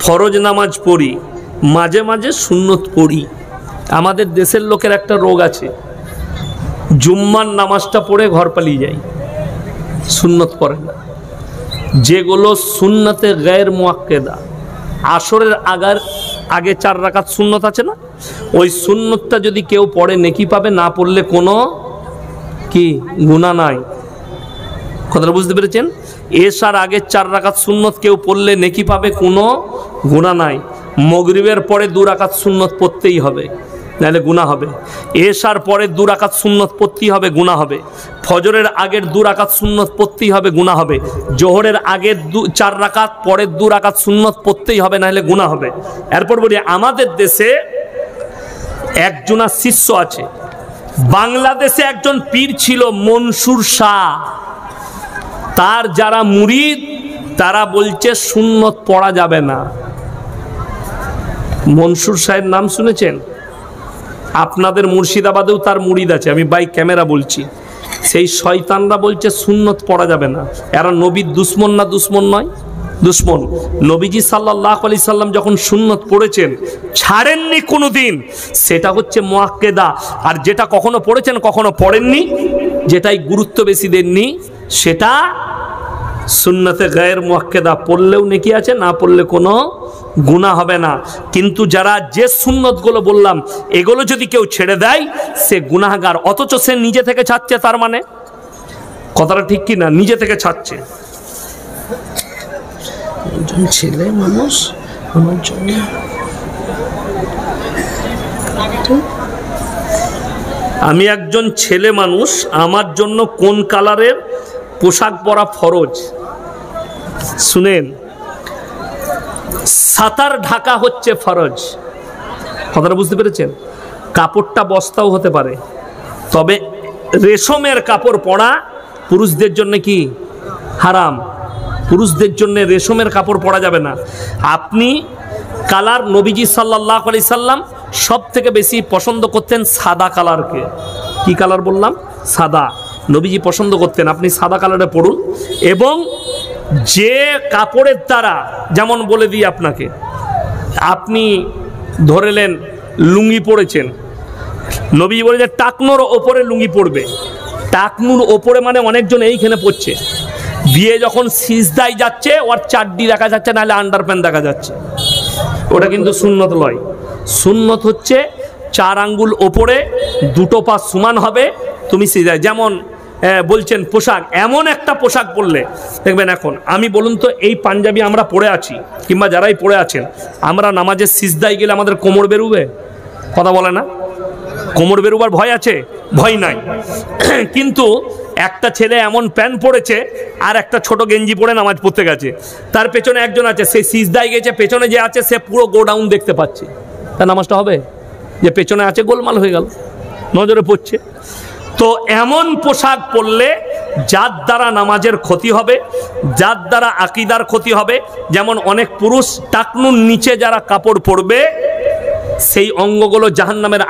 ফরজ নামাজ পড়ি, মাঝে মাঝে সুন্নত পড়ি। আমাদের দেশের লোকের একটা রোগ আছে, জুম্মার নামাজটা পড়ে ঘর পালিয়ে যায়, সুন্নত পড়ে না। যেগুলো সুন্নতে গায়ের মুআক্কেদা, আসরের আগে 4 রাকাত সুন্নত আছে না, ওই সুন্নতটা যদি কেউ পড়ে নেকি পাবে, না পড়লে কোনো কি গুনাহ নাই। কথাটা বুঝতে পেরেছেন? এশার আগে 4 রাকাত সুন্নত কেউ পড়লে নেকি পাবে, কোনো গুনাহ নাই। মাগরিবের পরে 2 রাকাত সুন্নত পড়তেই হবে, নাহলে গুনাহ হবে। এশার পরে 2 রাকাত সুন্নত পড়তেই হবে, গুনাহ হবে। ফজরের আগের 2 রাকাত সুন্নত পড়তেই হবে, গুনাহ হবে। জোহরের আগের 4 রাকাত, পরের 2 রাকাত সুন্নত পড়তেই হবে, নাহলে গুনাহ হবে। এরপর বলি, আমাদের দেশে একজনা শিষ্য আছে। বাংলাদেশে একজন পীর ছিল মনসুর শাহ, তার যারা মুরিদ তারা বলছে সুন্নত পড়া যাবে না। মনসুর শাহের নাম শুনেছেন? আপনাদের মুর্শিদাবাদেও তার মুরিদ আছে, আমি বাই ক্যামেরা বলছি। সেই শয়তানরা বলছে সুন্নত পড়া যাবে না। এরা নবীর দুশ্মন না দুশ্মন নয়? দুশ্মন। নবীজি সাল্লাল্লাহু আলাইহি সাল্লাম যখন সুন্নত পড়েছেন, ছাড়েননি কোনোদিন, সেটা হচ্ছে মুআক্কেদা। আর যেটা কখনো পড়েছেন কখনো পড়েননি, যেটাই গুরুত্ব বেশি দেননি, সেটা সুন্নতে গায়ের মুআক্কেদা। পড়লেও নেকি আছে, না পড়লে কোনো গুনাহ হবে না। কিন্তু যারা যে সুন্নতগুলো বললাম, এগুলো যদি কেউ ছেড়ে দেয়, সে গুনাহগার। অথচ সে নিজে থেকে ছাড়ছে, তার মানে কথাটা ঠিক কি না? নিজে থেকে ছাড়ছে। ছেলে মানুষ আমার জন্য, আমি একজন ছেলে মানুষ, আমার জন্য কোন কালারের পোশাক পরা ফরজ? শুনেন, সাতার ঢাকা হচ্ছে ফরজ। কথাটা বুঝতে পেরেছেন? কাপড়টা বস্তাও হতে পারে, তবে রেশমের কাপড় পরা পুরুষদের জন্য কি হারাম। পুরুষদের জন্য রেশমের কাপড় পরা যাবে না। আপনি কালার, নবীজি সাল্লাল্লাহু আলাইহি সাল্লাম সব থেকে বেশি পছন্দ করতেন সাদা কালারকে। কি কালার বললাম? সাদা। নবীজি পছন্দ করতেন, আপনি সাদা কালারে পড়ুন। এবং যে কাপড়ের দ্বারা, যেমন বলে দিই আপনাকে, আপনি ধরেলেন লুঙ্গি পরেছেন, নবীজি বলে যে টাকনোর ওপরে লুঙ্গি পরবে। টাকনুর ওপরে মানে অনেকজন এইখানে পড়ছে, বিয়ে যখন সিজদায় যাচ্ছে ওর চাড্ডি দেখা যাচ্ছে, নাহলে আন্ডারপ্যান্ট দেখা যাচ্ছে, ওটা কিন্তু সুন্নত লয়। সুন্নত হচ্ছে 4 আঙ্গুল ওপরে, 2 পা সমান হবে, তুমি সিজদায়। যেমন বলছেন পোশাক, এমন একটা পোশাক পরলে দেখবেন, এখন আমি বলুন তো, এই পাঞ্জাবি আমরা পরে আছি, কিংবা যারাই পরে আছেন, আমরা নামাজের সিজদায় গেলে আমাদের কোমর বেরুবে? কথা বলে না? কোমর বেরোবার ভয় আছে? ভয় নাই। কিন্তু একটা ছেলে এমন প্যান্ট পরেছে আর একটা ছোট গেঞ্জি পরে নামাজ পড়তে গেছে, তার পেছনে একজন আছে, সে সিজদায় গেছে, পেছনে যে আছে সে পুরো গোডাউন দেখতে পাচ্ছে, তার নামাজটা হবে? যে পেছনে আছে গোলমাল হয়ে গেল, নজরে পড়ছে। তো এমন পোশাক পরলে যার দ্বারা নামাজের ক্ষতি হবে, যার দ্বারা আকীদার ক্ষতি হবে। যেমন অনেক পুরুষ টাকনুর নিচে যারা কাপড় পরবে, সেই অঙ্গগুলো জাহান্নামের